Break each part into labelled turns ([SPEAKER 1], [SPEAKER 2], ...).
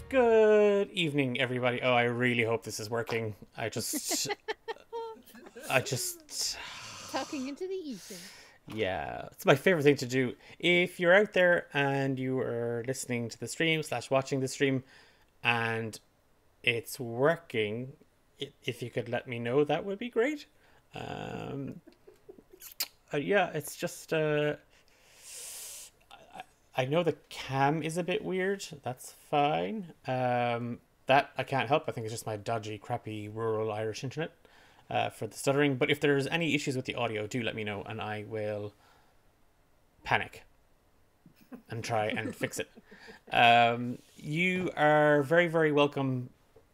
[SPEAKER 1] Good evening, everybody. Oh, I really hope this is working. I just...
[SPEAKER 2] Talking into the ether.
[SPEAKER 1] Yeah, it's my favorite thing to do. If you're out there and you are listening to the stream / watching the stream and it's working, if you could let me know, that would be great. Um, yeah, it's just... I know the cam is a bit weird. That's fine. That I can't help. I think it's just my dodgy, crappy rural Irish internet for the stuttering. But if there's any issues with the audio, do let me know and I will panic and try and fix it. You are very, very welcome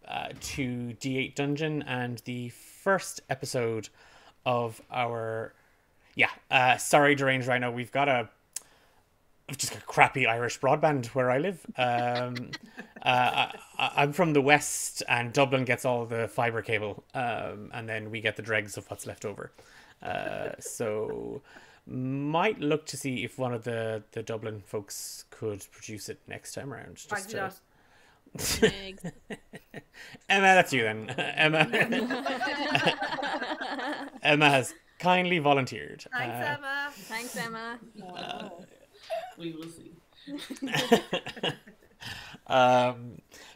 [SPEAKER 1] to D8 Dungeon and the first episode of our... Yeah, sorry, Deranged Rhino. I've just got crappy Irish broadband where I live. I'm from the west, and Dublin gets all the fibre cable, and then we get the dregs of what's left over. So might look to see if one of the Dublin folks could produce it next time around. Just to... Emma, that's you then. Emma. Emma has kindly volunteered.
[SPEAKER 3] Thanks, Emma.
[SPEAKER 2] Thanks, Emma.
[SPEAKER 3] We will see.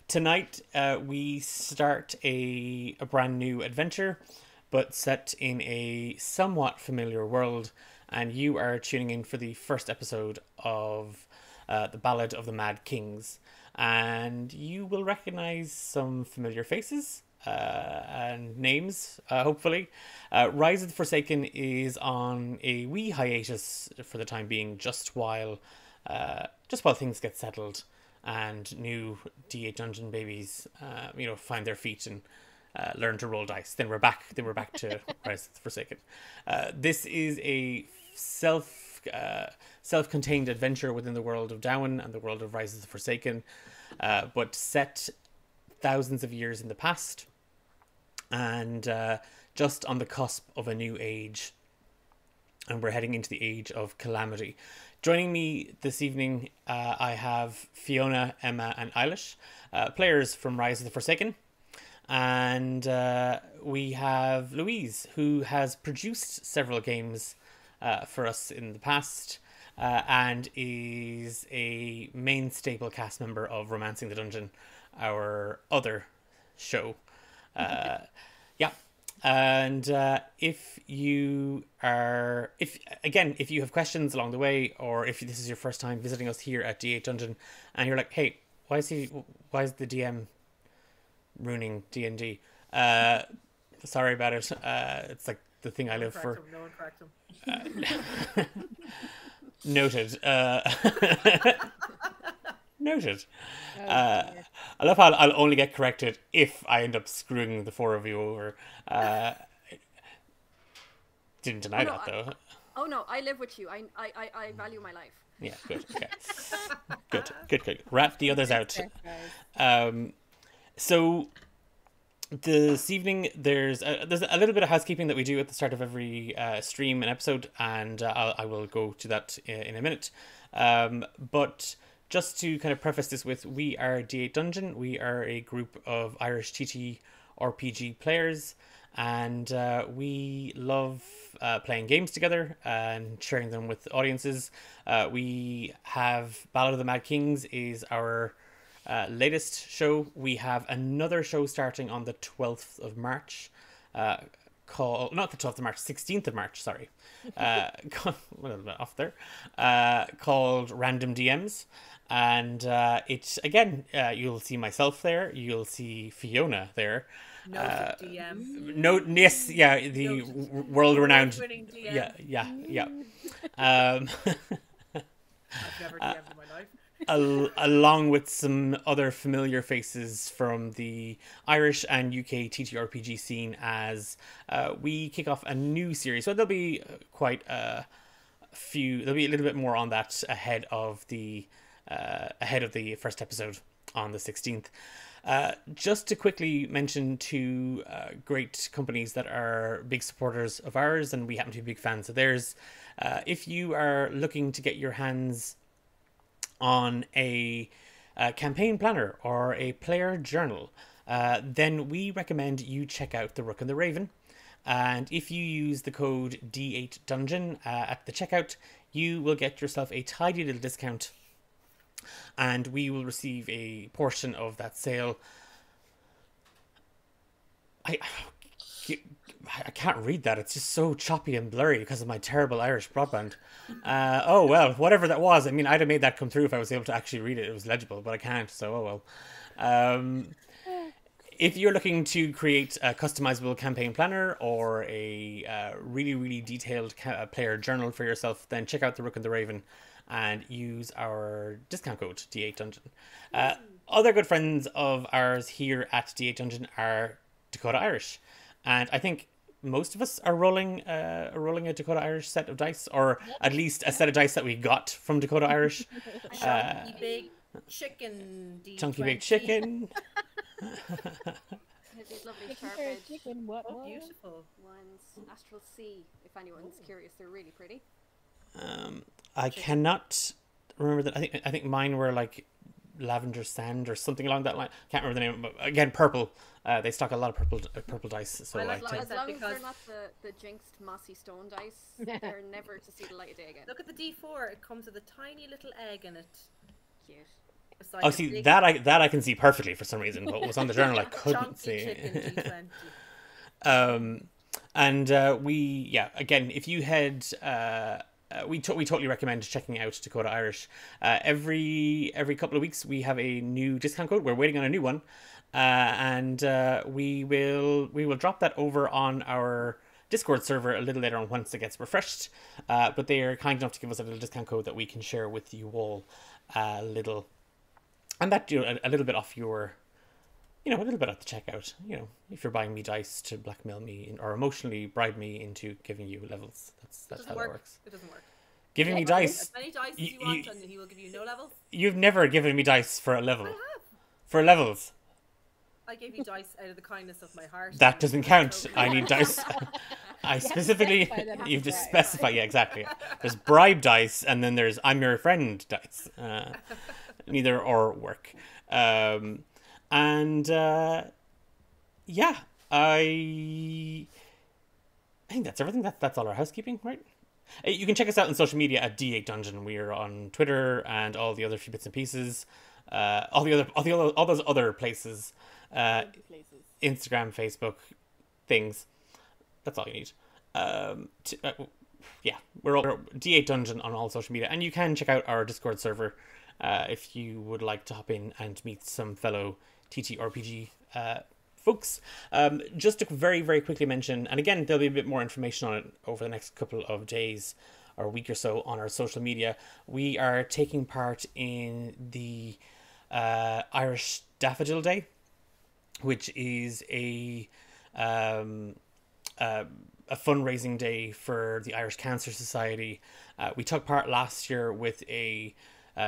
[SPEAKER 1] Tonight, we start a brand new adventure, but set in a somewhat familiar world, and you are tuning in for the first episode of the Ballad of the Mad Kings, and you will recognize some familiar faces and names, hopefully. Rise of the Forsaken is on a wee hiatus for the time being, just while things get settled and new D8 Dungeon babies, find their feet and learn to roll dice. Then we're back to Rise of the Forsaken. This is a self-contained adventure within the world of Dowen and the world of Rise of the Forsaken, but set thousands of years in the past, and just on the cusp of a new age, and we're heading into the age of calamity. Joining me this evening, I have Fiona, Emma, and Eilish, players from Rise of the Forsaken, and we have Louise, who has produced several games for us in the past, and is a main staple cast member of Romancing the Dungeon, our other show. Yeah. And if you have questions along the way, or if this is your first time visiting us here at D8 Dungeon and you're like, hey, why is the DM ruining D&D? Sorry about it. It's like the thing I live for.
[SPEAKER 3] No one cracked him.
[SPEAKER 1] Noted. Noted. I love how I'll only get corrected if I end up screwing the four of you over. Didn't deny that, though.
[SPEAKER 2] No, I live with you. I value my life.
[SPEAKER 1] Yeah, good. Okay. Good. Rat the others out. So this evening there's a little bit of housekeeping that we do at the start of every stream and episode, and I will go to that in a minute. But just to kind of preface this with, we are D8 Dungeon. We are a group of Irish TTRPG players, and we love playing games together and sharing them with audiences. We have Ballad of the Mad Kings is our latest show. We have another show starting on the 12th of March, called, not the 12th of March, 16th of March, sorry. A little bit off there. Called Random DMs. And it's, again, you'll see myself there. You'll see Fiona there.
[SPEAKER 3] DM.
[SPEAKER 1] Yes, yeah, the world-renowned...
[SPEAKER 3] DM.
[SPEAKER 1] Yeah.
[SPEAKER 3] I've never DM'd in my life.
[SPEAKER 1] Along with some other familiar faces from the Irish and UK TTRPG scene, as we kick off a new series. So there'll be there'll be a little bit more on that ahead of the first episode on the 16th. Just to quickly mention two great companies that are big supporters of ours, and we happen to be big fans of theirs. If you are looking to get your hands on a campaign planner or a player journal, then we recommend you check out The Rook and the Raven. And if you use the code D8Dungeon at the checkout, you will get yourself a tidy little discount, and we will receive a portion of that sale. I can't read that. It's just so choppy and blurry because of my terrible Irish broadband. Oh, well, whatever that was. I mean, I'd have made that come through if I was able to actually read it. It was legible, but I can't, so oh well. If you're looking to create a customizable campaign planner or a really, really detailed player journal for yourself, then check out The Rook and the Raven and use our discount code, D8Dungeon. Other good friends of ours here at D8 Dungeon are Dakota Irish. And I think most of us are rolling a Dakota Irish set of dice, or at least a set of dice that we got from Dakota Irish.
[SPEAKER 3] Chunky big chicken. D20.
[SPEAKER 1] Chunky big chicken.
[SPEAKER 2] These lovely
[SPEAKER 4] Chicken
[SPEAKER 2] sharp edge
[SPEAKER 4] chicken, what?
[SPEAKER 3] Oh, beautiful.
[SPEAKER 2] ones. Astral Sea, if anyone's curious, they're really pretty.
[SPEAKER 1] I cannot remember that. I think mine were like lavender sand or something along that line. Can't remember the name. But again, purple. They stock a lot of purple dice. So
[SPEAKER 3] I like
[SPEAKER 2] As
[SPEAKER 3] that
[SPEAKER 2] long as
[SPEAKER 3] because-
[SPEAKER 2] they're not the jinxed mossy stone dice, they're never to see the light of day again.
[SPEAKER 3] Look at the D4. It comes with a tiny little egg in it.
[SPEAKER 2] Cute.
[SPEAKER 3] Beside
[SPEAKER 1] Oh,
[SPEAKER 3] a
[SPEAKER 1] see
[SPEAKER 3] big
[SPEAKER 1] that I can see perfectly for some reason, but it was on the journal I couldn't
[SPEAKER 3] chunky
[SPEAKER 1] see.
[SPEAKER 3] chicken D20.
[SPEAKER 1] And again, if you head, we totally recommend checking out Dakota Irish. Every couple of weeks we have a new discount code. We're waiting on a new one, and we will drop that over on our Discord server a little later on once it gets refreshed. But they are kind enough to give us a little discount code that we can share with you all, a little bit off your. A little bit at the checkout. If you're buying me dice to blackmail me or emotionally bribe me into giving you levels, that's how that works.
[SPEAKER 3] It doesn't work.
[SPEAKER 1] Giving me dice.
[SPEAKER 3] As many dice as you want, and he will give you no levels.
[SPEAKER 1] You've never given me dice for a level.
[SPEAKER 3] I have.
[SPEAKER 1] For levels.
[SPEAKER 3] I gave you dice out of the kindness of my heart.
[SPEAKER 1] That doesn't count.
[SPEAKER 3] Okay.
[SPEAKER 1] I need dice. I specifically.
[SPEAKER 4] specify them.
[SPEAKER 1] You've just
[SPEAKER 4] Right.
[SPEAKER 1] specified. Yeah, exactly. There's bribe dice, and then there's I'm your friend dice. Neither or work. I think that's everything. That's all our housekeeping, right? You can check us out on social media at D8 Dungeon. We are on Twitter and all the other few bits and pieces, all those other places,
[SPEAKER 4] Places.
[SPEAKER 1] Instagram, Facebook, things. That's all you need. We're all D8 Dungeon on all social media, and you can check out our Discord server if you would like to hop in and meet some fellow TTRPG folks. Just to very, very quickly mention, and again, there'll be a bit more information on it over the next couple of days or a week or so on our social media. We are taking part in the Irish Daffodil Day, which is a fundraising day for the Irish Cancer Society. We took part last year with a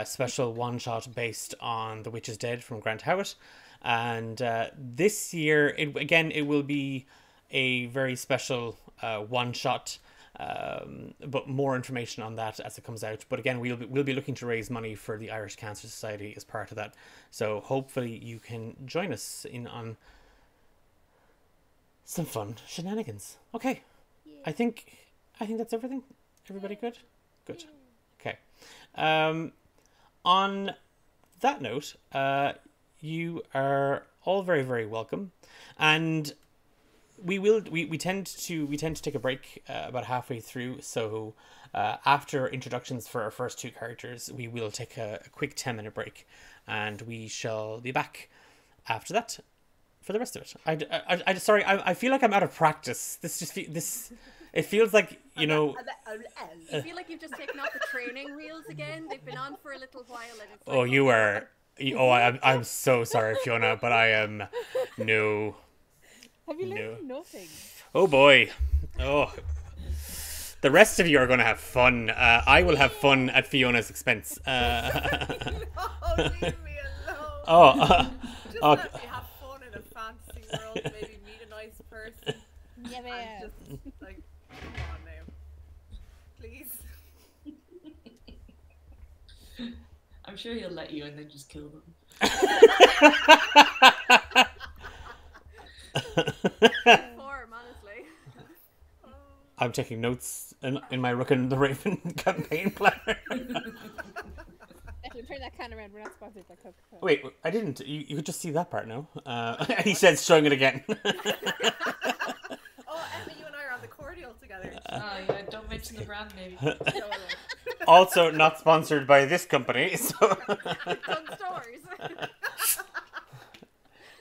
[SPEAKER 1] special one-shot based on The Witch is Dead from Grant Howitt. And this year, it will be a very special one-shot, but more information on that as it comes out. But again, we'll be looking to raise money for the Irish Cancer Society as part of that. So hopefully you can join us in on some fun shenanigans. Okay,
[SPEAKER 4] Yeah.
[SPEAKER 1] I think that's everything. Everybody good? Good. Okay. On that note, you are all very, very welcome, and we tend to take a break about halfway through. So after introductions for our first two characters, we will take a quick 10-minute break, and we shall be back after that for the rest of it. I feel like I'm out of practice. It feels like
[SPEAKER 2] I feel like you've just taken off the training wheels again. They've been on for a little while, and it's like,
[SPEAKER 1] Oh, you are. I'm so sorry, Fiona, but I am no.
[SPEAKER 4] Have you learned nothing?
[SPEAKER 1] Oh boy. Oh. The rest of you are going to have fun. I will have fun at Fiona's expense.
[SPEAKER 3] Oh, leave me alone.
[SPEAKER 1] Oh.
[SPEAKER 3] Just
[SPEAKER 1] Oh.
[SPEAKER 3] let me have fun in a fantasy world. Maybe meet a nice person.
[SPEAKER 4] Yeah,
[SPEAKER 3] And
[SPEAKER 4] man.
[SPEAKER 3] just like, come on now, please. I'm sure he'll let you and then just kill them.
[SPEAKER 2] Form, honestly.
[SPEAKER 1] I'm taking notes in my Rook and the Raven campaign planner.
[SPEAKER 4] Actually, turn that can around. We're not sponsored by Coca-Cola.
[SPEAKER 1] Wait, I didn't. You could just see that part now. He says, showing it again.
[SPEAKER 5] Oh, Emma, you and I are on the cordial together.
[SPEAKER 3] Oh yeah, don't mention the brand name.
[SPEAKER 1] Also not sponsored by this company. So.
[SPEAKER 2] Fun stories.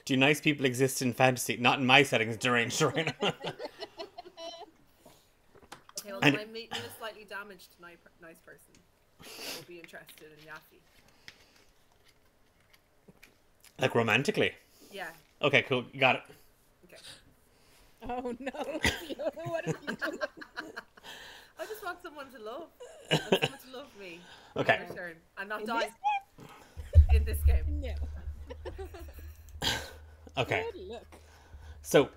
[SPEAKER 1] Do nice people exist in fantasy? Not in my settings, deranged right now.
[SPEAKER 5] Okay, well, then I'm meeting a slightly damaged nice person. I will be interested in Yaffe.
[SPEAKER 1] Like romantically?
[SPEAKER 5] Yeah.
[SPEAKER 1] Okay, cool. You got it.
[SPEAKER 5] Okay.
[SPEAKER 4] Oh no! What are you doing?
[SPEAKER 5] I just want someone to love. I want someone to love me.
[SPEAKER 1] Okay.
[SPEAKER 5] In return. I'm not
[SPEAKER 4] In
[SPEAKER 5] dying
[SPEAKER 4] this
[SPEAKER 5] in this game.
[SPEAKER 4] No.
[SPEAKER 1] Okay.
[SPEAKER 4] Good look.
[SPEAKER 1] So,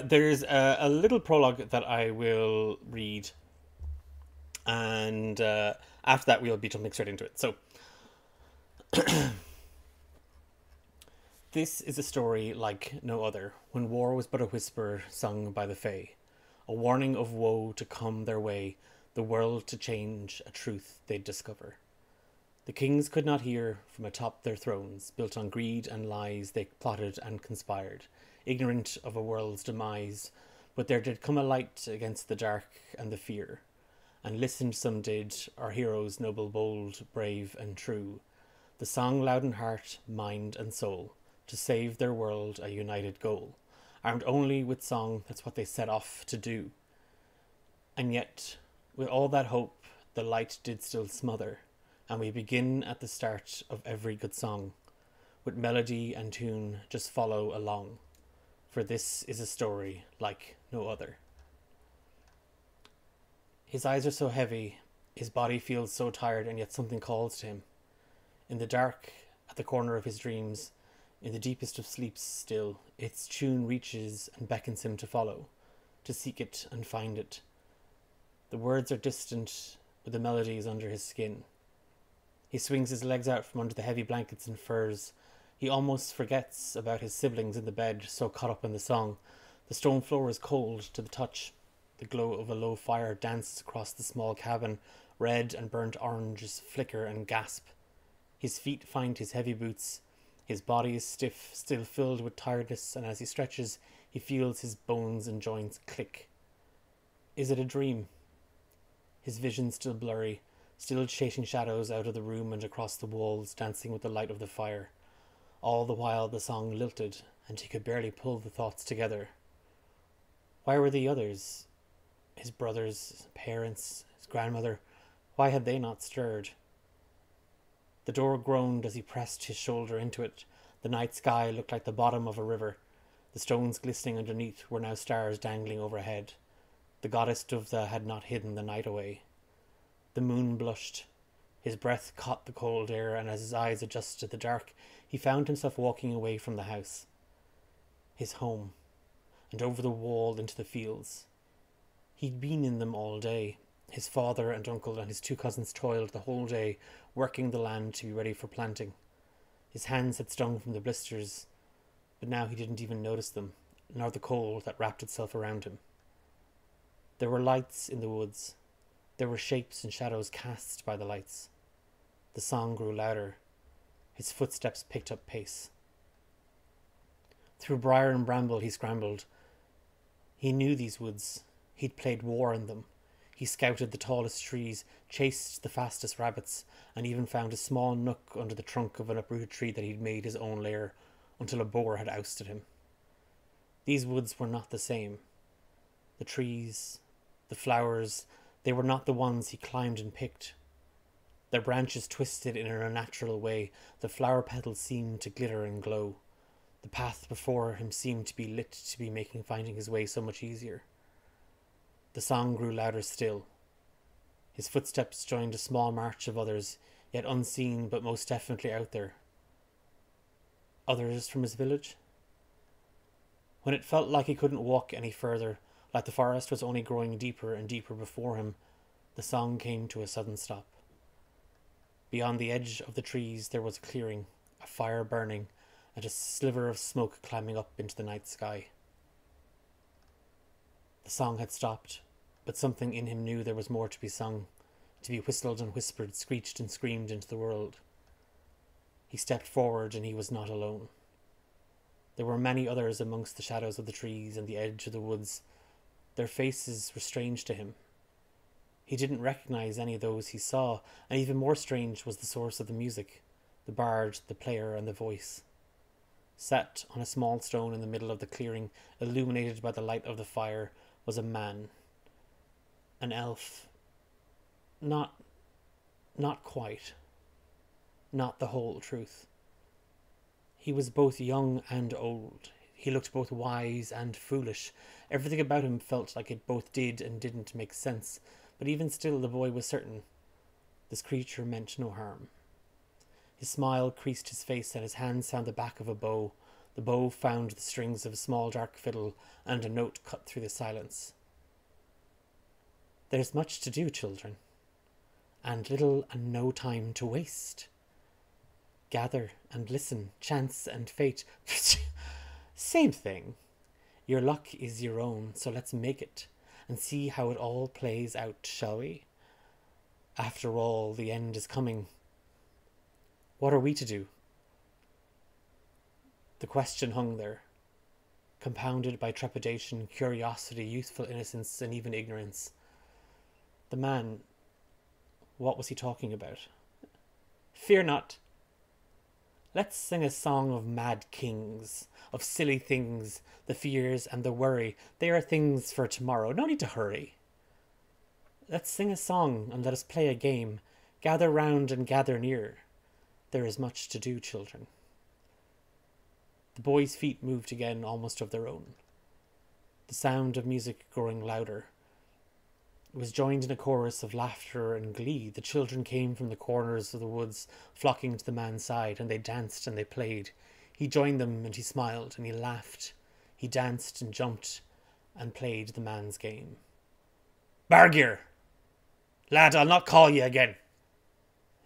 [SPEAKER 1] there's a little prologue that I will read. And after that, we'll be jumping straight into it. So, this is a story like no other, when war was but a whisper sung by the Fae, a warning of woe to come their way, the world to change, a truth they'd discover. The kings could not hear from atop their thrones, built on greed and lies they plotted and conspired, ignorant of a world's demise, but there did come a light against the dark and the fear, and listened some did, our heroes noble, bold, brave and true, the song loud in heart, mind and soul, to save their world a united goal, armed only with song, that's what they set off to do. And yet, with all that hope, the light did still smother, and we begin at the start of every good song, with melody and tune just follow along, for this is a story like no other. His eyes are so heavy, his body feels so tired, and yet something calls to him. In the dark, at the corner of his dreams, in the deepest of sleeps still, its tune reaches and beckons him to follow, to seek it and find it. The words are distant, but the melody is under his skin. He swings his legs out from under the heavy blankets and furs. He almost forgets about his siblings in the bed, so caught up in the song. The stone floor is cold to the touch. The glow of a low fire dances across the small cabin. Red and burnt oranges flicker and gasp. His feet find his heavy boots. His body is stiff, still filled with tiredness, and as he stretches, he feels his bones and joints click. Is it a dream? His vision still blurry, still chasing shadows out of the room and across the walls, dancing with the light of the fire. All the while the song lilted, and he could barely pull the thoughts together. Why were the others? His brothers, his parents, his grandmother, why had they not stirred? The door groaned as he pressed his shoulder into it. The night sky looked like the bottom of a river. The stones glistening underneath were now stars dangling overhead. The goddess Duvda had not hidden the night away. The moon blushed. His breath caught the cold air, and as his eyes adjusted to the dark, he found himself walking away from the house. His home, and over the wall into the fields. He'd been in them all day. His father and uncle and his two cousins toiled the whole day, working the land to be ready for planting. His hands had stung from the blisters, but now he didn't even notice them, nor the cold that wrapped itself around him. There were lights in the woods. There were shapes and shadows cast by the lights. The song grew louder. His footsteps picked up pace. Through briar and bramble he scrambled. He knew these woods. He'd played war in them. He scouted the tallest trees, chased the fastest rabbits, and even found a small nook under the trunk of an uprooted tree that he'd made his own lair, until a boar had ousted him. These woods were not the same. The trees, the flowers, they were not the ones he climbed and picked. Their branches twisted in an unnatural way. The flower petals seemed to glitter and glow. The path before him seemed to be lit, to be making finding his way so much easier. The song grew louder still. His footsteps joined a small march of others, yet unseen but most definitely out there. Others from his village? When it felt like he couldn't walk any further, like the forest was only growing deeper and deeper before him, the song came to a sudden stop. Beyond the edge of the trees there was a clearing, a fire burning, and a sliver of smoke climbing up into the night sky. The song had stopped, but something in him knew there was more to be sung, to be whistled and whispered, screeched and screamed into the world. He stepped forward, and he was not alone. There were many others amongst the shadows of the trees and the edge of the woods. Their faces were strange to him. He didn't recognize any of those he saw, and even more strange was the source of the music, the bard, the player, and the voice. Sat on a small stone in the middle of the clearing, illuminated by the light of the fire, was a man. An elf. Not quite. Not the whole truth. He was both young and old. He looked both wise and foolish. Everything about him felt like it both did and didn't make sense, but even still the boy was certain. This creature meant no harm. His smile creased his face, and his hands found the back of a bow. The bow found the strings of a small dark fiddle, and a note cut through the silence. There's much to do, children, and little and no time to waste. Gather and listen, chance and fate. Same thing. Your luck is your own, so let's make it and see how it all plays out, shall we? After all, the end is coming. What are we to do? The question hung there, compounded by trepidation, curiosity, youthful innocence, and even ignorance. The man, what was he talking about? Fear not. Let's sing a song of mad kings, of silly things, the fears and the worry. They are things for tomorrow. No need to hurry. Let's sing a song and let us play a game. Gather round and gather near. There is much to do, children. The boys' feet moved again, almost of their own. The sound of music growing louder. It was joined in a chorus of laughter and glee. The children came from the corners of the woods, flocking to the man's side, and they danced and they played. He joined them, and he smiled, and he laughed. He danced and jumped and played the man's game. Bargear! Lad, I'll not call you again.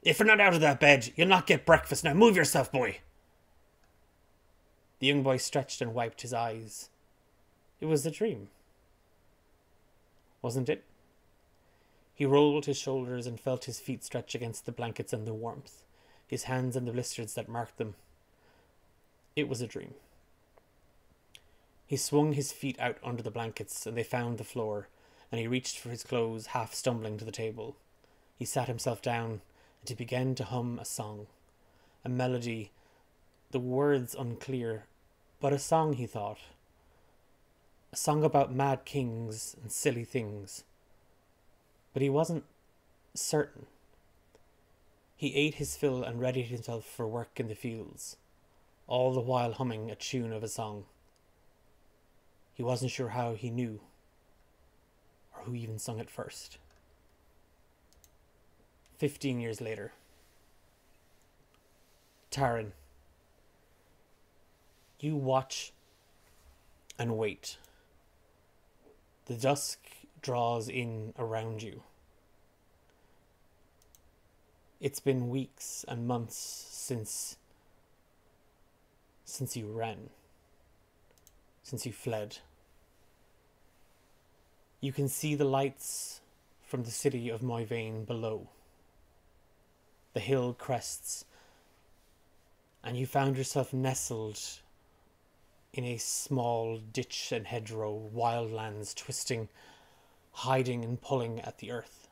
[SPEAKER 1] If you're not out of that bed, you'll not get breakfast. Now move yourself, boy. The young boy stretched and wiped his eyes. It was a dream. Wasn't it? He rolled his shoulders and felt his feet stretch against the blankets and the warmth, his hands and the blisters that marked them. It was a dream. He swung his feet out under the blankets, and they found the floor, and he reached for his clothes, half stumbling to the table. He sat himself down, and he began to hum a song, a melody, the words unclear, but a song, he thought. A song about mad kings and silly things. But he wasn't certain. He ate his fill and readied himself for work in the fields, all the while humming a tune of a song. He wasn't sure how he knew, or who even sung it first. 15 years later. Taryn, you watch and wait. The dusk draws in around you. It's been weeks and months since you ran, since you fled. You can see the lights from the city of Moyvane below, the hill crests, and you found yourself nestled in a small ditch and hedgerow, wildlands twisting, hiding and pulling at the earth.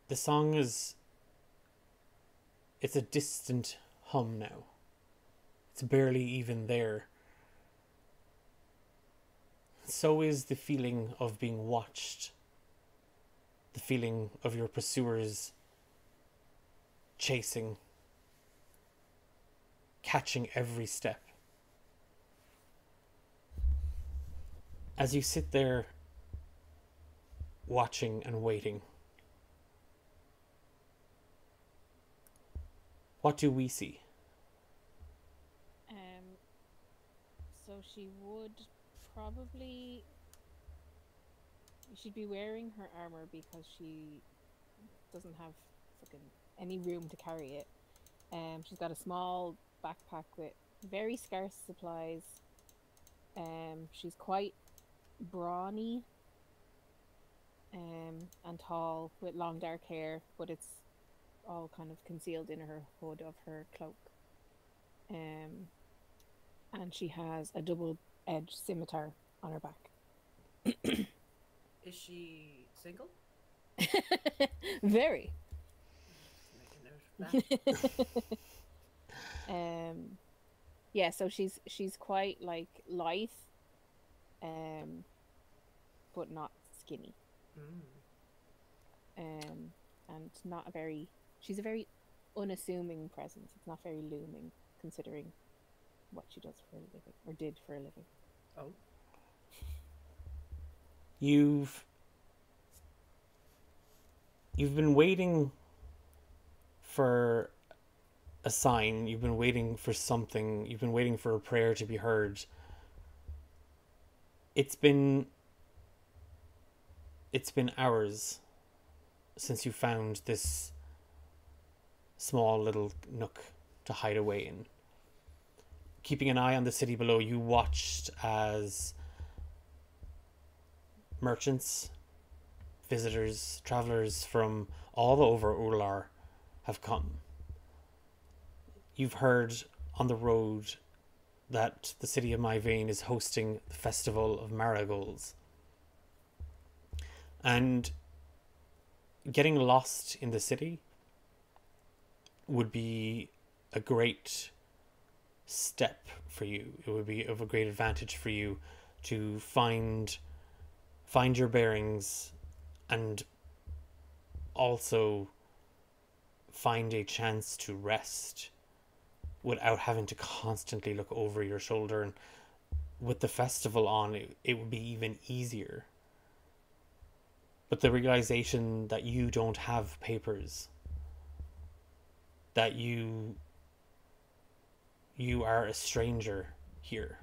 [SPEAKER 1] The song it's a distant hum now. It's barely even there. So is the feeling of being watched, the feeling of your pursuers chasing, catching every step. As you sit there watching and waiting, what do we see?
[SPEAKER 4] So she would probably... She'd be wearing her armor because she doesn't have fucking any room to carry it. She's got a small backpack with very scarce supplies. She's quite brawny, and tall with long dark hair, but it's all kind of concealed in her hood of her cloak. And she has a double-edged scimitar on her back.
[SPEAKER 5] Is she single?
[SPEAKER 4] Very.
[SPEAKER 5] Just make a note of that.
[SPEAKER 4] Yeah, so she's quite like lithe, but not skinny. And not a very. She's a very unassuming presence. It's not very looming, considering what she does for a living, or did for a living.
[SPEAKER 5] Oh.
[SPEAKER 1] You've been waiting for a sign. You've been waiting for something. You've been waiting for a prayer to be heard. It's been hours since you found this small little nook to hide away in. Keeping an eye on the city below, you watched as merchants, visitors, travelers from all over Ular have come. You've heard on the road that the city of Myvain is hosting the Festival of Marigolds. And getting lost in the city would be a great step for you. It would be of a great advantage for you to find your bearings, and also find a chance to rest without having to constantly look over your shoulder. And with the festival on, it would be even easier. But the realization that you don't have papers, that you are a stranger here,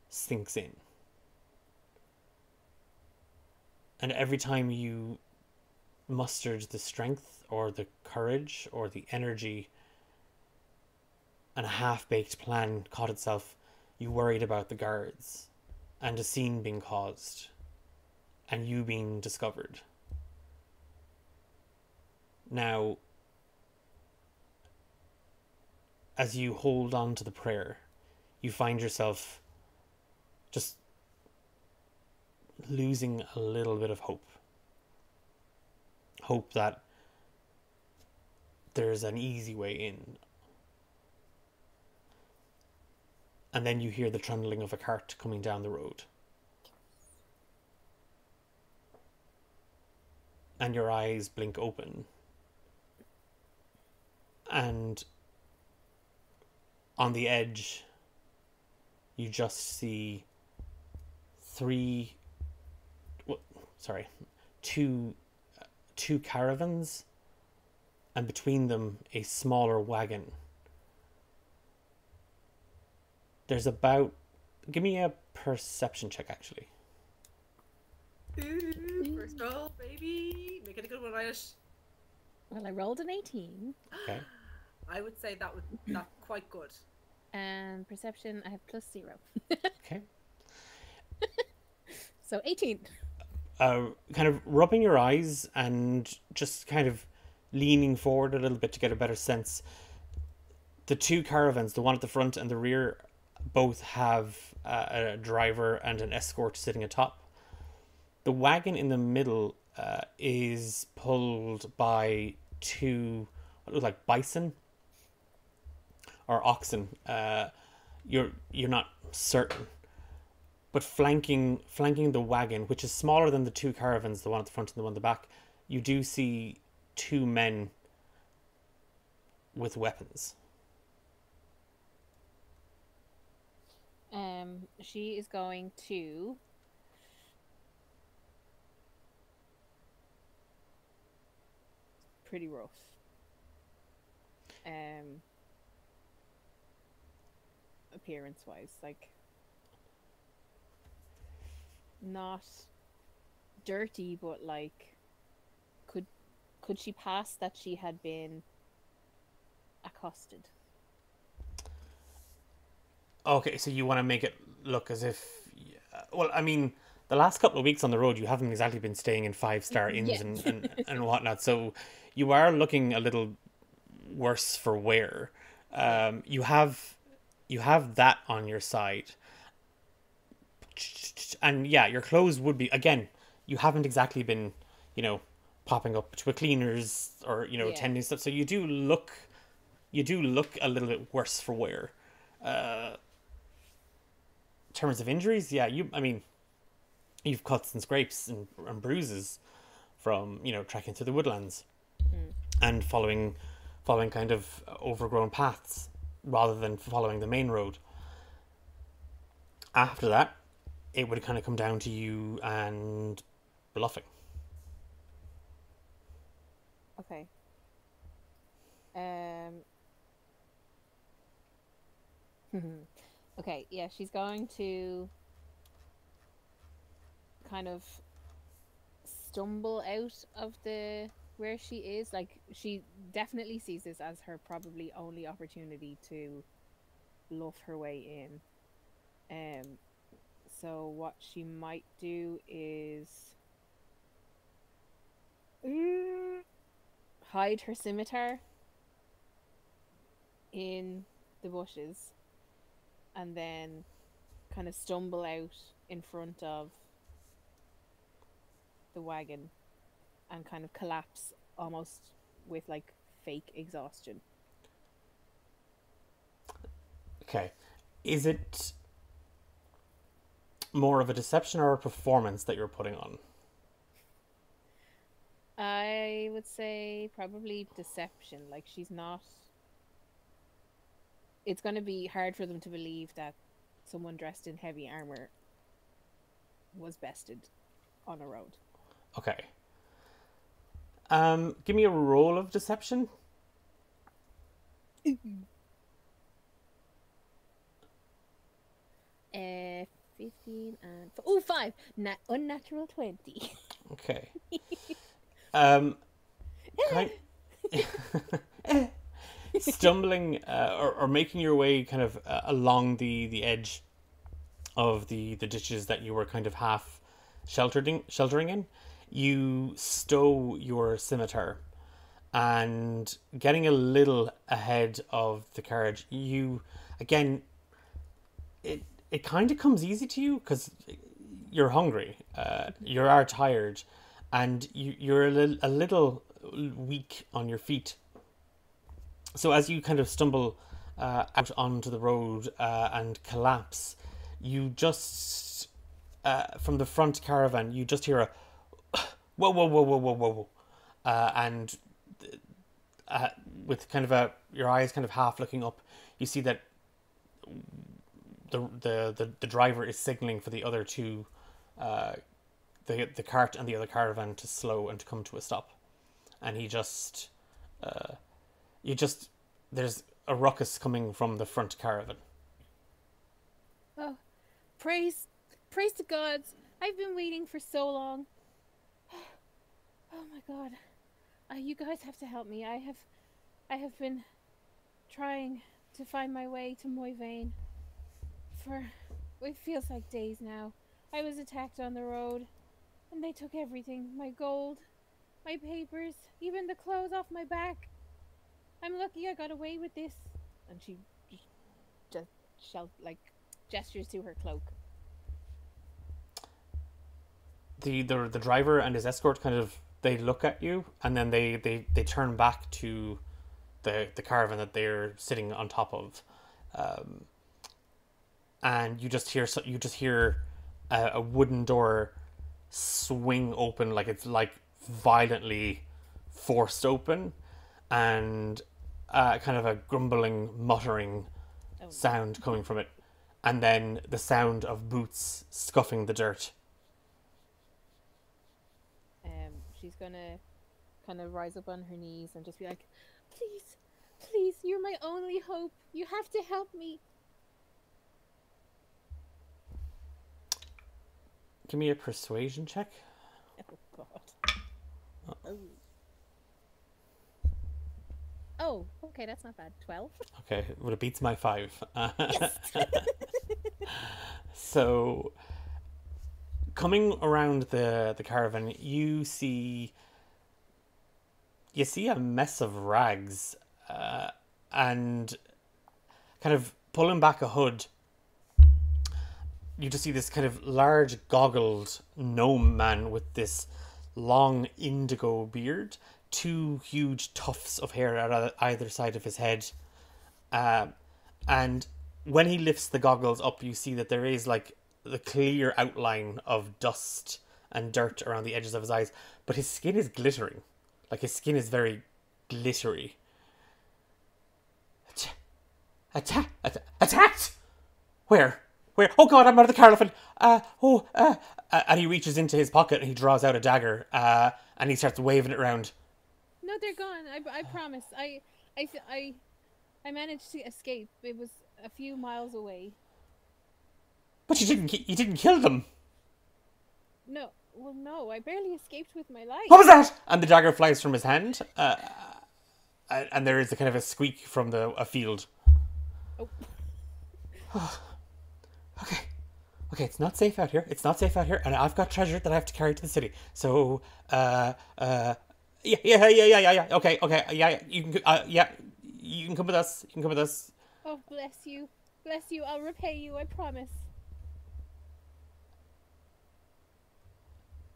[SPEAKER 1] sinks in. And every time you mustered the strength or the courage or the energy, and a half-baked plan caught itself, you worried about the guards and a scene being caused and you being discovered. Now, as you hold on to the prayer, you find yourself just losing a little bit of hope. Hope that there's an easy way in. And then you hear the trundling of a cart coming down the road. And your eyes blink open. And on the edge, you just see two caravans, and between them a smaller wagon. There's about... Give me a perception check, actually.
[SPEAKER 5] Ooh, first roll, baby. Make it a good one, Irish.
[SPEAKER 4] Well, I rolled an 18.
[SPEAKER 1] Okay.
[SPEAKER 5] I would say that's quite good.
[SPEAKER 4] And perception, I have +0.
[SPEAKER 1] Okay.
[SPEAKER 4] So 18.
[SPEAKER 1] Kind of rubbing your eyes and just kind of leaning forward a little bit to get a better sense. The two caravans, the one at the front and the rear, both have a driver and an escort sitting atop. The wagon in the middle is pulled by two, what look like bison or oxen. You're not certain. But flanking the wagon, which is smaller than the two caravans, the one at the front and the one at the back, you do see two men with weapons.
[SPEAKER 4] She is going to pretty rough. Appearance wise, like not dirty, but like, could she pass that she had been accosted?
[SPEAKER 1] Okay, so you want to make it look as if, well, I mean, the last couple of weeks on the road, you haven't exactly been staying in 5-star inns
[SPEAKER 4] Yeah.
[SPEAKER 1] and whatnot, so you are looking a little worse for wear. You have that on your side, and yeah, your clothes would be, again, you haven't exactly been, popping up to a cleaners or
[SPEAKER 4] Yeah.
[SPEAKER 1] tending stuff, so you do look a little bit worse for wear. In terms of injuries, yeah, I mean, you've cuts and scrapes and bruises from trekking through the woodlands
[SPEAKER 4] Mm.
[SPEAKER 1] and following kind of overgrown paths rather than following the main road. After that, it would kind of come down to you and bluffing.
[SPEAKER 4] Okay. Um. Okay. Yeah, she's going to kind of stumble out of the where she is. Like, she definitely sees this as her probably only opportunity to bluff her way in. So what she might do is hide her scimitar in the bushes and then kind of stumble out in front of the wagon and kind of collapse almost with like fake exhaustion.
[SPEAKER 1] Okay. Is it more of a deception or a performance that you're putting on?
[SPEAKER 4] I would say probably deception. Like, she's not. It's going to be hard for them to believe that someone dressed in heavy armor was bested on a road.
[SPEAKER 1] Okay. Give me a roll of deception.
[SPEAKER 4] 15 and 5. Unnatural 20.
[SPEAKER 1] Okay. Kind stumbling or making your way kind of along the edge of the ditches that you were kind of half sheltering in, you stow your scimitar, and getting a little ahead of the carriage, you again, it kind of comes easy to you because you're hungry, you are tired, and you're a little weak on your feet. So as you kind of stumble out onto the road and collapse, you just from the front caravan you just hear a whoa whoa whoa whoa whoa whoa, and with kind of your eyes kind of half looking up, you see that the driver is signaling for the other two, the cart and the other caravan, to slow and to come to a stop, and he just there's a ruckus coming from the front caravan.
[SPEAKER 4] Oh, praise the gods! I've been waiting for so long. Oh my god, you guys have to help me. I have been trying to find my way to Moyvane for it feels like days now. I was attacked on the road, and they took everything: my gold, my papers, even the clothes off my back. I'm lucky I got away with this. And she just gestures to her cloak.
[SPEAKER 1] The driver and his escort kind of, they look at you, and then they turn back to the caravan that they're sitting on top of, and you just hear a wooden door swing open, like it's like violently forced open, and kind of a grumbling, muttering sound coming from it, and then the sound of boots scuffing the dirt.
[SPEAKER 4] She's gonna kind of rise up on her knees and just be like, please, please, you're my only hope. You have to help me.
[SPEAKER 1] Give me a persuasion check.
[SPEAKER 4] God. Oh, okay, that's not bad. 12.
[SPEAKER 1] Okay, well, it beats my 5.
[SPEAKER 4] Yes.
[SPEAKER 1] So, coming around the caravan, you see a mess of rags, and kind of pulling back a hood, you just see this kind of large goggled gnome man with this long indigo beard, 2 huge tufts of hair at either side of his head, and when he lifts the goggles up, you see that there is like the clear outline of dust and dirt around the edges of his eyes, but his skin is glittering. Like, his skin is very glittery. Attacked? Where? Oh God, I'm out of the caravan. And he reaches into his pocket and he draws out a dagger, and he starts waving it around.
[SPEAKER 4] No, they're gone. I promise. I managed to escape. It was a few miles away.
[SPEAKER 1] But you didn't kill them.
[SPEAKER 4] No, well, no. I barely escaped with my life.
[SPEAKER 1] What was that? And the dagger flies from his hand, and there is a kind of a squeak from a field.
[SPEAKER 4] Oh.
[SPEAKER 1] Okay, it's not safe out here. And I've got treasure that I have to carry to the city. So, yeah. Okay, yeah. You can come with us.
[SPEAKER 4] Oh, bless you. I'll repay you. I promise.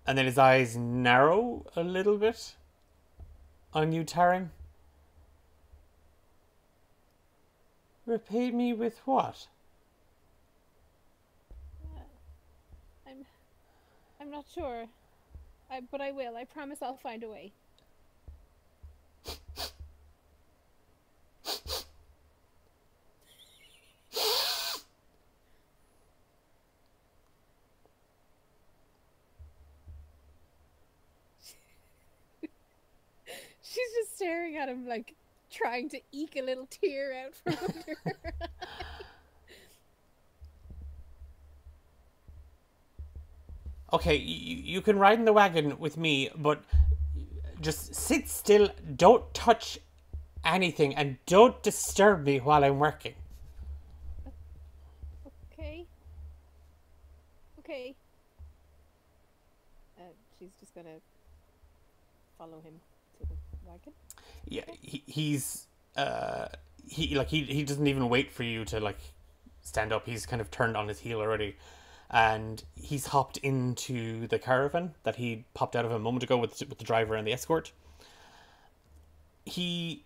[SPEAKER 1] And then his eyes narrow a little bit on you, Taryn. Repay me with what?
[SPEAKER 4] I'm not sure. But I will. I promise I'll find a way. She's just staring at him, like, trying to eke a little tear out from under her eye.
[SPEAKER 1] Okay, you can ride in the wagon with me, but just sit still, don't touch anything, and don't disturb me while I'm working.
[SPEAKER 4] Okay. She's just gonna follow him to the wagon.
[SPEAKER 1] Yeah, he doesn't even wait for you to, like, stand up. He's kind of turned on his heel already, and he's hopped into the caravan that he popped out of a moment ago with the driver and the escort. He's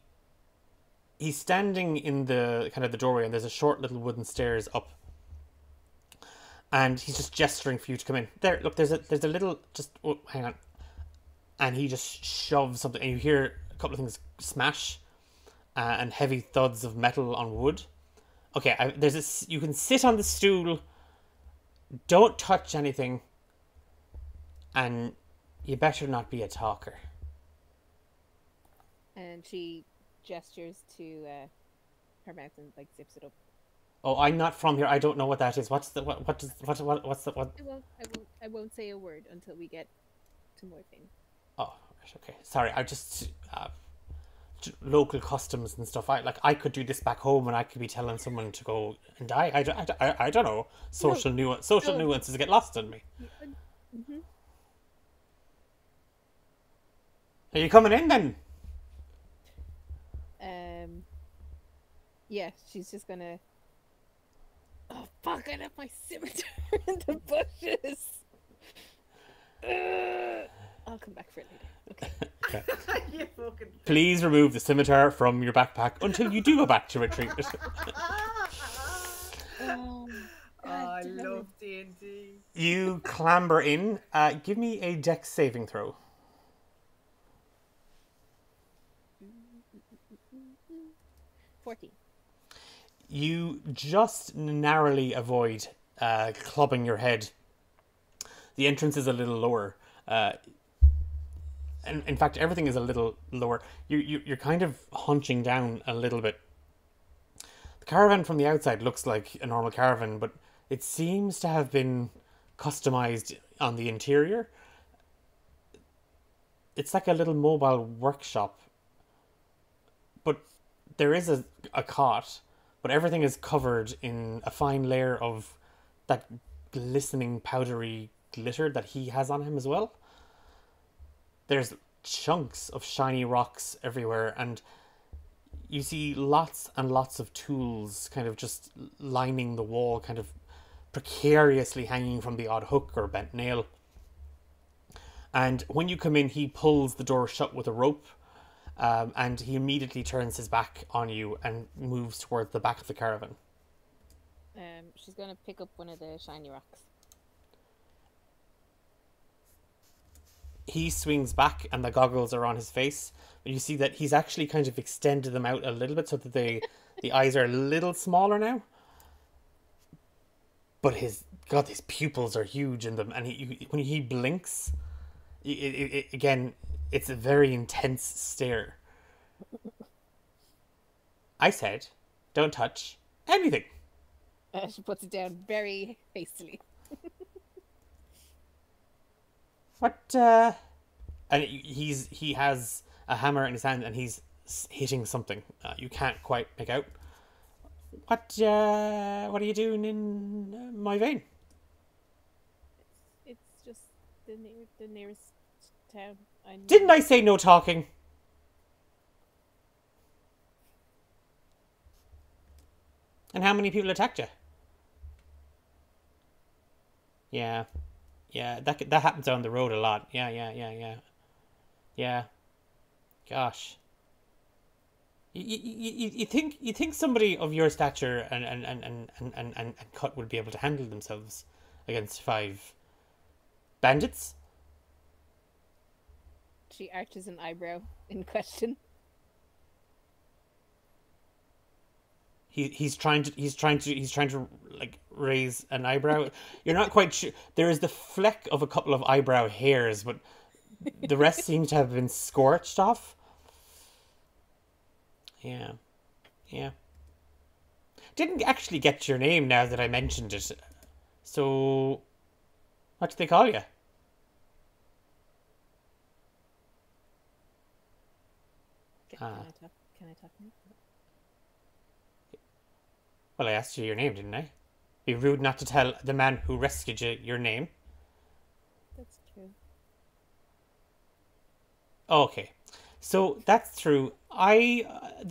[SPEAKER 1] standing in the kind of the doorway, and there's a short little wooden stairs up, and he's just gesturing for you to come in. There, look, there's a little, just, oh, hang on, and he just shoves something, and you hear a couple of things smash, and heavy thuds of metal on wood. Okay, you can sit on the stool, don't touch anything, and you better not be a talker.
[SPEAKER 4] And she gestures to her mouth and, like, zips it up.
[SPEAKER 1] Oh, I'm not from here. I don't know what that is. What's the what?
[SPEAKER 4] I won't say a word until we get to more things.
[SPEAKER 1] Oh, okay. Sorry, I just local customs and stuff. I could do this back home, and I could be telling someone to go and die. I don't know. Social nuances get lost on me.
[SPEAKER 4] Mm-hmm.
[SPEAKER 1] Are you coming in then?
[SPEAKER 4] Yeah, she's just gonna. Oh fuck! I left my scimitar in the bushes. I'll come back for it later. Okay.
[SPEAKER 5] You fucking...
[SPEAKER 1] Please remove the scimitar from your backpack until you do go back to retrieve it.
[SPEAKER 5] I love D&D.
[SPEAKER 1] You clamber in. Give me a dex saving throw.
[SPEAKER 4] 14.
[SPEAKER 1] You just narrowly avoid clubbing your head. The entrance is a little lower. And in fact, everything is a little lower. You're kind of hunching down a little bit. The caravan from the outside looks like a normal caravan, but it seems to have been customized on the interior. it's like a little mobile workshop, but there is a cot, but everything is covered in a fine layer of that glistening powdery glitter that he has on him as well. There's chunks of shiny rocks everywhere, and you see lots and lots of tools kind of just lining the wall, kind of precariously hanging from the odd hook or bent nail. And when you come in, he pulls the door shut with a rope, and he immediately turns his back on you and moves towards the back of the caravan.
[SPEAKER 4] She's gonna pick up one of the shiny rocks.
[SPEAKER 1] He swings back and the goggles are on his face, but you see that he's actually kind of extended them out a little bit so that the eyes are a little smaller now. But his pupils are huge in them, and when he blinks, again, it's a very intense stare. I said, don't touch anything.
[SPEAKER 4] She puts it down very hastily.
[SPEAKER 1] What, and he has a hammer in his hand and he's hitting something. You can't quite make out. What are you doing in my vein?
[SPEAKER 4] It's just the nearest town.
[SPEAKER 1] Didn't I say no talking? And how many people attacked you? Yeah. Yeah, that happens on the road a lot. Yeah. Gosh. You think somebody of your stature and cut would be able to handle themselves against 5 bandits?
[SPEAKER 4] She arches an eyebrow in question.
[SPEAKER 1] He's trying to like raise an eyebrow. You're not quite sure. There is the fleck of a couple of eyebrow hairs, but the rest seem to have been scorched off. Yeah. Didn't actually get your name now that I mentioned it. So, what do they call you?
[SPEAKER 4] Can I talk now?
[SPEAKER 1] Well, I asked you your name, didn't I? Be rude not to tell the man who rescued you your name.
[SPEAKER 4] That's true.
[SPEAKER 1] Okay, so that's true. They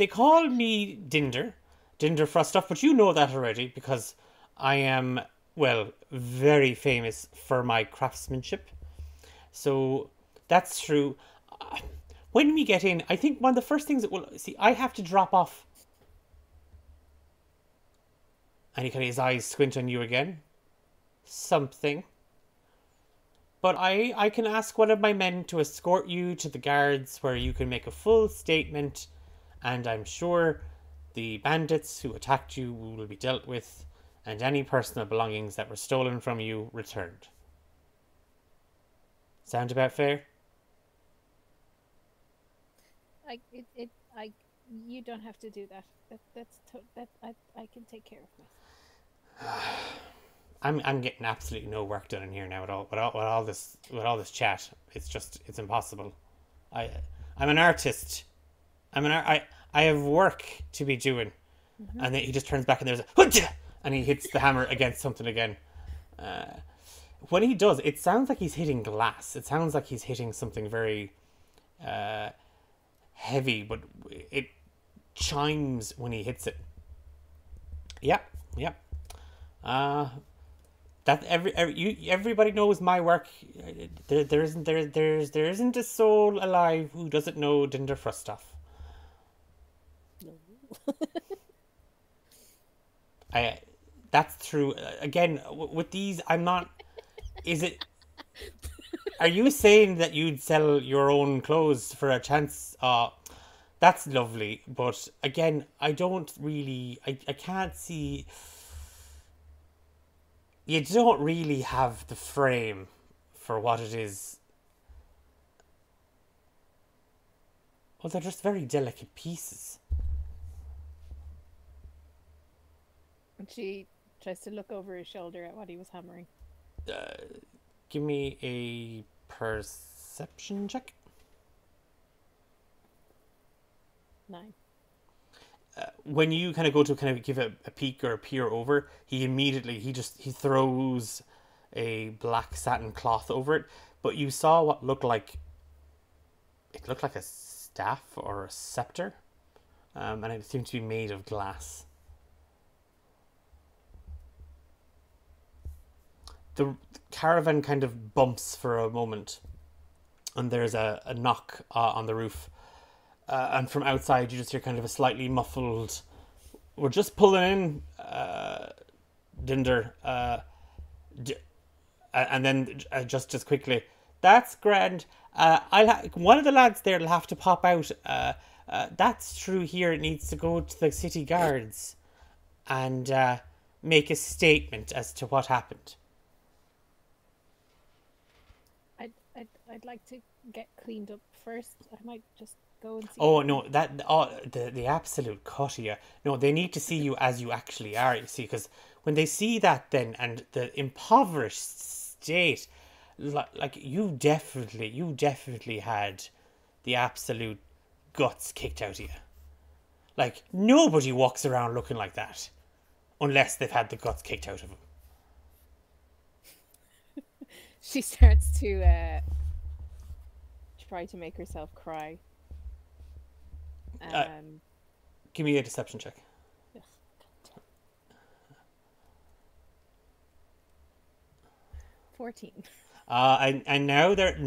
[SPEAKER 1] call me Dinder Frostoff, but you know that already because I am, well, very famous for my craftsmanship. So that's true. When we get in, I think one of the first things that will see, I have to drop off. And he kind of his eyes squint on you again. Something. But I can ask one of my men to escort you to the guards where you can make a full statement, and I'm sure the bandits who attacked you will be dealt with, and any personal belongings that were stolen from you returned. Sound about fair?
[SPEAKER 4] You don't have to do that. I can take care of myself.
[SPEAKER 1] I'm getting absolutely no work done in here now at all. With all this chat, it's impossible. I'm an artist. I have work to be doing. Mm-hmm. And then he just turns back and there's a Hujja! And he hits the hammer against something again. When he does, it sounds like he's hitting glass. It sounds like he's hitting something very heavy, but it chimes when he hits it. Yep. That everybody knows my work. There isn't a soul alive who doesn't know Dinder Frostoff. No. That's true. Again, with these, I'm not. Is it? Are you saying that you'd sell your own clothes for a chance? That's lovely, but again, I don't really. I can't see. You don't really have the frame for what it is. Well, they're just very delicate pieces.
[SPEAKER 4] And she tries to look over his shoulder at what he was hammering.
[SPEAKER 1] Give me a perception check.
[SPEAKER 4] 9.
[SPEAKER 1] When you kind of go to kind of give a peek or a peer over, he immediately he throws a black satin cloth over it. But you saw what looked like a staff or a scepter, and it seemed to be made of glass. The caravan kind of bumps for a moment, and there's a knock on the roof. And from outside, you just hear kind of a slightly muffled, "We're just pulling in, Dinder." And then just quickly, "That's grand. One of the lads there will have to pop out. That's true here. It needs to go to the city guards and make a statement as to what happened."
[SPEAKER 4] I'd like to get cleaned up first. I might just go and see.
[SPEAKER 1] Oh no, the absolute cut of you. No, they need to see you as you actually are. You see, because when they see that, then and the impoverished state, like you definitely had the absolute guts kicked out of you. Like nobody walks around looking like that, unless they've had the guts kicked out of them.
[SPEAKER 4] She starts to try to make herself cry.
[SPEAKER 1] Give me a deception check.
[SPEAKER 4] 14.
[SPEAKER 1] And now they're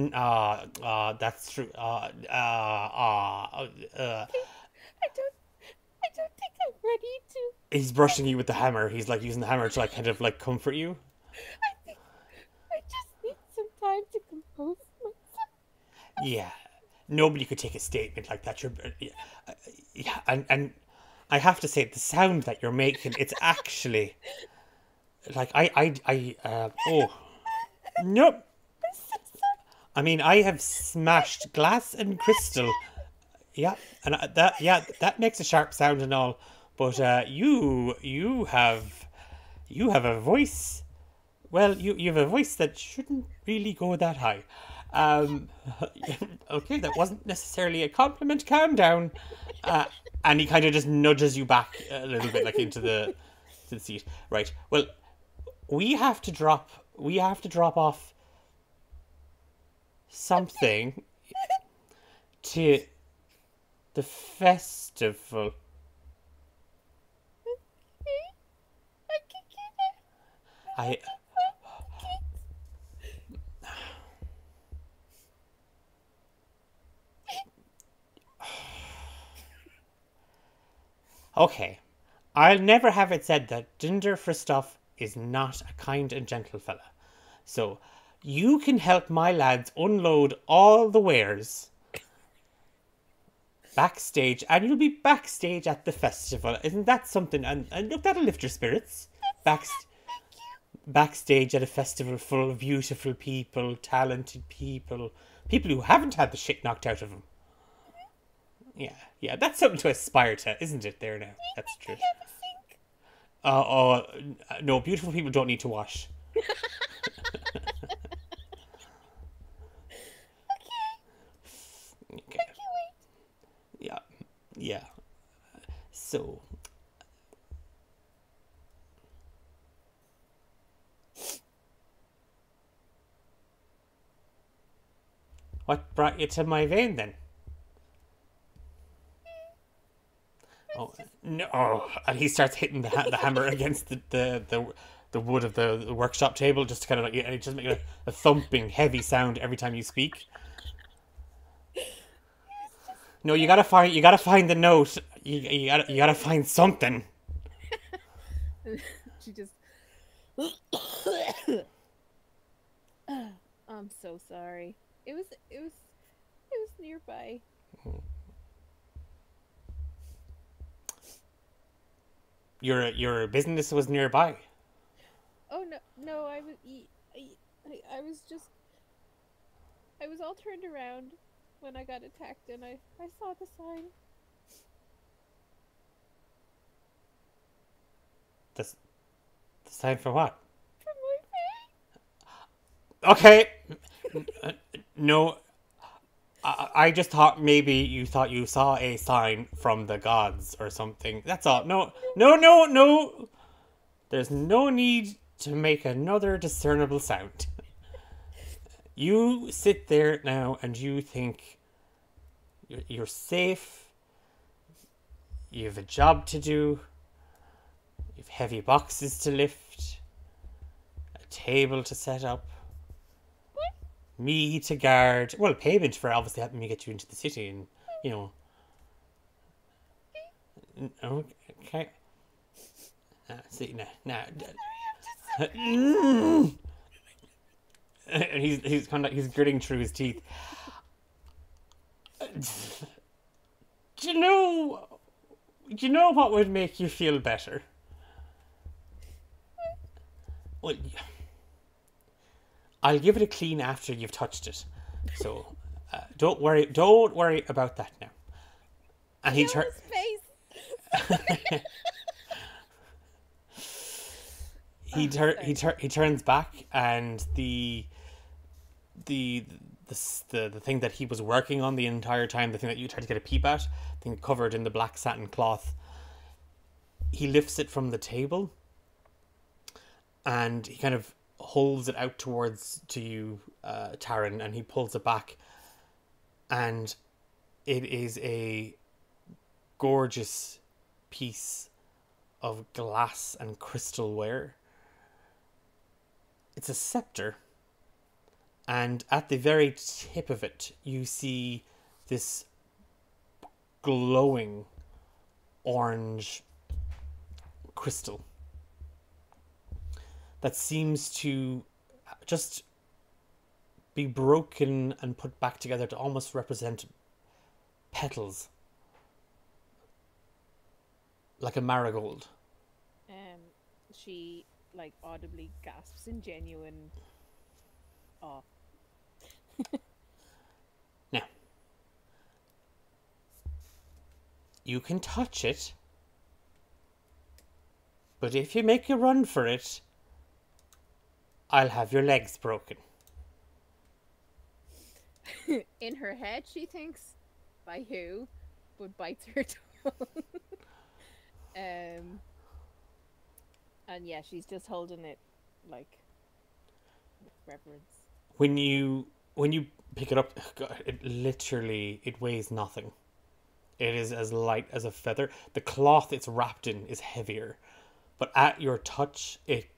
[SPEAKER 1] that's true.
[SPEAKER 4] I don't think I'm ready to.
[SPEAKER 1] He's brushing you with the hammer. He's like using the hammer to like kind of like comfort you.
[SPEAKER 4] I think I just need some time to compose myself.
[SPEAKER 1] Yeah, nobody could take a statement like that. Yeah, and I have to say the sound that you're making, it's actually like oh nope. I mean, I have smashed glass and crystal. Yeah, and that makes a sharp sound and all. But you have a voice. Well, you have a voice that shouldn't really go that high. Okay, that wasn't necessarily a compliment. Calm down. And he kind of just nudges you back a little bit, like into the seat. Right. Well, we have to drop off something to the festival. I Okay. I'll never have it said that Dinder Fristoff is not a kind and gentle fella. So, you can help my lads unload all the wares backstage, and you'll be backstage at the festival. Isn't that something? And look, that'll lift your spirits. Backstage at a festival full of beautiful people, talented people, people who haven't had the shit knocked out of them. Yeah, that's something to aspire to, isn't it? There now, that's true. No, beautiful people don't need to wash. Okay. Yeah. So. What brought you to my vein then? Oh no! Oh, and he starts hitting the hammer against the wood of the workshop table, just to kind of like, and it just makes a thumping, heavy sound every time you speak. No, you gotta find the note. You gotta find something.
[SPEAKER 4] She just. I'm so sorry. It was nearby.
[SPEAKER 1] Your business was nearby.
[SPEAKER 4] Oh no! I was all turned around when I got attacked, and I saw the sign.
[SPEAKER 1] The sign for what?
[SPEAKER 4] For my
[SPEAKER 1] Okay. No. I just thought maybe you thought you saw a sign from the gods or something. That's all. No, no, no, no. There's no need to make another discernible sound. You sit there now and you think you're safe. You have a job to do. You have heavy boxes to lift. A table to set up. Me to guard. Well, payment for obviously helping me get you into the city and, you know. Okay. See, nah. And he's kind of he's gritting through his teeth. Do you know? Do you know what would make you feel better? Well, I'll give it a clean after you've touched it. So don't worry about that now. And he turns. He turns back, and the thing that he was working on the entire time, the thing that you tried to get a peep at, thing covered in the black satin cloth, he lifts it from the table, and he kind of holds it out to you, Taryn, and he pulls it back, and it is a gorgeous piece of glass and crystalware. It's a scepter, and at the very tip of it, you see this glowing orange crystal that seems to just be broken and put back together to almost represent petals, like a marigold.
[SPEAKER 4] She like audibly gasps in genuine awe.
[SPEAKER 1] Now, you can touch it, but if you make a run for it, I'll have your legs broken.
[SPEAKER 4] In her head, she thinks, by who? But bites her tongue. And yeah, she's just holding it like with reverence.
[SPEAKER 1] When you pick it up, God, it weighs nothing. It is as light as a feather. The cloth it's wrapped in is heavier, but at your touch, it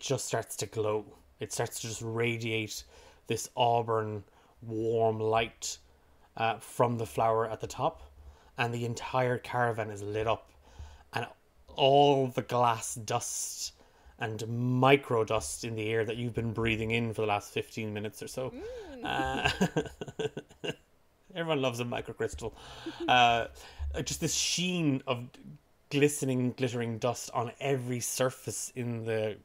[SPEAKER 1] just starts to glow. It starts to just radiate this auburn, warm light from the flower at the top, and the entire caravan is lit up, and all the glass dust and micro dust in the air that you've been breathing in for the last 15 minutes or so. Everyone loves a microcrystal. Just this sheen of glittering dust on every surface in the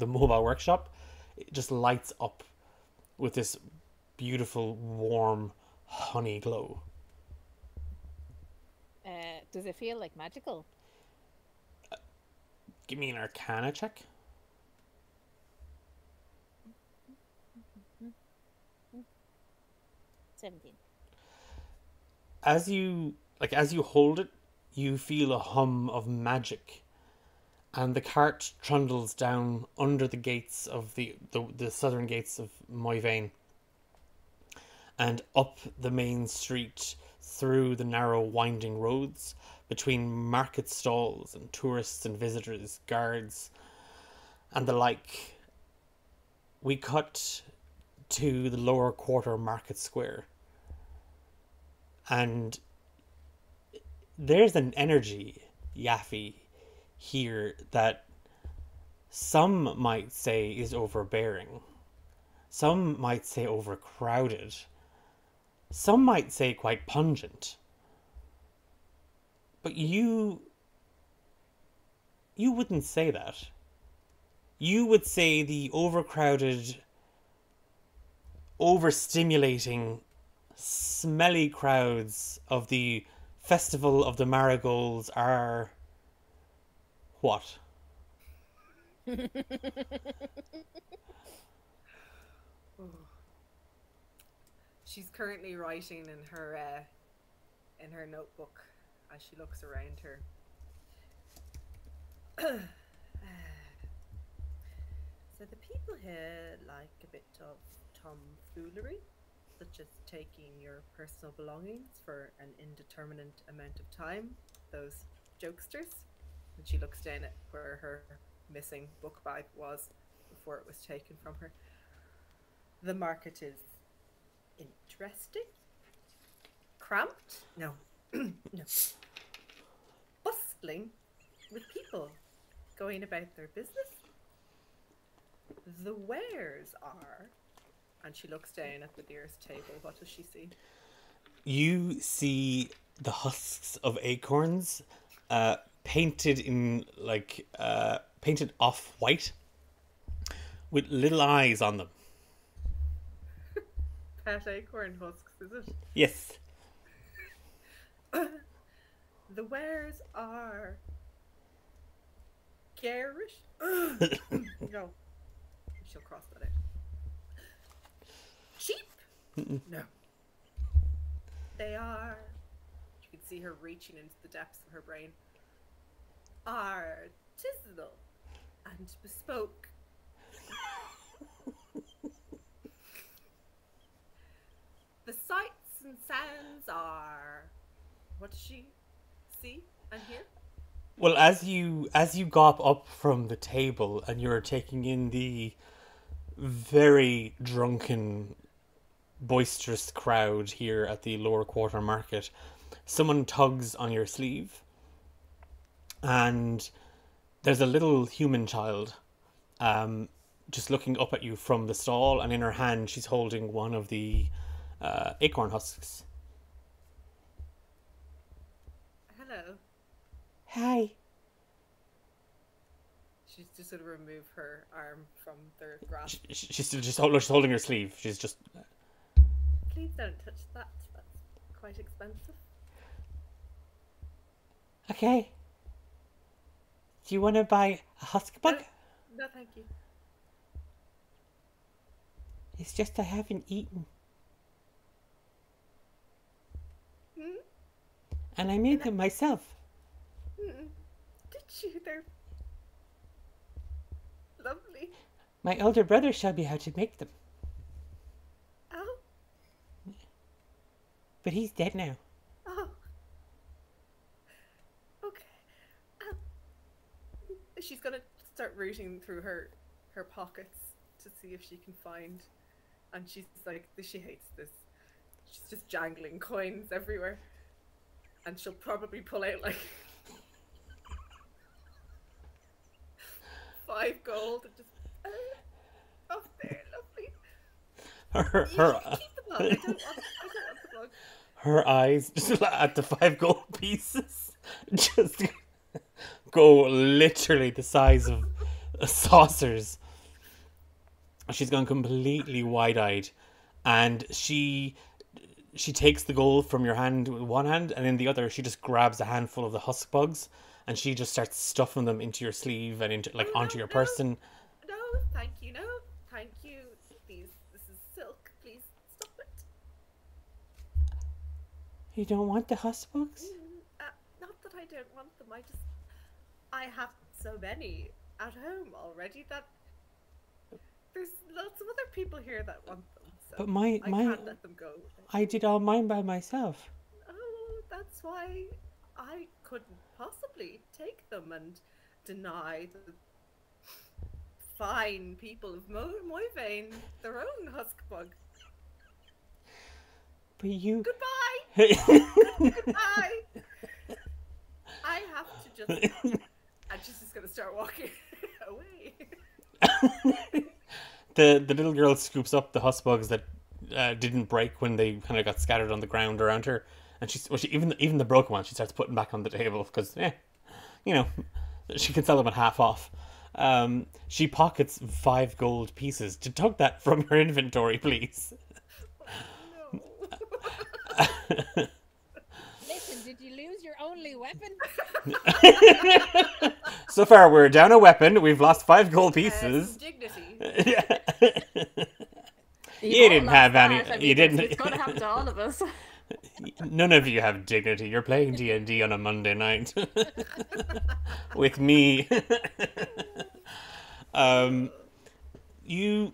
[SPEAKER 1] mobile workshop. It just lights up with this beautiful, warm, honey glow.
[SPEAKER 4] Does it feel like magical?
[SPEAKER 1] Give me an Arcana check.
[SPEAKER 4] 17.
[SPEAKER 1] As you hold it, you feel a hum of magic, and the cart trundles down under the gates of the southern gates of Moyvane, and up the main street through the narrow winding roads between market stalls and tourists and visitors, guards, and the like. We cut to the lower quarter market square, and there's an energy, Yaffe, here that some might say is overbearing, some might say overcrowded, some might say quite pungent. But you wouldn't say that. You would say the overcrowded, overstimulating, smelly crowds of the Festival of the Marigolds are what?
[SPEAKER 5] She's currently writing in her notebook as she looks around her. So the people here like a bit of tomfoolery, such as taking your personal belongings for an indeterminate amount of time. Those jokesters. And she looks down at where her missing book bag was before it was taken from her. The market is interesting. Cramped? No. No. Bustling with people going about their business. The wares are, and she looks down at the nearest table. What does she see?
[SPEAKER 1] You see the husks of acorns, painted in painted off white, with little eyes on them.
[SPEAKER 5] Pet acorn husks, is it?
[SPEAKER 1] Yes.
[SPEAKER 5] The wares are garish. No. She'll cross that out. Cheap? No. They are, you can see her reaching into the depths of her brain, artisanal and bespoke. The sights and sounds are, what does she see and hear?
[SPEAKER 1] Well, as you got up from the table and you're taking in the very drunken, boisterous crowd here at the lower quarter market, someone tugs on your sleeve, and there's a little human child just looking up at you from the stall, and in her hand she's holding one of the acorn husks.
[SPEAKER 5] Hello.
[SPEAKER 1] Hi.
[SPEAKER 5] She's just going to remove her arm from their grasp.
[SPEAKER 1] She's still just holding her sleeve. She's just...
[SPEAKER 5] Please don't touch that. That's quite expensive.
[SPEAKER 1] Okay. Do you want to buy a husk bug?
[SPEAKER 5] No, thank you.
[SPEAKER 1] It's just I haven't eaten.
[SPEAKER 5] Hmm?
[SPEAKER 1] And I made them myself.
[SPEAKER 5] Mm-mm. Did you? They're lovely.
[SPEAKER 1] My elder brother showed me how to make them.
[SPEAKER 5] Oh.
[SPEAKER 1] But he's dead now.
[SPEAKER 5] Oh. Okay. She's gonna start rooting through her pockets to see if she can find, and she's like, she hates this. She's just jangling coins everywhere, and she'll probably pull out like 5 gold and just oh, there, lovely. You can keep the bug. I don't want the bug.
[SPEAKER 1] Her eyes, just at the 5 gold pieces, just go literally the size of saucers. She's gone completely wide-eyed, and she takes the gold from your hand with one hand, and in the other she just grabs a handful of the husk bugs, and she just starts stuffing them into your sleeve and into onto your person.
[SPEAKER 5] No, thank you. No, thank you. Please, this is silk. Please stop it.
[SPEAKER 1] You don't want the husk bugs?
[SPEAKER 5] Not that I don't want them. I have so many at home already that there's lots of other people here that want them. So
[SPEAKER 1] But
[SPEAKER 5] I can't let them go.
[SPEAKER 1] I did all mine by myself.
[SPEAKER 5] Oh, that's why I couldn't possibly take them and deny the fine people of Moyvane their own husk bug.
[SPEAKER 1] But you...
[SPEAKER 5] Goodbye! Goodbye! I have to just... And she's just going to start walking away.
[SPEAKER 1] The little girl scoops up the husk bugs that didn't break when they kind of got scattered on the ground around her, and she even the broken ones she starts putting back on the table because she can sell them at half off. She pockets 5 gold pieces. To tug that from your inventory, please.
[SPEAKER 5] No.
[SPEAKER 4] Listen, did you lose your only weapon?
[SPEAKER 1] So far, we're down a weapon. We've lost 5 gold pieces.
[SPEAKER 5] Dignity.
[SPEAKER 1] Yeah. You
[SPEAKER 2] all
[SPEAKER 1] didn't
[SPEAKER 2] lost
[SPEAKER 1] have
[SPEAKER 2] that.
[SPEAKER 1] any.
[SPEAKER 2] I mean,
[SPEAKER 1] You didn't.
[SPEAKER 2] It's going to happen to all of us.
[SPEAKER 1] None of you have dignity. You're playing D&D on a Monday night with me. You,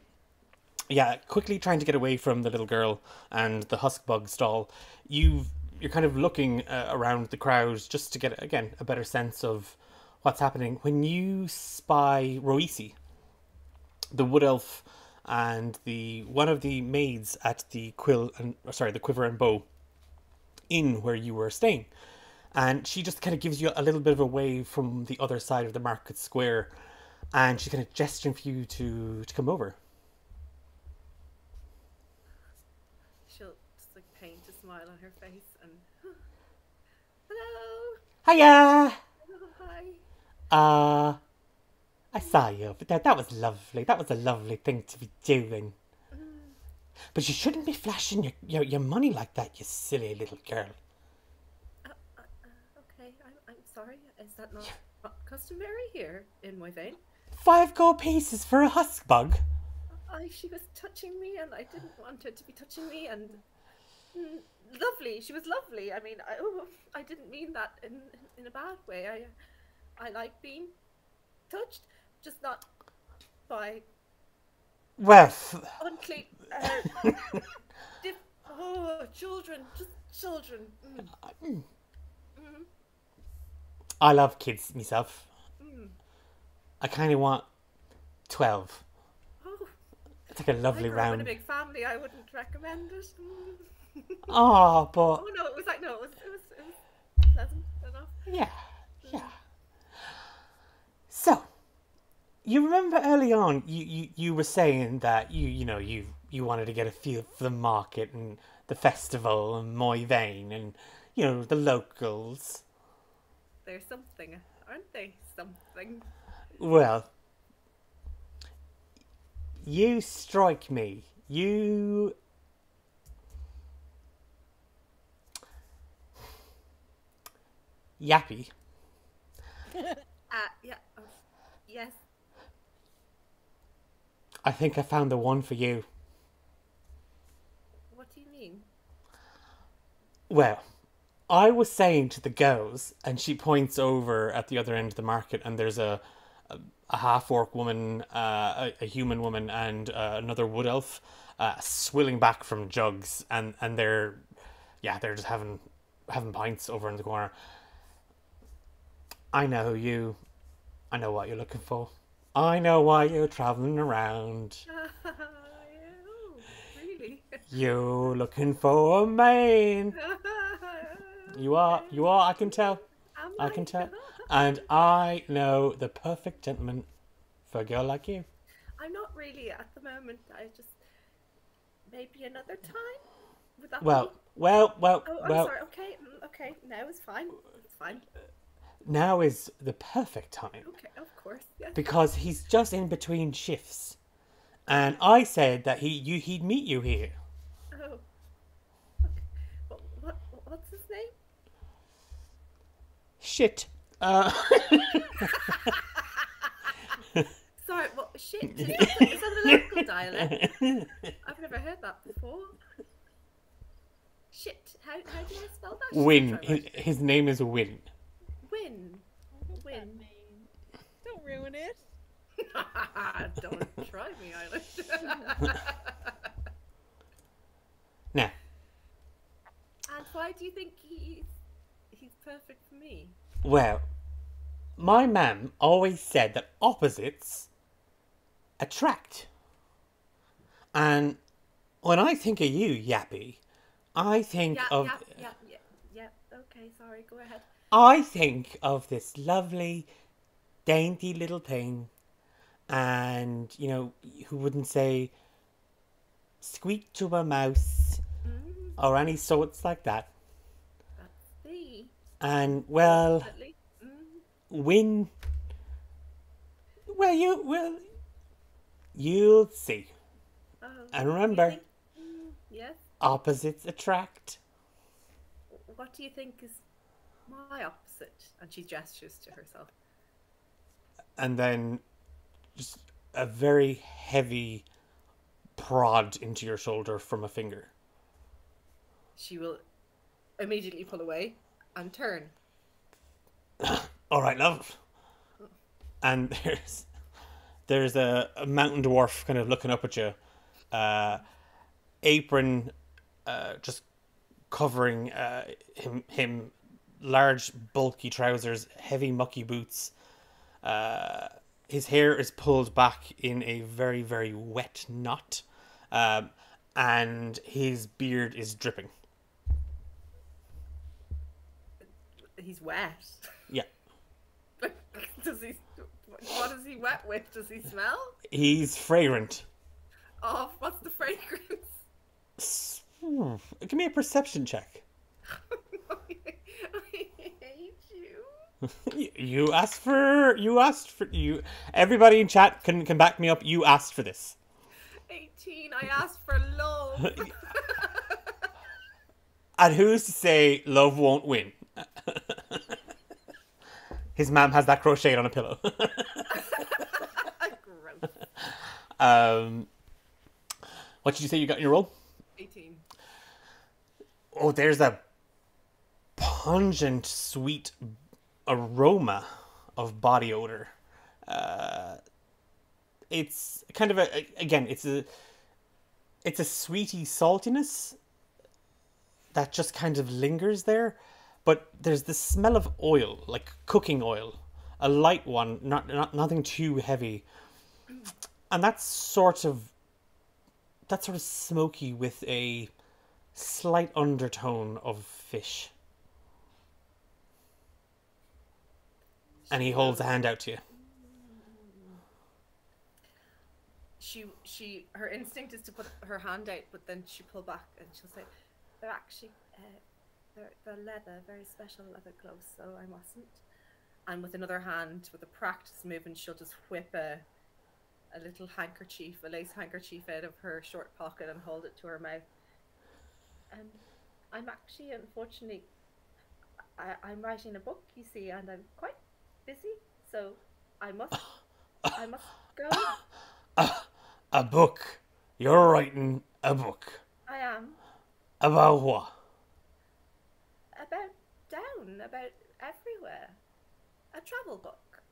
[SPEAKER 1] yeah, quickly trying to get away from the little girl and the huskbug stall. You're kind of looking around the crowd just to get again a better sense of what's happening when you spy Roisi, the wood elf, and the one of the maids at the the quiver and bow inn where you were staying. And she just kind of gives you a little bit of a wave from the other side of the market square, and she's kind of gesturing for you to come over.
[SPEAKER 5] She'll just like paint a smile on her face and hello,
[SPEAKER 1] Hiya!
[SPEAKER 5] hi.
[SPEAKER 1] I saw you, but that was lovely. That was a lovely thing to be doing. But you shouldn't be flashing your money like that, you silly little girl.
[SPEAKER 5] Okay, I'm sorry. Is that not customary here in my vein?
[SPEAKER 1] 5 gold pieces for a huskbug?
[SPEAKER 5] She was touching me, and I didn't want her to be touching me. And lovely, she was lovely. I mean, I didn't mean that in a bad way. I like being touched, just not by
[SPEAKER 1] Well,
[SPEAKER 5] unclean. Children, just children.
[SPEAKER 1] I love kids myself. I kind of want 12.
[SPEAKER 5] Oh,
[SPEAKER 1] It's like a lovely
[SPEAKER 5] I grew up in
[SPEAKER 1] round.
[SPEAKER 5] a big family. I wouldn't recommend it.
[SPEAKER 1] Oh, but
[SPEAKER 5] Oh no, it was pleasant enough.
[SPEAKER 1] yeah. So, you remember early on, you were saying that you wanted to get a feel for the market and the festival and my vein and the locals.
[SPEAKER 5] They're something, aren't they? Something.
[SPEAKER 1] Well, you strike me. You Yappy.
[SPEAKER 5] Yeah. Yes.
[SPEAKER 1] I think I found the one for you.
[SPEAKER 5] What do you mean?
[SPEAKER 1] Well, I was saying to the girls, and she points over at the other end of the market, and there's a half-orc woman, a human woman, and another wood elf swilling back from jugs, and they're just having pints over in the corner. I know you. I know what you're looking for. I know why you're travelling around.
[SPEAKER 5] Oh, really?
[SPEAKER 1] You're looking for a man. You are, I can tell. I can tell. And I know the perfect gentleman for a girl like you.
[SPEAKER 5] I'm not really at the moment. I just maybe another time. Would that
[SPEAKER 1] Well,
[SPEAKER 5] be?
[SPEAKER 1] well,
[SPEAKER 5] Oh, I'm
[SPEAKER 1] well.
[SPEAKER 5] sorry. Okay. Now it's fine. It's fine.
[SPEAKER 1] Now is the perfect time.
[SPEAKER 5] Okay, of course. Yes.
[SPEAKER 1] Because he's just in between shifts. And I said that he'd meet you here.
[SPEAKER 5] Oh. Okay. What's his name?
[SPEAKER 1] Shit.
[SPEAKER 5] Sorry. What? Shit. Is that a local dialect? I've never heard that before. Shit. How do I spell that?
[SPEAKER 1] Win. His name is Win.
[SPEAKER 5] Win. Win.
[SPEAKER 3] Don't ruin it.
[SPEAKER 5] Don't try me, Eilish.
[SPEAKER 1] Now,
[SPEAKER 5] And why do you think he's perfect for me?
[SPEAKER 1] well, my mum always said that opposites attract. And when I think of you, Yappy, I think of...
[SPEAKER 5] Yeah. Okay, sorry, go ahead.
[SPEAKER 1] I think of this lovely, dainty little thing. And, who wouldn't say squeak to a mouse or any sorts like that.
[SPEAKER 5] That's me.
[SPEAKER 1] And, well,
[SPEAKER 5] Definitely.
[SPEAKER 1] Win... Well, you'll see.
[SPEAKER 5] Oh,
[SPEAKER 1] And
[SPEAKER 5] do you
[SPEAKER 1] remember,
[SPEAKER 5] think- yes.
[SPEAKER 1] opposites attract.
[SPEAKER 5] What do you think is my opposite? And she gestures to herself.
[SPEAKER 1] And then just a very heavy prod into your shoulder from a finger.
[SPEAKER 5] She will immediately pull away and turn.
[SPEAKER 1] All right, love. And there's a mountain dwarf kind of looking up at you, apron just covering him, large bulky trousers, heavy mucky boots. His hair is pulled back in a very, very wet knot, and his beard is dripping.
[SPEAKER 5] He's wet.
[SPEAKER 1] Yeah.
[SPEAKER 5] Does he? What is he wet with? Does he smell?
[SPEAKER 1] He's fragrant.
[SPEAKER 5] Oh, what's the fragrance?
[SPEAKER 1] Give me a perception check.
[SPEAKER 5] I hate you.
[SPEAKER 1] You asked for you. Everybody in chat can back me up. You asked for this.
[SPEAKER 5] 18. I asked for love.
[SPEAKER 1] And who's to say love won't win? His mom has that crocheted on a pillow.
[SPEAKER 5] Gross.
[SPEAKER 1] What did you say you got in your roll?
[SPEAKER 5] 18.
[SPEAKER 1] Oh, there's a pungent, sweet aroma of body odor. It's kind of it's a sweety saltiness that just kind of lingers there. But there's the smell of oil, like cooking oil, a light one, not nothing too heavy, and that's sort of smoky with a slight undertone of fish. And he holds a hand out to you.
[SPEAKER 5] Her instinct is to put her hand out, but then she pull back and she'll say, "They're actually, they're leather, very special leather gloves, so I mustn't." And with another hand, with a practice movement, she'll just whip a little handkerchief, a lace handkerchief out of her short pocket and hold it to her mouth. I'm actually, unfortunately, I'm writing a book, you see, and I'm quite busy, so I must go.
[SPEAKER 1] A book? You're writing a book?
[SPEAKER 5] I am.
[SPEAKER 1] About what?
[SPEAKER 5] About everywhere. A travel book.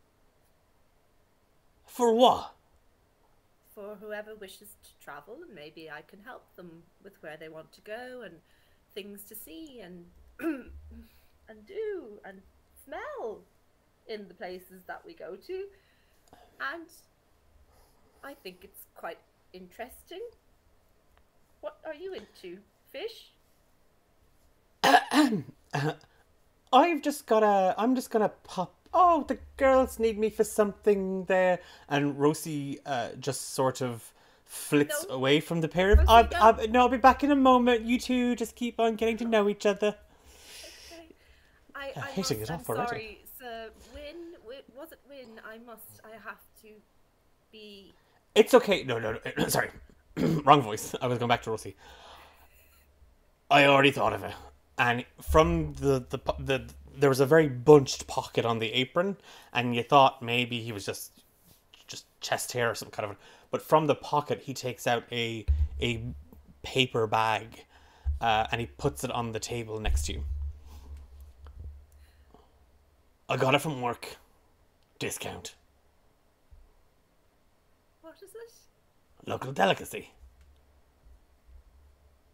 [SPEAKER 1] For what?
[SPEAKER 5] For whoever wishes to travel, and maybe I can help them with where they want to go and things to see and and do and smell in the places that we go to. And I think it's quite interesting. What are you into? Fish?
[SPEAKER 1] I'm just gonna pop. Oh, the girls need me for something there. And Rosie just sort of flits away from the pair of.
[SPEAKER 5] Rosie,
[SPEAKER 1] No, I'll be back in a moment. You two just keep on getting to know each other.
[SPEAKER 5] Okay. I'm
[SPEAKER 1] hitting it off already.
[SPEAKER 5] sorry, Sir Win. Was it Win? I have to be.
[SPEAKER 1] It's okay. No. Sorry. Wrong voice. I was going back to Rosie. I already thought of it. And from there was a very bunched pocket on the apron, and you thought maybe he was just chest hair or some kind of. But from the pocket, he takes out a paper bag, and he puts it on the table next to you. I got it from work. Discount.
[SPEAKER 5] What is it?
[SPEAKER 1] Local delicacy.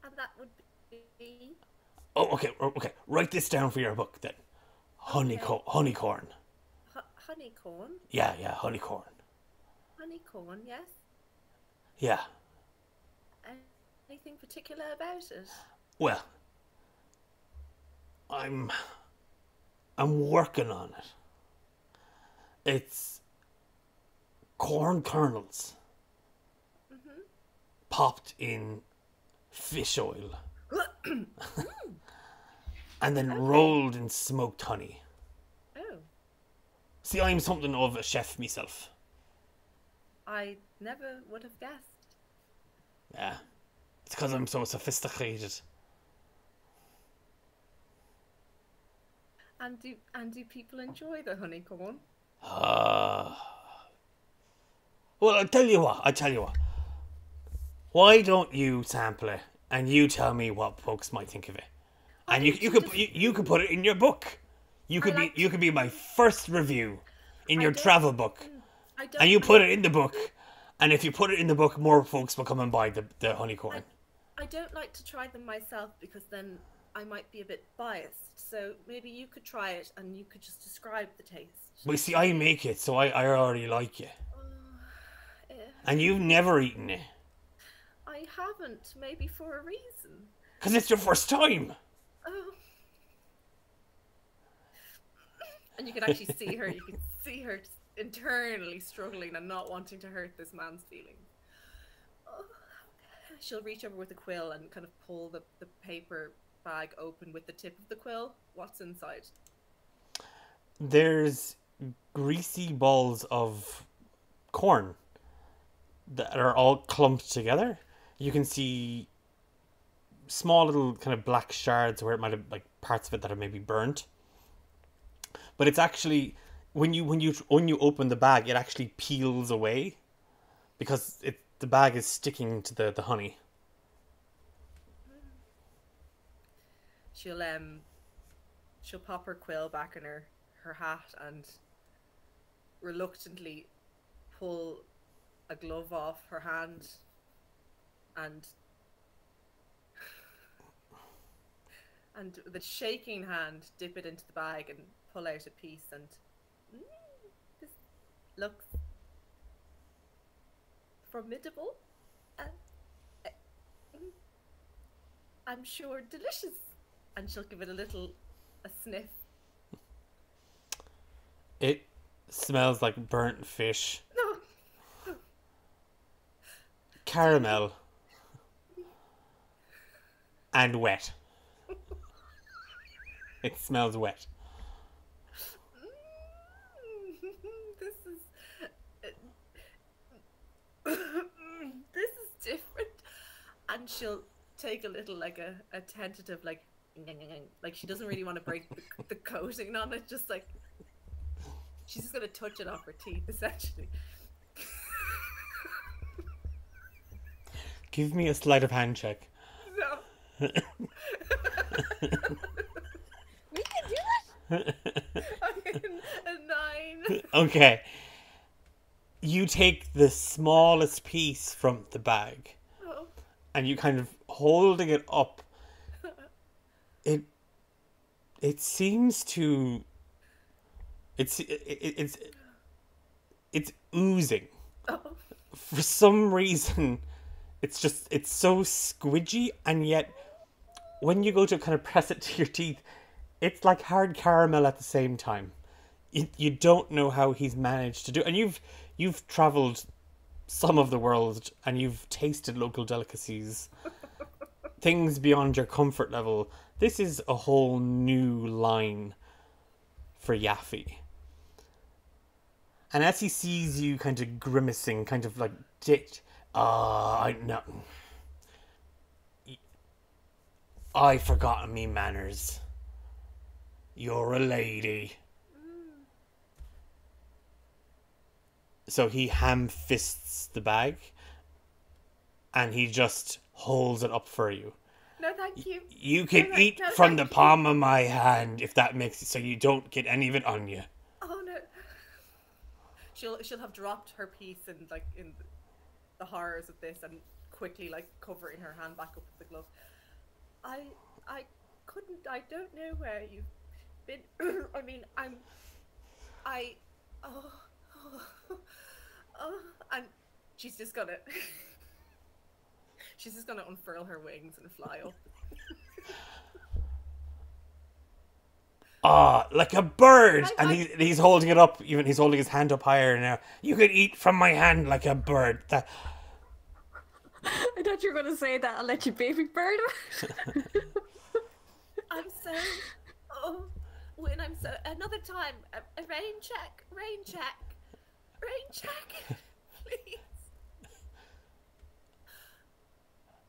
[SPEAKER 5] And that would be.
[SPEAKER 1] Oh, okay. Write this down for your book then. Honeycorn.
[SPEAKER 5] Honeycorn?
[SPEAKER 1] Yeah, honeycorn.
[SPEAKER 5] Honeycorn, yes.
[SPEAKER 1] Yeah.
[SPEAKER 5] Anything particular about it?
[SPEAKER 1] Well, I'm working on it. It's corn kernels popped in fish oil and then rolled in smoked honey.
[SPEAKER 5] Oh.
[SPEAKER 1] See, I'm something of a chef myself.
[SPEAKER 5] I never would have guessed.
[SPEAKER 1] Yeah. It's because I'm so sophisticated.
[SPEAKER 5] And do people enjoy the honeycorn?
[SPEAKER 1] Well, I tell you what. Why don't you sample it and you tell me what folks might think of it? And you could put it in your book. You could be my first review in your travel book. And you put it in the book. And if you put it in the book, more folks will come and buy the honeycorn.
[SPEAKER 5] I don't like to try them myself because then I might be a bit biased. So maybe you could try it and you could just describe the taste.
[SPEAKER 1] Well, see, I make it, so I already like it. And you've never eaten it.
[SPEAKER 5] I haven't, maybe for a reason.
[SPEAKER 1] Because it's your first time.
[SPEAKER 5] Oh. And you can actually see her. You can see her internally struggling and not wanting to hurt this man's feelings. Oh. She'll reach over with a quill and kind of pull the paper bag open with the tip of the quill. What's inside?
[SPEAKER 1] There's greasy balls of corn that are all clumped together. You can see small little kind of black shards where it might have like parts of it that are maybe burnt. But it's actually when you open the bag, it actually peels away because the bag is sticking to the honey.
[SPEAKER 5] She'll pop her quill back in her hat and reluctantly pull a glove off her hand and with a shaking hand dip it into the bag and pull out a piece and this looks formidable and I'm sure delicious. And she'll give it a sniff.
[SPEAKER 1] It smells like burnt fish.
[SPEAKER 5] No.
[SPEAKER 1] Caramel. And wet. It smells wet.
[SPEAKER 5] This is different. And she'll take a little like a tentative like she doesn't really want to break the coating on it, just like she's just gonna touch it off her teeth essentially.
[SPEAKER 1] Give me a sleight of hand check.
[SPEAKER 5] No.
[SPEAKER 4] We can do it.
[SPEAKER 5] A 9.
[SPEAKER 1] Okay. You take the smallest piece from the bag and you kind of holding it up. It seems to it's oozing. For some reason it's so squidgy, and yet when you go to kind of press it to your teeth, it's like hard caramel at the same time. You don't know how he's managed to do it. And you've traveled some of the world and you've tasted local delicacies, things beyond your comfort level. This is a whole new line for Yaffe. And as he sees you kind of grimacing, kind of like, I forgotten me manners. You're a lady. So he ham-fists the bag and he just holds it up for you.
[SPEAKER 5] No, thank you.
[SPEAKER 1] You can eat from the palm of my hand if that makes it so you don't get any of it on you.
[SPEAKER 5] Oh no. She'll have dropped her piece and like in the horrors of this and quickly like covering her hand back up with the glove. I don't know where you've been. I mean, and she's just gonna unfurl her wings and fly up.
[SPEAKER 1] Like a bird! And he's holding it up, even he's holding his hand up higher now. You could eat from my hand like a bird.
[SPEAKER 2] I thought you were going to say that I'll let you baby bird.
[SPEAKER 5] Another time, a rain check, please.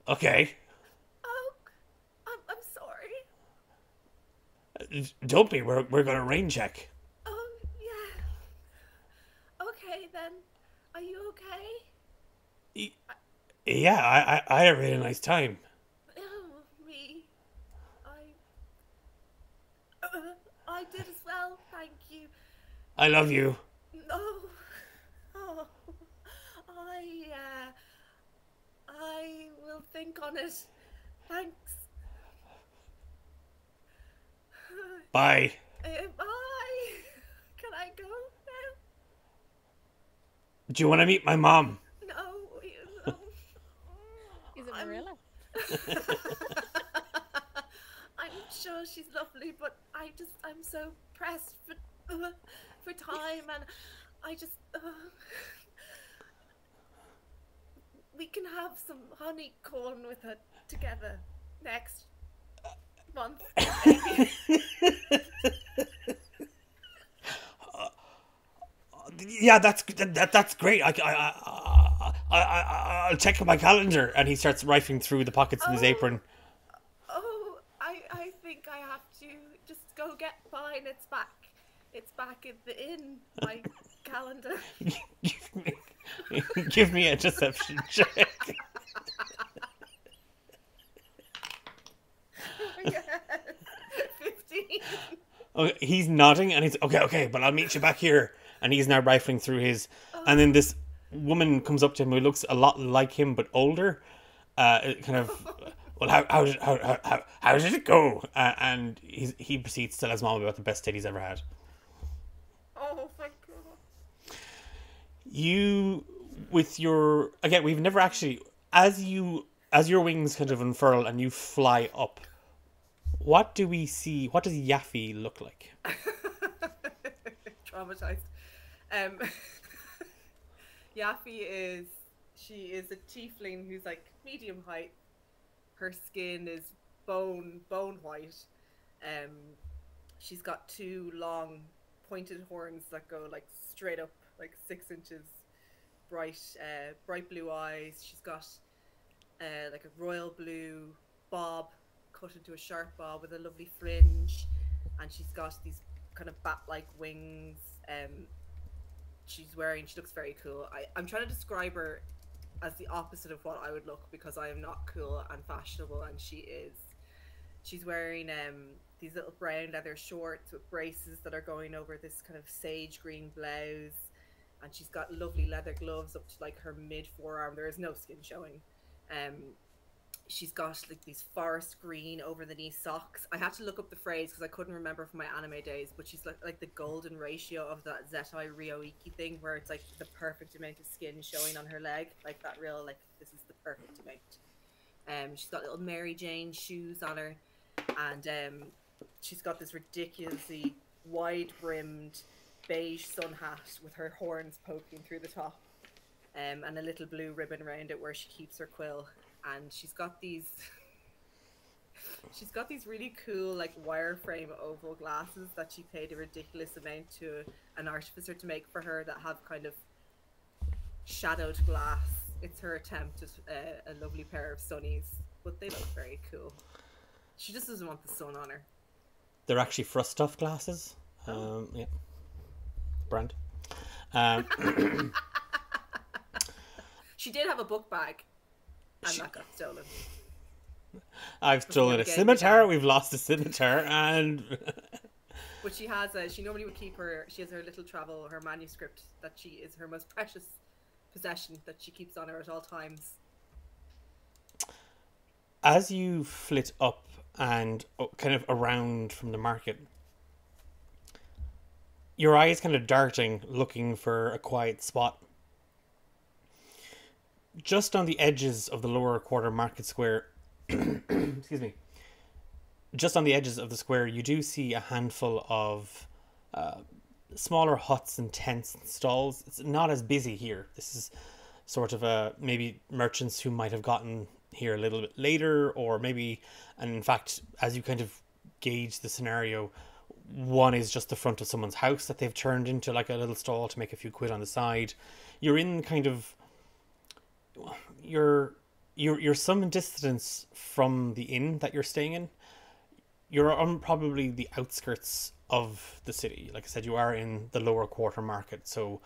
[SPEAKER 1] Okay.
[SPEAKER 5] Oh, I'm sorry.
[SPEAKER 1] Don't be, we're gonna rain check.
[SPEAKER 5] Oh, yeah. Okay, then. Are you okay?
[SPEAKER 1] Yeah, I had a really nice time.
[SPEAKER 5] Oh, me. I did as well, thank you.
[SPEAKER 1] I love you.
[SPEAKER 5] No. Oh, I, I will think on it. Thanks.
[SPEAKER 1] Bye.
[SPEAKER 5] Bye. Can I go
[SPEAKER 1] Do you want to meet my mom?
[SPEAKER 5] now? No, you know.
[SPEAKER 4] Is it
[SPEAKER 5] I'm-
[SPEAKER 4] Marilla?
[SPEAKER 5] I'm sure she's lovely, but I'm so pressed for time, and I just we can have some honeycomb with her together next month. Maybe.
[SPEAKER 1] Yeah, that's great. I'll check my calendar. And he starts rifling through the pockets of his apron.
[SPEAKER 5] Oh, I think I have to just go get mine. It's back in the inn. My calendar.
[SPEAKER 1] Give me a deception check.
[SPEAKER 5] Yes. 15.
[SPEAKER 1] Okay, he's nodding and he's okay, but I'll meet you back here. And he's now rifling through his. And then this woman comes up to him who looks a lot like him but older. Kind of. Well, how did it go? And he proceeds to tell his mom about the best date he's ever had.
[SPEAKER 5] Oh my god.
[SPEAKER 1] You, with your again, we've never actually as your wings kind of unfurl and you fly up. What do we see? What does Yaffe look like?
[SPEAKER 5] Traumatized. Yaffe she is a tiefling who's like medium height. Her skin is bone white. She's got two long pointed horns that go like straight up, like 6 inches. Bright blue eyes. She's got like a royal blue bob cut into a sharp bob with a lovely fringe, and she's got these kind of bat-like wings. She looks very cool. I'm trying to describe her as the opposite of what I would look, because I am not cool and fashionable, and she is. She's wearing these little brown leather shorts with braces that are going over this kind of sage green blouse, and she's got lovely leather gloves up to like her mid forearm. There is no skin showing. She's got like these forest green over the knee socks. I had to look up the phrase because I couldn't remember from my anime days, but she's like the golden ratio of that Zetai Ryoiki thing, where it's like the perfect amount of skin showing on her leg, like that real, like this is the perfect amount. She's got little Mary Jane shoes on her, and she's got this ridiculously wide brimmed beige sun hat with her horns poking through the top, and a little blue ribbon around it where she keeps her quill. And she's got these really cool like wireframe oval glasses that she paid a ridiculous amount to an artificer to make for her, that have kind of shadowed glass. It's her attempt at a lovely pair of sunnies, but they look very cool. She just doesn't want the sun on her.
[SPEAKER 1] They're actually Frustoff glasses. Yeah. Brand.
[SPEAKER 5] She did have a book bag, and that got stolen.
[SPEAKER 1] I've stolen a
[SPEAKER 5] again,
[SPEAKER 1] scimitar.
[SPEAKER 5] yeah.
[SPEAKER 1] We've lost a scimitar, and
[SPEAKER 5] But she has she normally would keep she has her little her manuscript that she is her most precious possession that she keeps on her at all times.
[SPEAKER 1] as you flit up and kind of around from the market, your eyes kind of darting, looking for a quiet spot. Just on the edges of the lower quarter market square, excuse me, just on the edges of the square, you do see a handful of smaller huts and tents and stalls. It's not as busy here. This is sort of maybe merchants who might have gotten here a little bit later, or maybe, and in fact, as you kind of gauge the scenario, one is just the front of someone's house that they've turned into like a little stall to make a few quid on the side. You're in kind of, you're some distance from the inn that you're staying in. You're on probably the outskirts of the city. Like I said, you are in the lower quarter market, so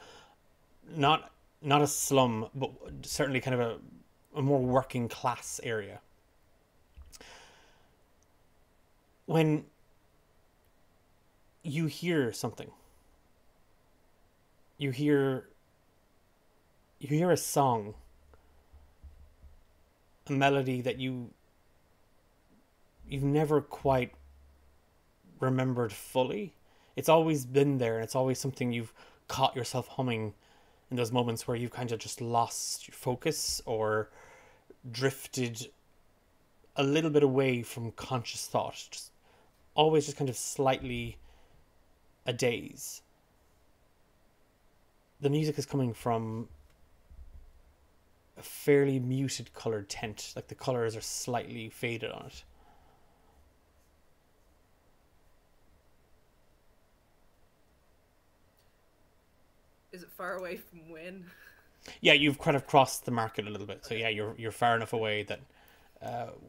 [SPEAKER 1] not a slum, but certainly kind of a more working class area. When you hear something, you hear a song, a melody that you've never quite remembered fully. It's always been there, and it's always something you've caught yourself humming in those moments where you've kind of just lost your focus or drifted a little bit away from conscious thought, just always just kind of slightly a daze. The music is coming from a fairly muted coloured tent, like the colours are slightly faded on it.
[SPEAKER 5] Is it far away from Wynn?
[SPEAKER 1] Yeah, you've kind of crossed the market a little bit, so yeah, you're far enough away that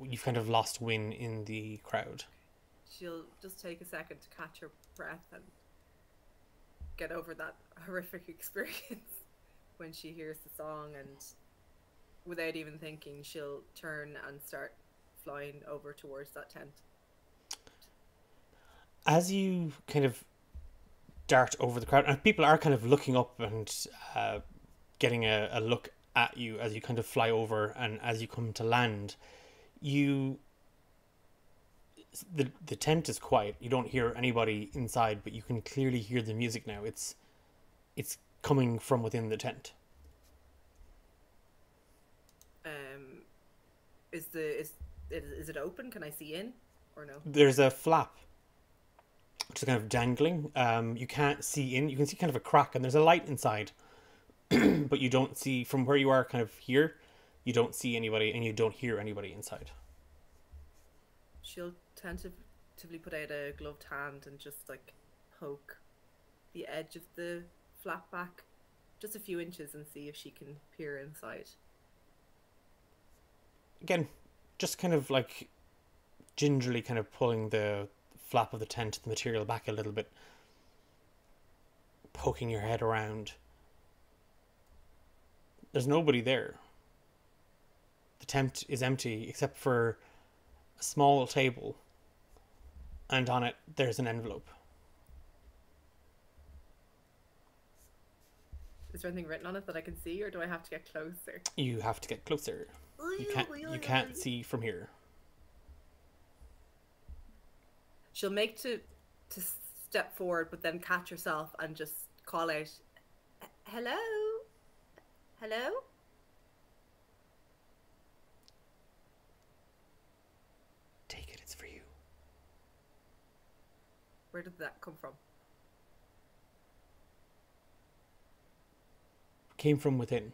[SPEAKER 1] you've kind of lost Win in the crowd.
[SPEAKER 5] She'll just take a second to catch her breath and get over that horrific experience when she hears the song, and without even thinking, she'll turn and start flying over towards that tent.
[SPEAKER 1] As you kind of dart over the crowd, and people are kind of looking up and getting a look at you as you kind of fly over, and as you come to land, the tent is quiet. You don't hear anybody inside, but you can clearly hear the music now. It's coming from within the tent.
[SPEAKER 5] Is it open? Can I see in or no?
[SPEAKER 1] There's a flap just kind of dangling. You can't see in. You can see kind of a crack, and there's a light inside, but you don't see from where you are. Kind of here, you don't see anybody, and you don't hear anybody inside.
[SPEAKER 5] She'll tentatively put out a gloved hand and just like poke the edge of the flap back just a few inches and see if she can peer inside.
[SPEAKER 1] Again, just kind of like gingerly kind of pulling the flap of the tent, the material back a little bit, poking your head around. There's nobody there. The tent is empty except for a small table, and on it there's an envelope.
[SPEAKER 5] Is there anything written on it that I can see, or do I have to get closer?
[SPEAKER 1] You have to get closer. You can't see from here.
[SPEAKER 5] She'll make to step forward, but then catch herself and just call out, "Hello? Hello?"
[SPEAKER 1] Take it, it's for you.
[SPEAKER 5] Where did that come from?
[SPEAKER 1] Came from within.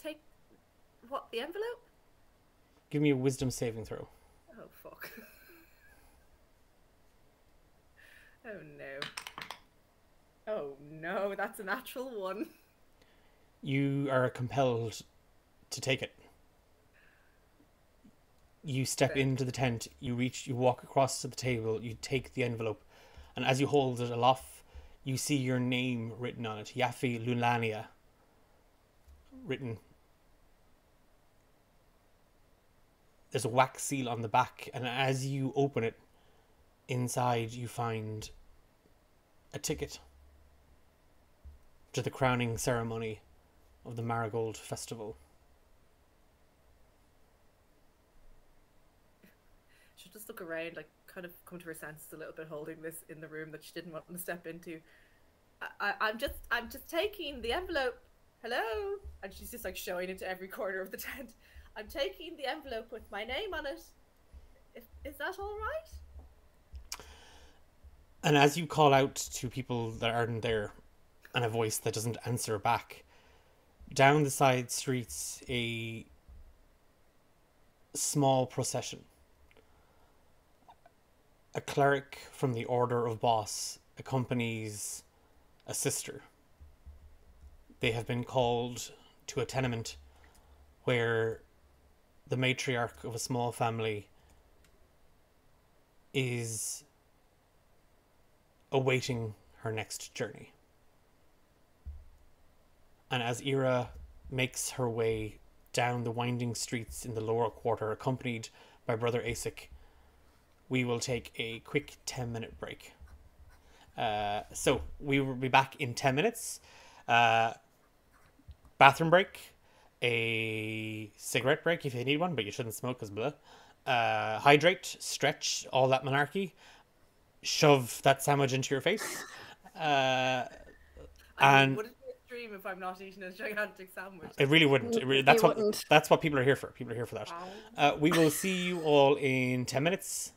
[SPEAKER 5] Take what? The envelope?
[SPEAKER 1] Give me a wisdom saving throw.
[SPEAKER 5] Oh fuck! Oh no! Oh no! That's a natural one.
[SPEAKER 1] You are compelled to take it. You step into the tent, you walk across to the table, you take the envelope, and as you hold it aloft, you see your name written on it, Yafi Lunania, written. There's a wax seal on the back, and as you open it, inside you find a ticket to the crowning ceremony of the Marigold Festival.
[SPEAKER 5] She'll just look around, like kind of come to her senses a little bit, holding this in the room that she didn't want to step into. I'm just taking the envelope. Hello? And she's just like showing into every corner of the tent. I'm taking the envelope with my name on it. Is that all right?
[SPEAKER 1] And as you call out to people that aren't there, and a voice that doesn't answer back, down the side streets, a small procession. A cleric from the Order of Boss accompanies a sister. They have been called to a tenement where the matriarch of a small family is awaiting her next journey. And as Ira makes her way down the winding streets in the lower quarter, accompanied by Brother Asic, we will take a quick 10-minute break. So we will be back in 10 minutes. Bathroom break, a cigarette break if you need one, but you shouldn't smoke because blah. Hydrate, stretch, all that malarkey. Shove that sandwich into your face.
[SPEAKER 5] I mean,
[SPEAKER 1] And
[SPEAKER 5] would it be a stream if I'm not eating a gigantic sandwich?
[SPEAKER 1] it really wouldn't.
[SPEAKER 2] They wouldn't.
[SPEAKER 1] That's what people are here for. People are here for that. We will see you all in 10 minutes.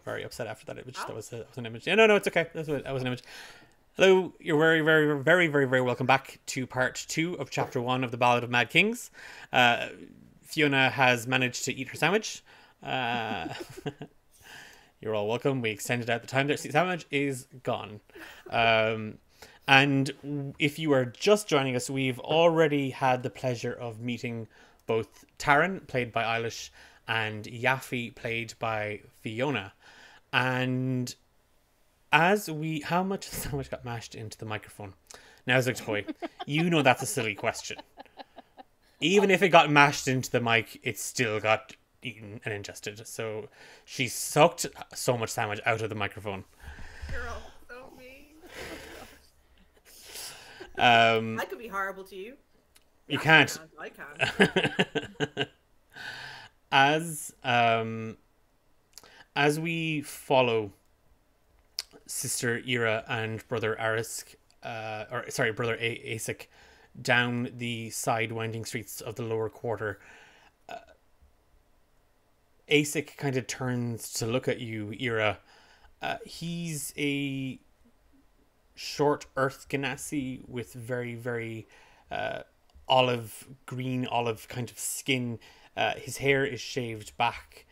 [SPEAKER 1] very upset after that image. That was an image. Yeah, no, it's okay. That was an image. Hello, you're very, very, very, very, very welcome back to part 2 of chapter 1 of the Ballad of Mad Kings. Fiona has managed to eat her sandwich. You're all welcome. We extended out the time. The sandwich is gone. And if you are just joining us, we've already had the pleasure of meeting both Taryn, played by Eilish, and Yaffe, played by Fiona. And how much sandwich got mashed into the microphone? Now, Zixboy, you know that's a silly question. Even if it got mashed into the mic, it still got eaten and ingested. So she sucked so much sandwich out of the microphone.
[SPEAKER 5] You're all so mean. I could be horrible to you.
[SPEAKER 1] You
[SPEAKER 5] Yes,
[SPEAKER 1] can't.
[SPEAKER 5] I can.
[SPEAKER 1] As we follow Sister Ira and Brother Arisk, Brother Asik, down the side winding streets of the lower quarter, Asik kind of turns to look at you, Ira. He's a short earth ganassi with very, very olive kind of skin. His hair is shaved back.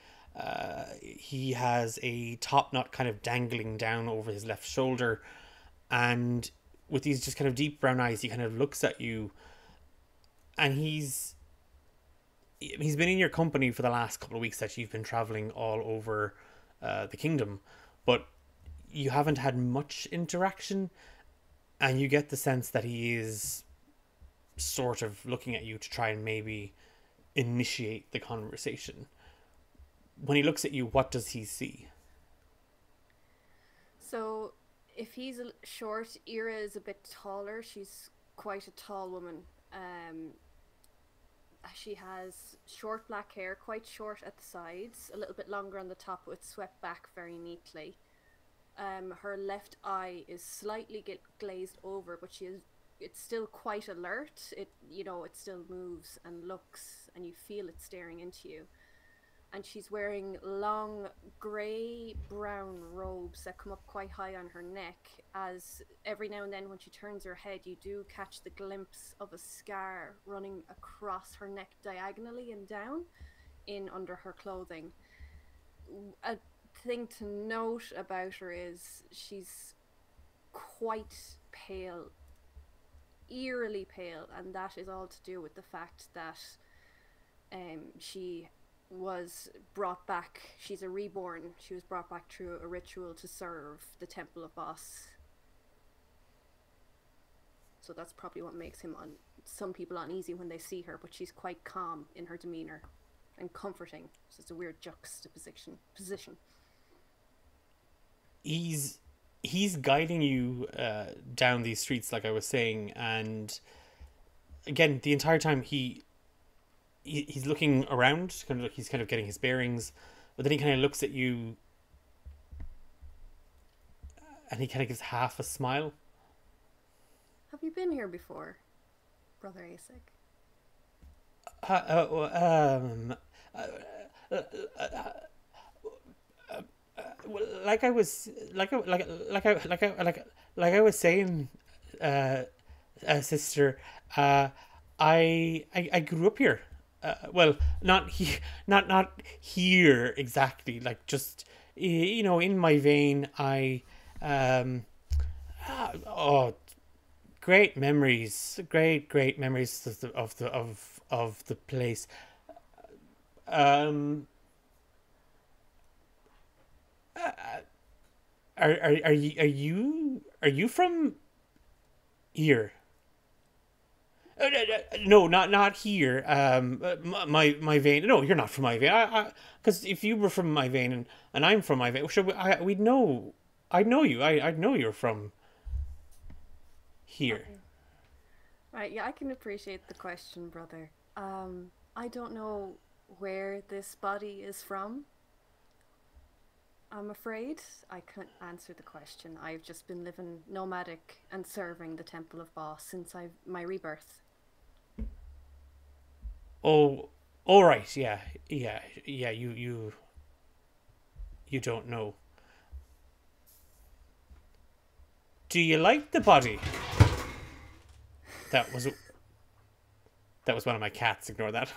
[SPEAKER 1] He has a top knot kind of dangling down over his left shoulder, and with these just kind of deep brown eyes, he kind of looks at you, and he's been in your company for the last couple of weeks that you've been traveling all over the kingdom, but you haven't had much interaction, and you get the sense that he is sort of looking at you to try and maybe initiate the conversation. When he looks at you, what does he see?
[SPEAKER 2] So, if he's short, Ira is a bit taller. She's quite a tall woman. She has short black hair, quite short at the sides, a little bit longer on the top, but it's swept back very neatly. Her left eye is slightly glazed over, but it's still quite alert. It still moves and looks, and you feel it staring into you. And she's wearing long grey-brown robes that come up quite high on her neck, as every now and then when she turns her head, you do catch the glimpse of a scar running across her neck diagonally and down in under her clothing. A thing to note about her is she's quite pale, eerily pale, and that is all to do with the fact that she was brought back. She's a reborn. She was brought back through a ritual to serve the Temple of Boss. So that's probably what makes some people uneasy when they see her, but she's quite calm in her demeanor and comforting. So it's a weird juxtaposition.
[SPEAKER 1] He's guiding you down these streets, like I was saying, and again, the entire time he's looking around, he's kind of getting his bearings, but then he kind of looks at you, and he kind of gives half a smile.
[SPEAKER 2] Have you been here before, Brother Asik?
[SPEAKER 1] Like I was saying, sister, I grew up here. Well, not here exactly. Like just in my vein. Great memories. Great memories of the place. Are you from here? No, not here. My vein. No, you're not from my vein. Because if you were from my vein and I'm from my vein, we'd know. I'd know you. I'd know you're from here.
[SPEAKER 2] Okay. Right, yeah, I can appreciate the question, brother. I don't know where this body is from. I'm afraid I can't answer the question. I've just been living nomadic and serving the Temple of Boss since my rebirth.
[SPEAKER 1] Oh, all right. Yeah. You don't know. Do you like the body? That was one of my cats. Ignore that.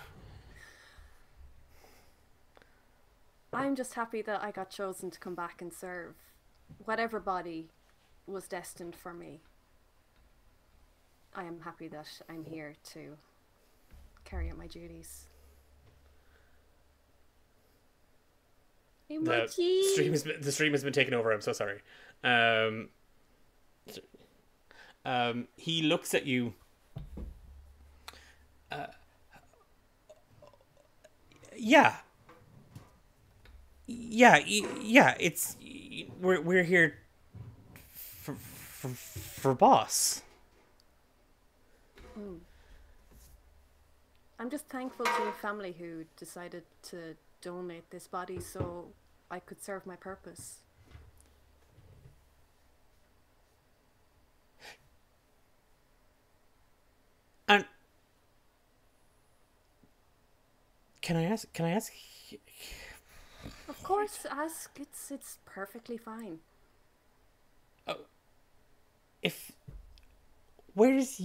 [SPEAKER 2] I'm just happy that I got chosen to come back and serve whatever body was destined for me. I am happy that I'm here to carry out my duties.
[SPEAKER 1] The stream has been taken over. I'm so sorry. He looks at you. Yeah. It's we're here for boss.
[SPEAKER 2] I'm just thankful to the family who decided to donate this body so I could serve my purpose.
[SPEAKER 1] And can I ask?
[SPEAKER 2] Of course, ask. It's perfectly fine.
[SPEAKER 1] Where's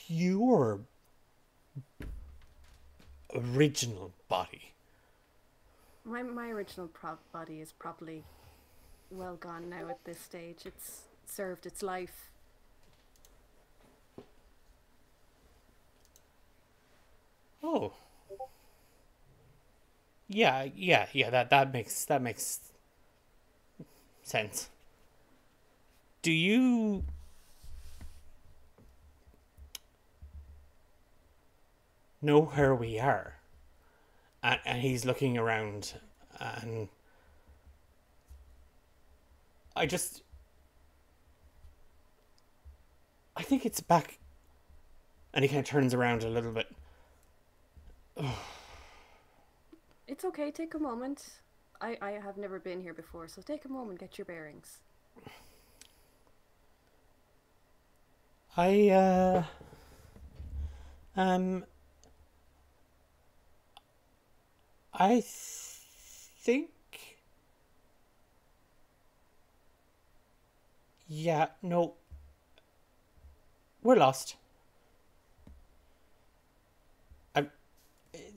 [SPEAKER 1] your original body?
[SPEAKER 2] My original body is probably well gone now at this stage. It's served its life.
[SPEAKER 1] Oh. Yeah, that makes sense. Do you know where we are? And he's looking around, and I think it's back. And he kind of turns around a little bit.
[SPEAKER 2] It's okay, take a moment. I have never been here before, so take a moment, get your bearings.
[SPEAKER 1] I think. Yeah, no. We're lost.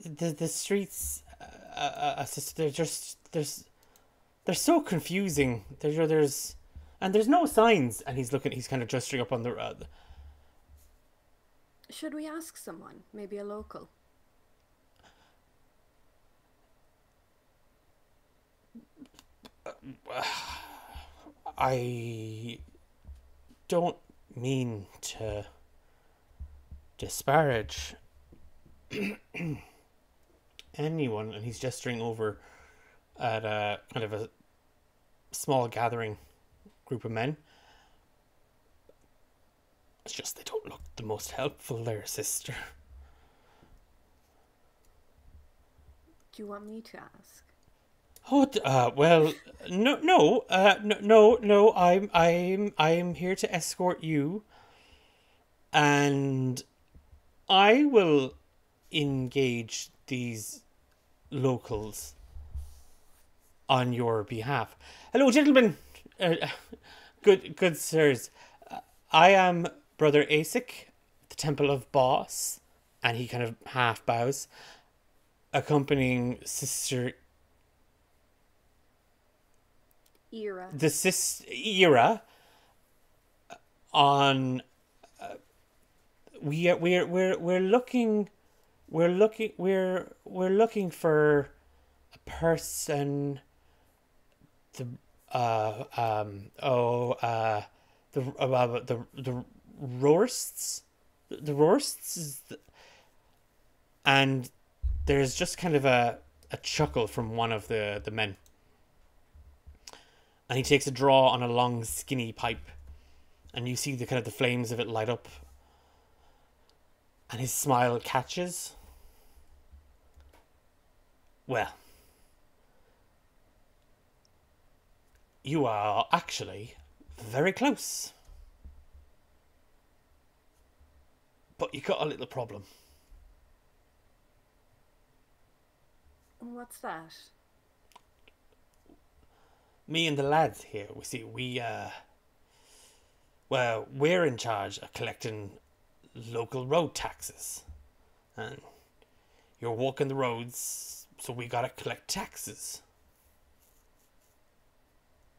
[SPEAKER 1] The streets, they're so confusing. There's no signs, and he's kind of gesturing up on the.
[SPEAKER 2] Should we ask someone? Maybe a local?
[SPEAKER 1] I don't mean to disparage anyone, and he's gesturing over at a kind of a small gathering group of men. It's just they don't look the most helpful there, sister.
[SPEAKER 2] Do you want me to ask?
[SPEAKER 1] Oh, well, no. I'm here to escort you, and I will engage these locals on your behalf. Hello, gentlemen. Good sirs. I am Brother Asic, the Temple of Boss, and he kind of half bows, accompanying Sister
[SPEAKER 2] Era.
[SPEAKER 1] the Sis Era on. We're looking for a person. The Rorsts. The Rorsts is and there's just kind of a chuckle from one of the men. And he takes a draw on a long skinny pipe, and you see the kind of the flames of it light up. And his smile catches. Well, you are actually very close. But you got a little problem.
[SPEAKER 2] What's that?
[SPEAKER 1] Me and the lads here, we Well, we're in charge of collecting local road taxes. And you're walking the roads, so we gotta collect taxes.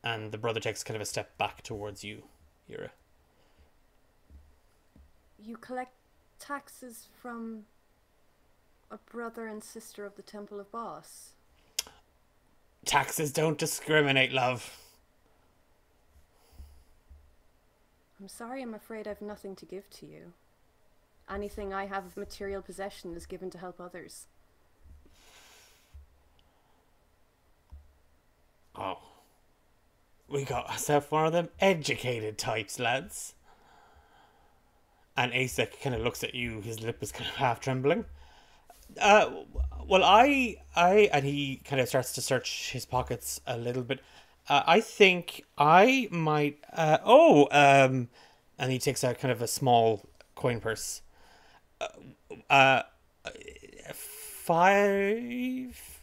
[SPEAKER 1] And the brother takes kind of a step back towards you, Ira.
[SPEAKER 2] You collect taxes from a brother and sister of the Temple of Boss.
[SPEAKER 1] Taxes don't discriminate, love.
[SPEAKER 2] I'm sorry, I'm afraid I've nothing to give to you. Anything I have of material possession is given to help others.
[SPEAKER 1] Oh. We got ourselves one of them educated types, lads. And Asek kind of looks at you, his lip is kind of half trembling. Well, and he kind of starts to search his pockets a little bit. I think I might, and he takes out kind of a small coin purse. Uh, 5,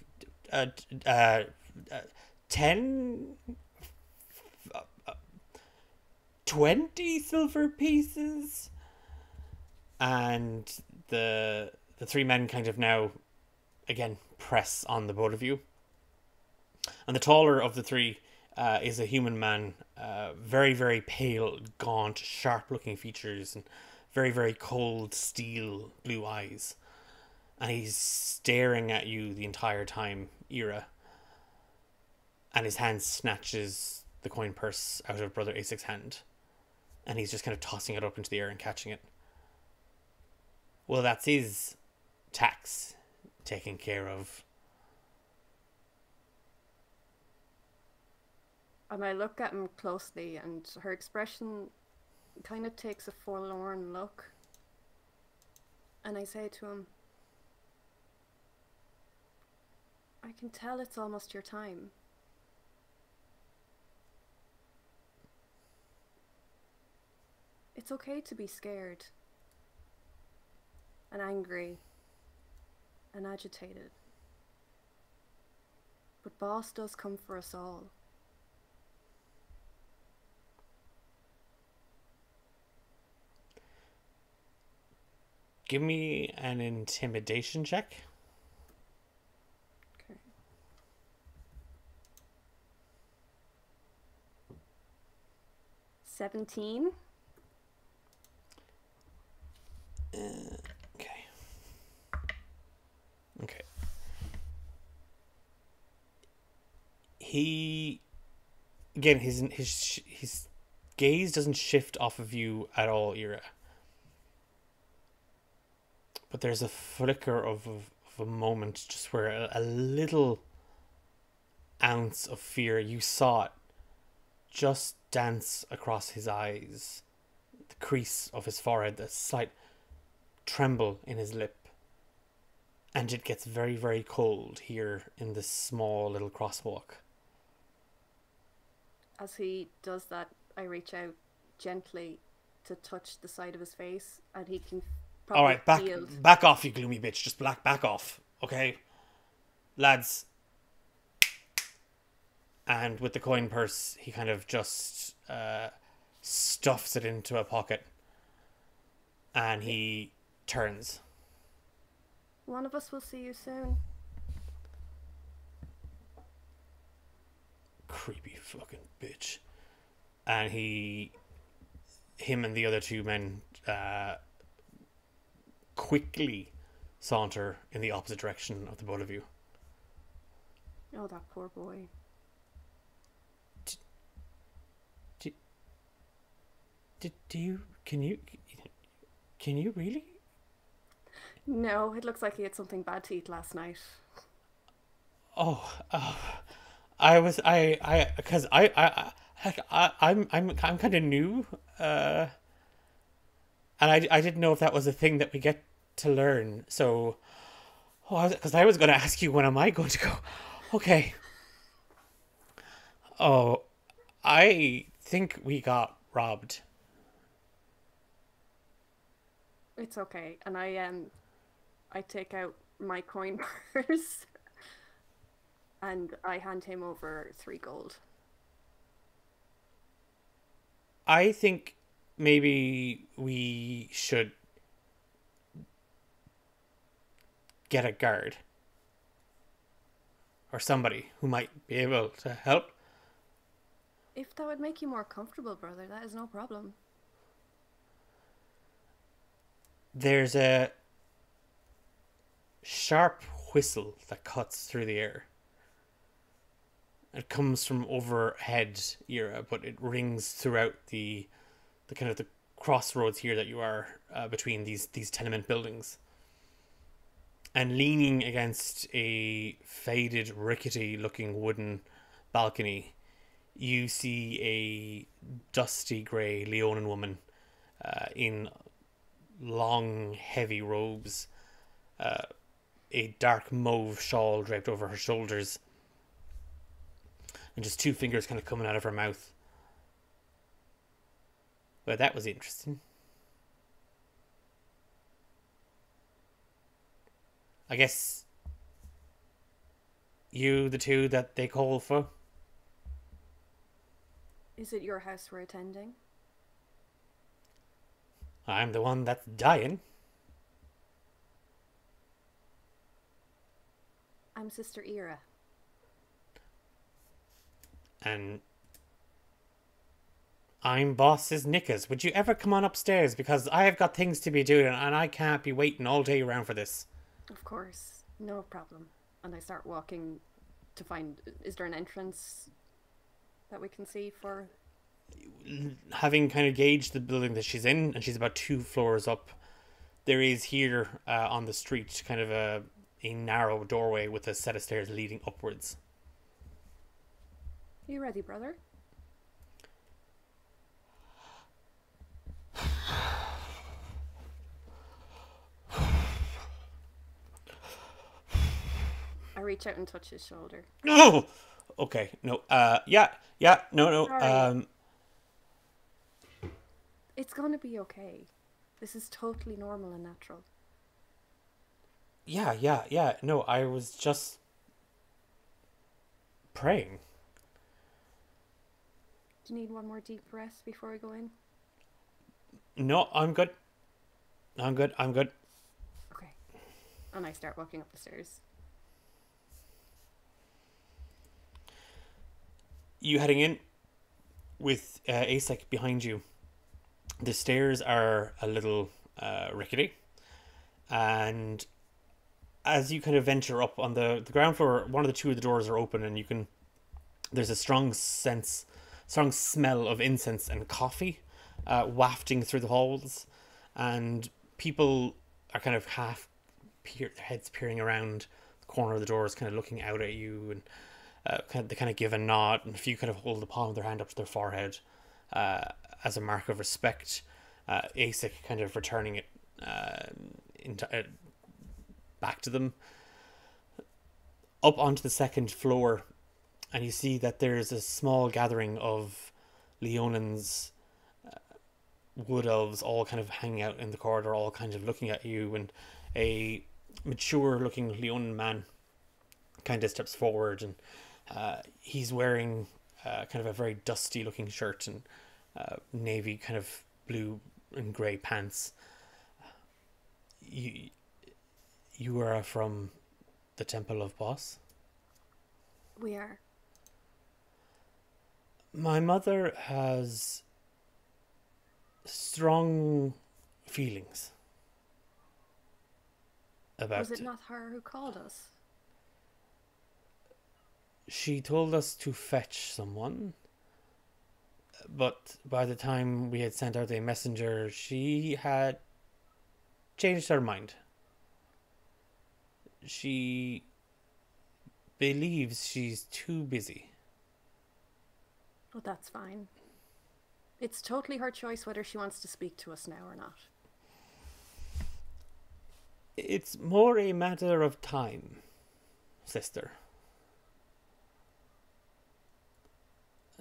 [SPEAKER 1] 10, 20 silver pieces. And the three men kind of now, again, press on the both of you. And the taller of the three is a human man, very, very pale, gaunt, sharp-looking features, and very, very cold steel blue eyes. And he's staring at you the entire time, Ira. And his hand snatches the coin purse out of Brother Asek's hand. And he's just kind of tossing it up into the air and catching it. Well, that's his tax taken care of.
[SPEAKER 2] And I look at him closely, and her expression kind of takes a forlorn look. And I say to him, I can tell it's almost your time. It's okay to be scared and angry and agitated. But Boss does come for us all.
[SPEAKER 1] Give me an intimidation check.
[SPEAKER 2] Okay. $17.
[SPEAKER 1] Okay. Okay. He, again, his gaze doesn't shift off of you at all, Ira. But there's a flicker of a moment just where a little ounce of fear, you saw it just dance across his eyes, the crease of his forehead, the slight tremble in his lip. And it gets very, very cold here in this small little crosswalk.
[SPEAKER 2] As he does that, I reach out gently to touch the side of his face, and he can probably
[SPEAKER 1] All right,
[SPEAKER 2] feel.
[SPEAKER 1] back off, you gloomy bitch. Just back off, okay, lads. And with the coin purse, he kind of just stuffs it into a pocket, and he turns.
[SPEAKER 2] One of us will see you soon.
[SPEAKER 1] Creepy fucking bitch. And him and the other two men quickly saunter in the opposite direction of the both of you.
[SPEAKER 2] Oh, that poor boy.
[SPEAKER 1] Can you really?
[SPEAKER 2] No, it looks like he had something bad to eat last night.
[SPEAKER 1] I'm kind of new, and I didn't know if that was a thing that we get to learn. So, because I was going to ask you, when am I going to go? Okay. Oh, I think we got robbed.
[SPEAKER 2] It's okay, and I take out my coin purse, and I hand him over 3 gold.
[SPEAKER 1] I think maybe we should get a guard or somebody who might be able to help.
[SPEAKER 2] If that would make you more comfortable, brother, that is no problem.
[SPEAKER 1] There's a sharp whistle that cuts through the air. It comes from overhead era, but it rings throughout the kind of the crossroads here that you are between these tenement buildings. And leaning against a faded, rickety-looking wooden balcony, you see a dusty grey Leonin woman in long, heavy robes, a dark mauve shawl draped over her shoulders, and just two fingers kind of coming out of her mouth. Well, that was interesting. I guess you the two that they call for?
[SPEAKER 2] Is it your house we're attending?
[SPEAKER 1] I'm the one that's dying.
[SPEAKER 2] I'm Sister Ira.
[SPEAKER 1] And I'm Boss's Knickers. Would you ever come on upstairs? Because I have got things to be doing and I can't be waiting all day around for this.
[SPEAKER 2] Of course, no problem. And I start walking to find, is there an entrance that we can see for?
[SPEAKER 1] Having kind of gauged the building that she's in, and she's about 2 floors up, there is here on the street kind of a narrow doorway with a set of stairs leading upwards.
[SPEAKER 2] You ready, brother? I reach out and touch his shoulder.
[SPEAKER 1] No. Okay. No. Yeah. No.
[SPEAKER 2] Sorry. It's gonna be okay. This is totally normal and natural.
[SPEAKER 1] Yeah. No, I was just praying.
[SPEAKER 2] Do you need one more deep breath before we go in?
[SPEAKER 1] No, I'm good. Okay.
[SPEAKER 2] Okay. And I start walking up the stairs.
[SPEAKER 1] You heading in with Asek behind you. The stairs are a little rickety, and as you kind of venture up on the ground floor, one of the two of the doors are open, and there's a strong smell of incense and coffee wafting through the halls, and people are kind of their heads peering around the corner of the doors, kind of looking out at you, and they kind of give a nod, and a few kind of hold the palm of their hand up to their forehead as a mark of respect. Asik kind of returning it back to them. Up onto the second floor, and you see that there's a small gathering of Leonins, wood elves, all kind of hanging out in the corridor, all kind of looking at you, and a mature-looking Leonin man kind of steps forward, and he's wearing kind of a very dusty-looking shirt and navy kind of blue and grey pants. You are from the Temple of Boss?
[SPEAKER 2] We are.
[SPEAKER 1] My mother has strong feelings about
[SPEAKER 2] Was it not her who called us?
[SPEAKER 1] She told us to fetch someone, but by the time we had sent out a messenger, she had changed her mind. She believes she's too busy.
[SPEAKER 2] Well, that's fine. It's totally her choice whether she wants to speak to us now or not.
[SPEAKER 1] It's more a matter of time, sister.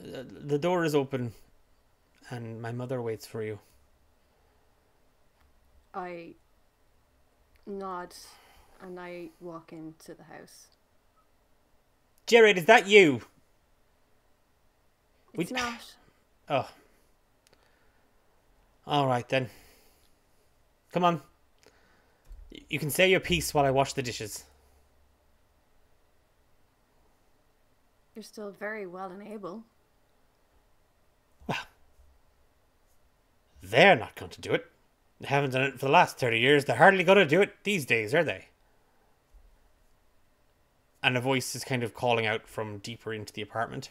[SPEAKER 1] The door is open, and my mother waits for you.
[SPEAKER 2] I nod and I walk into the house.
[SPEAKER 1] Jared, is that you?
[SPEAKER 2] It's not.
[SPEAKER 1] Oh. All right then. Come on. You can say your piece while I wash the dishes.
[SPEAKER 2] You're still very well and able.
[SPEAKER 1] They're not going to do it. They haven't done it for the last 30 years. They're hardly going to do it these days, are they? And a voice is kind of calling out from deeper into the apartment.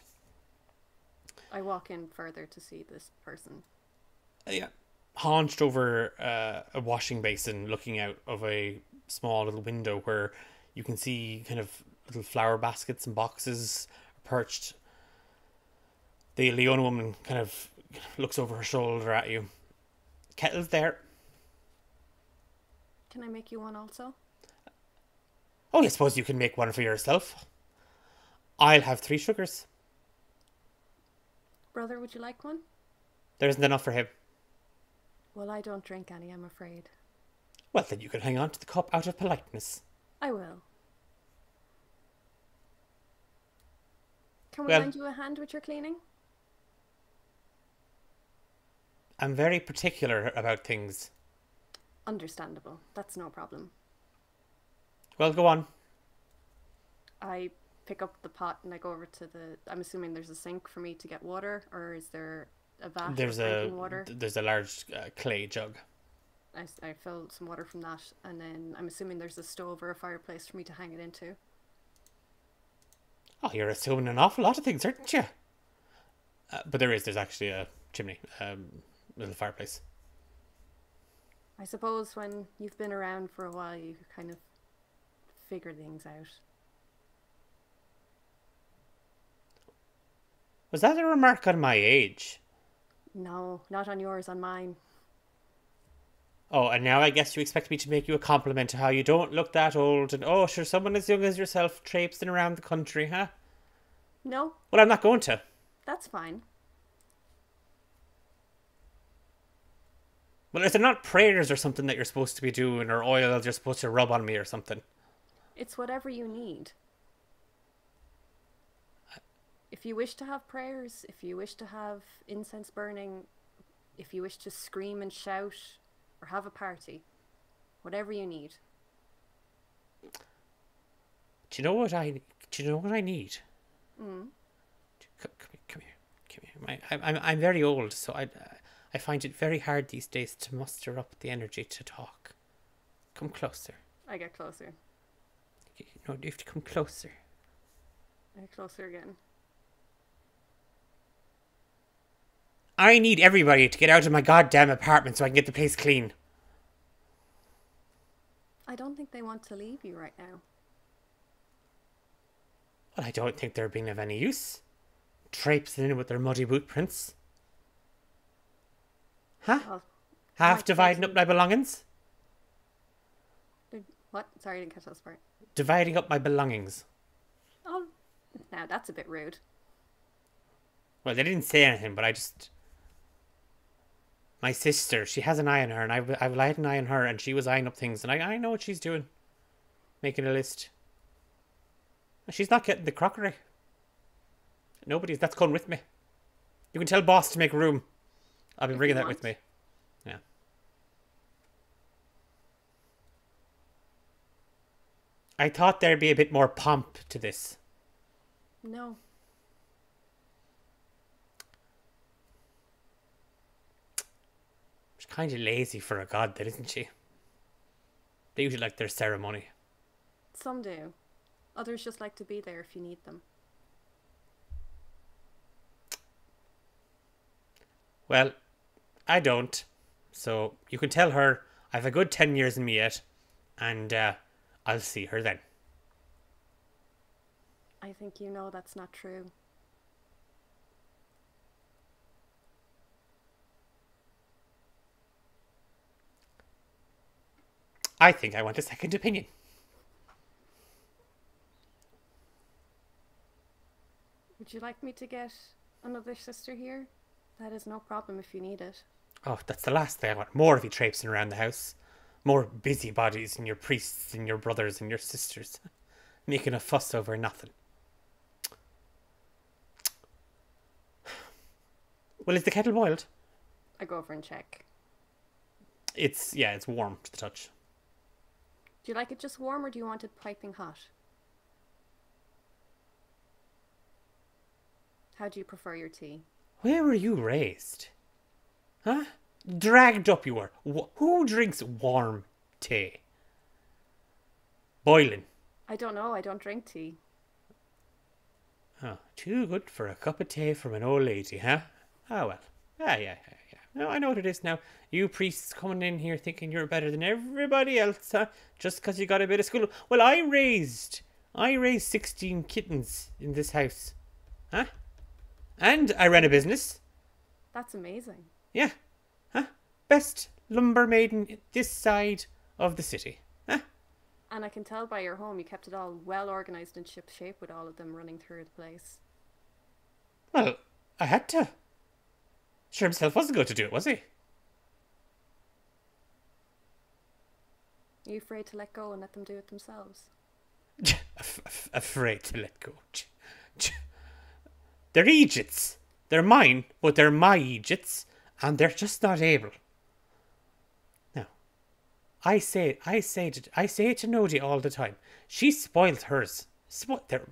[SPEAKER 2] I walk in further to see this person.
[SPEAKER 1] Yeah. Haunched over a washing basin, looking out of a small little window where you can see kind of little flower baskets and boxes perched. The Leona woman kind of looks over her shoulder at you. Kettle's there.
[SPEAKER 2] Can I make you one also?
[SPEAKER 1] Oh, I suppose you can make one for yourself. I'll have 3 sugars.
[SPEAKER 2] Brother, would you like one?
[SPEAKER 1] There isn't enough for him.
[SPEAKER 2] Well, I don't drink any, I'm afraid.
[SPEAKER 1] Well, then you can hang on to the cup out of politeness.
[SPEAKER 2] I will. Can we
[SPEAKER 1] Well-
[SPEAKER 2] lend you a hand with your cleaning?
[SPEAKER 1] I'm very particular about things.
[SPEAKER 2] Understandable. That's no problem.
[SPEAKER 1] Well, go on.
[SPEAKER 2] I pick up the pot and I go over to the... I'm assuming there's a sink for me to get water, or is there a vat
[SPEAKER 1] There's
[SPEAKER 2] of
[SPEAKER 1] a
[SPEAKER 2] drinking water?
[SPEAKER 1] there's a large clay jug.
[SPEAKER 2] I fill some water from that, and then I'm assuming there's a stove or a fireplace for me to hang it into.
[SPEAKER 1] Oh, you're assuming an awful lot of things, aren't you? But there's actually a chimney, little fireplace.
[SPEAKER 2] I suppose when you've been around for a while, you kind of figure things out.
[SPEAKER 1] Was that a remark on my age?
[SPEAKER 2] No, not on yours, on mine.
[SPEAKER 1] Oh, and now I guess you expect me to make you a compliment to how you don't look that old and, oh, sure, someone as young as yourself traipsing around the country, huh?
[SPEAKER 2] No,
[SPEAKER 1] Well, I'm not going to.
[SPEAKER 2] that's fine.
[SPEAKER 1] Well, is there not prayers or something that you're supposed to be doing, or oil you're supposed to rub on me or something?
[SPEAKER 2] It's whatever you need. If you wish to have prayers, if you wish to have incense burning, if you wish to scream and shout, or have a party, whatever you need.
[SPEAKER 1] Do you know what I need?
[SPEAKER 2] Mm.
[SPEAKER 1] Come here. I'm very old, so I find it very hard these days to muster up the energy to talk. Come closer.
[SPEAKER 2] I get closer.
[SPEAKER 1] No, you have to come closer.
[SPEAKER 2] I get closer again.
[SPEAKER 1] I need everybody to get out of my goddamn apartment so I can get the place clean.
[SPEAKER 2] I don't think they want to leave you right now.
[SPEAKER 1] Well, I don't think they're being of any use. Traipsing in with their muddy boot prints. Huh?
[SPEAKER 2] Well,
[SPEAKER 1] Half
[SPEAKER 2] might
[SPEAKER 1] dividing
[SPEAKER 2] take
[SPEAKER 1] up my belongings?
[SPEAKER 2] what? Sorry, I didn't catch that part.
[SPEAKER 1] Dividing up my belongings.
[SPEAKER 2] Oh, now that's a bit rude.
[SPEAKER 1] Well, they didn't say anything, but I just... My sister, she has an eye on her, and I had an eye on her, and she was eyeing up things, and I know what she's doing. Making a list. She's not getting the crockery. Nobody's. That's going with me. You can tell boss to make room. I'll be
[SPEAKER 2] If
[SPEAKER 1] bringing
[SPEAKER 2] you
[SPEAKER 1] that with
[SPEAKER 2] want.
[SPEAKER 1] me. Yeah. I thought there'd be a bit more pomp to this.
[SPEAKER 2] No.
[SPEAKER 1] She's kind of lazy for a god, then, isn't she? They usually like their ceremony.
[SPEAKER 2] Some do. Others just like to be there if you need them.
[SPEAKER 1] Well, I don't. So you can tell her I've a good 10 years in me yet, and I'll see her then.
[SPEAKER 2] I think you know that's not true.
[SPEAKER 1] I think I want a second opinion.
[SPEAKER 2] Would you like me to get another sister here? That is no problem if you need it.
[SPEAKER 1] Oh, that's the last thing I want. More of you traipsing around the house. More busybodies and your priests and your brothers and your sisters. Making a fuss over nothing. Well, is the kettle boiled?
[SPEAKER 2] I go over and check.
[SPEAKER 1] It's warm to the touch.
[SPEAKER 2] Do you like it just warm or do you want it piping hot? How do you prefer your tea?
[SPEAKER 1] Where were you raised? Huh? Dragged up you were. Who drinks warm tea? Boiling.
[SPEAKER 2] I don't know. I don't drink tea.
[SPEAKER 1] Oh, too good for a cup of tea from an old lady, huh? Oh well. Yeah. No, I know what it is now. You priests coming in here thinking you're better than everybody else, huh? Just because you got a bit of school. Well, I raised 16 kittens in this house. Huh? And I ran a business.
[SPEAKER 2] That's amazing.
[SPEAKER 1] Yeah. Huh? Best lumber maiden this side of the city. Huh?
[SPEAKER 2] And I can tell by your home you kept it all well organised and ship shape with all of them running through the place.
[SPEAKER 1] Well, I had to. Sure himself wasn't going to do it, was he?
[SPEAKER 2] Are you afraid to let go and let them do it themselves?
[SPEAKER 1] Afraid to let go. They're Egypts. They're mine, but they're my Egypts, and they're just not able. Now, I say it to Nodi all the time. She spoiled hers.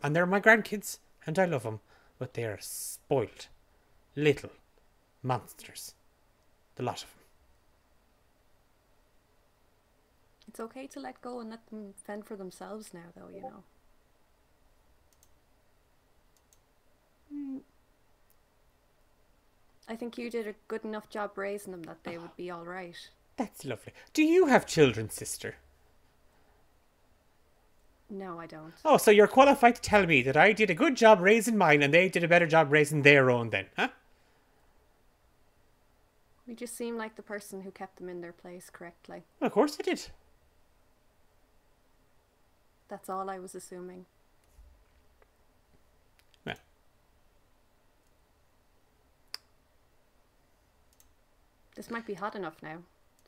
[SPEAKER 1] And they're my grandkids, and I love them, but they are spoiled, little monsters. The lot of them.
[SPEAKER 2] It's okay to let go and let them fend for themselves now, though, you know. I think you did a good enough job raising them that they would be all right.
[SPEAKER 1] That's lovely. Do you have children, sister?
[SPEAKER 2] No, I don't.
[SPEAKER 1] Oh, so you're qualified to tell me that I did a good job raising mine and they did a better job raising their own then, huh?
[SPEAKER 2] You just seem like the person who kept them in their place correctly.
[SPEAKER 1] Well, of course I did.
[SPEAKER 2] That's all I was assuming.
[SPEAKER 1] Well.
[SPEAKER 2] This might be hot enough now.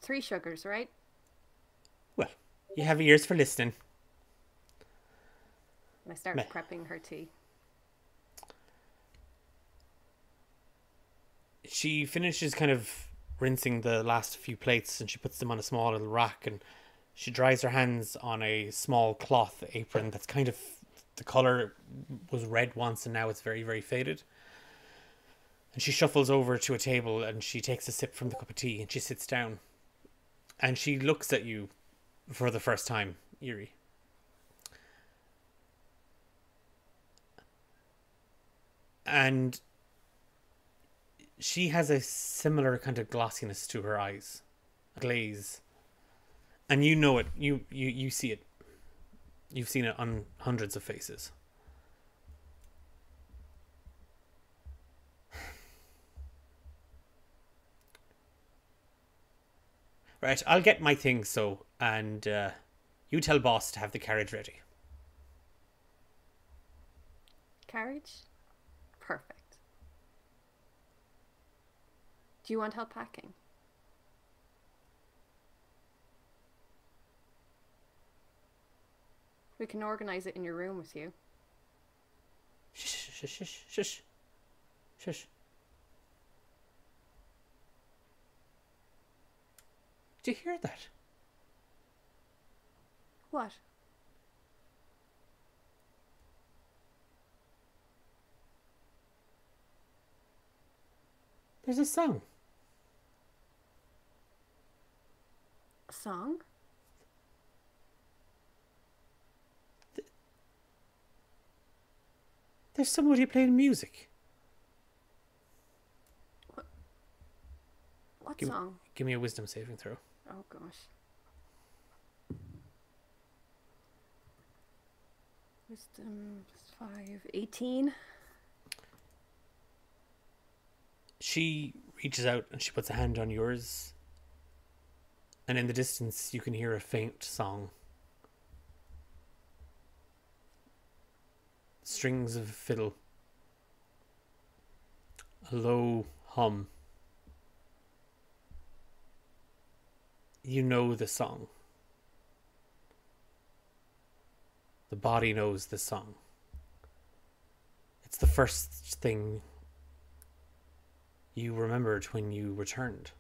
[SPEAKER 2] 3 sugars, right?
[SPEAKER 1] Well, you have ears for listening.
[SPEAKER 2] And I started prepping her tea.
[SPEAKER 1] She finishes kind of rinsing the last few plates and she puts them on a small little rack and she dries her hands on a small cloth apron that's kind of, the colour was red once and now it's very, very faded. And she shuffles over to a table and she takes a sip from the cup of tea and she sits down. And she looks at you for the first time, Eerie. And she has a similar kind of glossiness to her eyes. A glaze. And you know it. You see it. You've seen it on hundreds of faces. Right, I'll get my things and you tell boss to have the carriage ready.
[SPEAKER 2] Carriage? Perfect. Do you want help packing? We can organise it in your room with you.
[SPEAKER 1] Shush, shush, shush, shush. Shush. Did you hear that?
[SPEAKER 2] What?
[SPEAKER 1] There's a song.
[SPEAKER 2] A song?
[SPEAKER 1] There's somebody playing music.
[SPEAKER 2] What song?
[SPEAKER 1] Give me a wisdom saving throw.
[SPEAKER 2] Oh gosh. Wisdom +5, 18.
[SPEAKER 1] She reaches out and she puts a hand on yours. And in the distance you can hear a faint song. Strings of fiddle. A low hum. You know the song. The body knows the song. It's the first thing you remembered when you returned.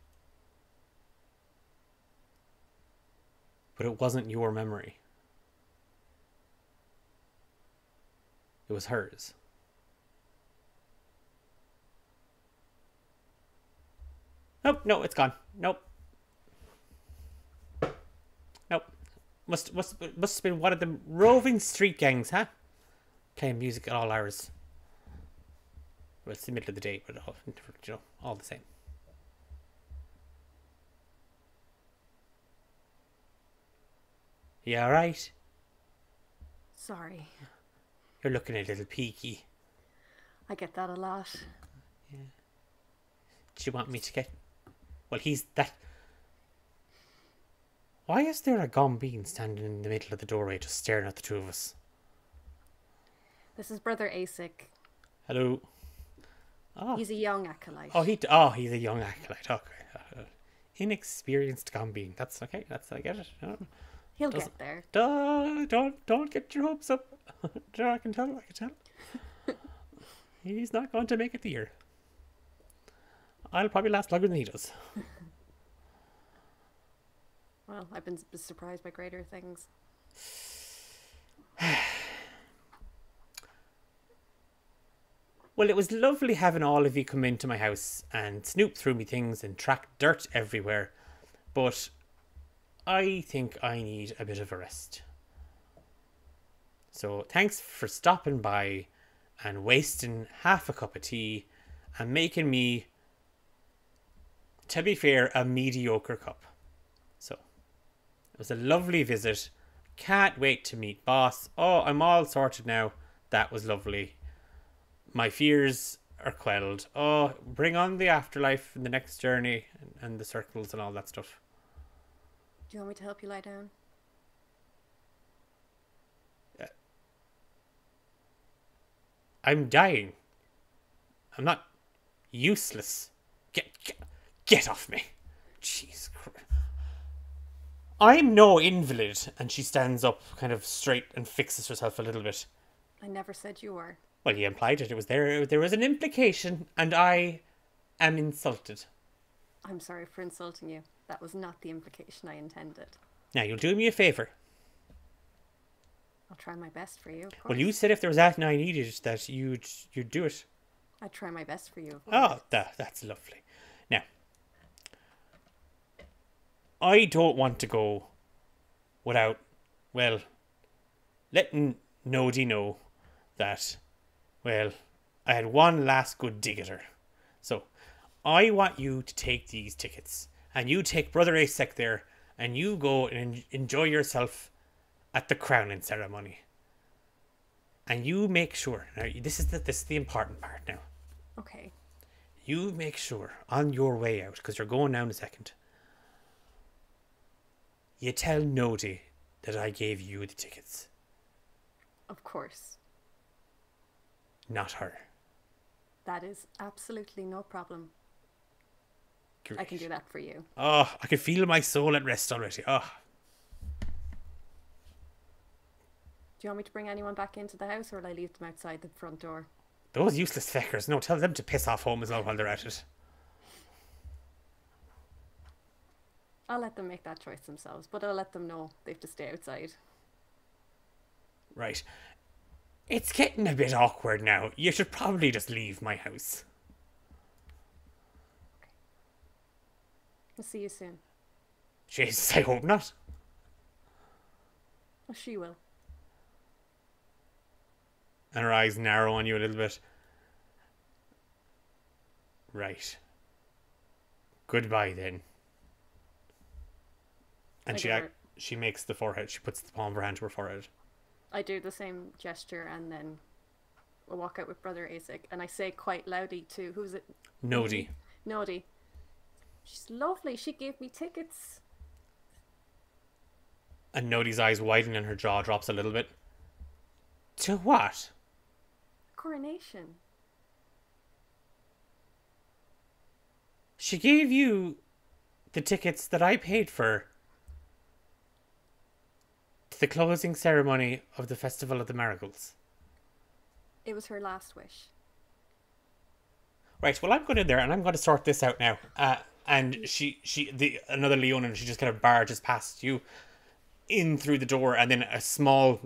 [SPEAKER 1] but it wasn't your memory. It was hers. Nope, no, it's gone. Nope. Nope. Must have been one of them roving street gangs, huh? Playing music at all hours. Well, it's the middle of the day, but all the same. You alright?
[SPEAKER 2] Sorry.
[SPEAKER 1] You're looking a little peaky.
[SPEAKER 2] I get that a lot.
[SPEAKER 1] Do you want me to get... Well, he's that... Why is there a gum bean standing in the middle of the doorway just staring at the two of us?
[SPEAKER 2] This is Brother Asic.
[SPEAKER 1] Hello. Oh,
[SPEAKER 2] He's a young acolyte.
[SPEAKER 1] He's a young acolyte. Okay. Inexperienced gum bean. That's okay. I get it.
[SPEAKER 2] He'll get there.
[SPEAKER 1] Don't get your hopes up. I can tell. He's not going to make it the year. I'll probably last longer than he does.
[SPEAKER 2] Well, I've been surprised by greater things.
[SPEAKER 1] Well, it was lovely having all of you come into my house and snoop through me things and track dirt everywhere. But I think I need a bit of a rest. So thanks for stopping by and wasting half a cup of tea and making me, to be fair, a mediocre cup. So it was a lovely visit. Can't wait to meet boss. Oh, I'm all sorted now. That was lovely. My fears are quelled. Oh, bring on the afterlife and the next journey and the circles and all that stuff.
[SPEAKER 2] Do you want me to help you lie down?
[SPEAKER 1] I'm dying. I'm not useless. Get off me. Jeez Christ. I'm no invalid. And she stands up kind of straight and fixes herself a little bit.
[SPEAKER 2] I never said you were.
[SPEAKER 1] Well, you implied it. It was there. There was an implication, and I am insulted.
[SPEAKER 2] I'm sorry for insulting you. That was not the implication I intended.
[SPEAKER 1] Now, you'll do me a favour.
[SPEAKER 2] I'll try my best for you, of course.
[SPEAKER 1] Well, you said if there was anything I needed, that you'd do it.
[SPEAKER 2] I'd try my best for you, of course.
[SPEAKER 1] Oh, that's lovely. Now, I don't want to go without, well, letting Nodie know that, well, I had one last good dig at her. So, I want you to take these tickets, and you take Brother Asek there, and you go and enjoy yourself at the crowning ceremony. And you make sure, now this is the important part now.
[SPEAKER 2] Okay.
[SPEAKER 1] You make sure on your way out, because you're going now in a second, you tell Nodie that I gave you the tickets.
[SPEAKER 2] Of course.
[SPEAKER 1] Not her.
[SPEAKER 2] That is absolutely no problem.
[SPEAKER 1] Great.
[SPEAKER 2] I can do that for you.
[SPEAKER 1] Oh, I can feel my soul at rest already. Oh.
[SPEAKER 2] Do you want me to bring anyone back into the house, or will I leave them outside the front door?
[SPEAKER 1] Those useless feckers. No, tell them to piss off home as well while they're at it.
[SPEAKER 2] I'll let them make that choice themselves, but I'll let them know they have to stay outside.
[SPEAKER 1] Right. It's getting a bit awkward now. You should probably just leave my house.
[SPEAKER 2] I'll see you soon.
[SPEAKER 1] Jesus, I hope not.
[SPEAKER 2] Oh, she will.
[SPEAKER 1] And her eyes narrow on you a little bit. Right. Goodbye then. And she makes the forehead. She puts the palm of her hand to her forehead.
[SPEAKER 2] I do the same gesture, and then I walk out with Brother Asik, and I say quite loudly to, who's it?
[SPEAKER 1] Nodie.
[SPEAKER 2] Nodie. She's lovely. She gave me tickets.
[SPEAKER 1] And Nodie's eyes widen and her jaw drops a little bit. To what?
[SPEAKER 2] Coronation.
[SPEAKER 1] She gave you the tickets that I paid for to the closing ceremony of the Festival of the Marigolds.
[SPEAKER 2] It was her last wish.
[SPEAKER 1] Right, well, I'm going in there and I'm going to sort this out now. And another Leonin, she just kind of barges past you. in through the door, and then a small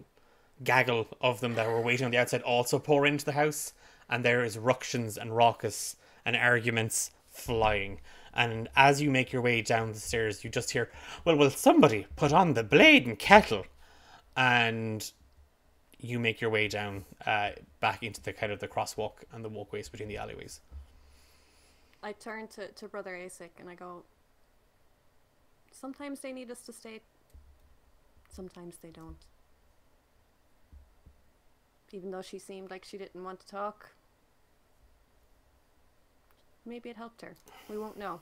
[SPEAKER 1] gaggle of them that were waiting on the outside also pour into the house, and there is ructions and raucous and arguments flying. And as you make your way down the stairs, you just hear, "Well, will somebody put on the blade and kettle?" And you make your way down back into the kind of the crosswalk and the walkways between the alleyways.
[SPEAKER 2] I turn to Brother Asik and I go, sometimes they need us to stay, sometimes they don't. Even though she seemed like she didn't want to talk, maybe it helped her. We won't know.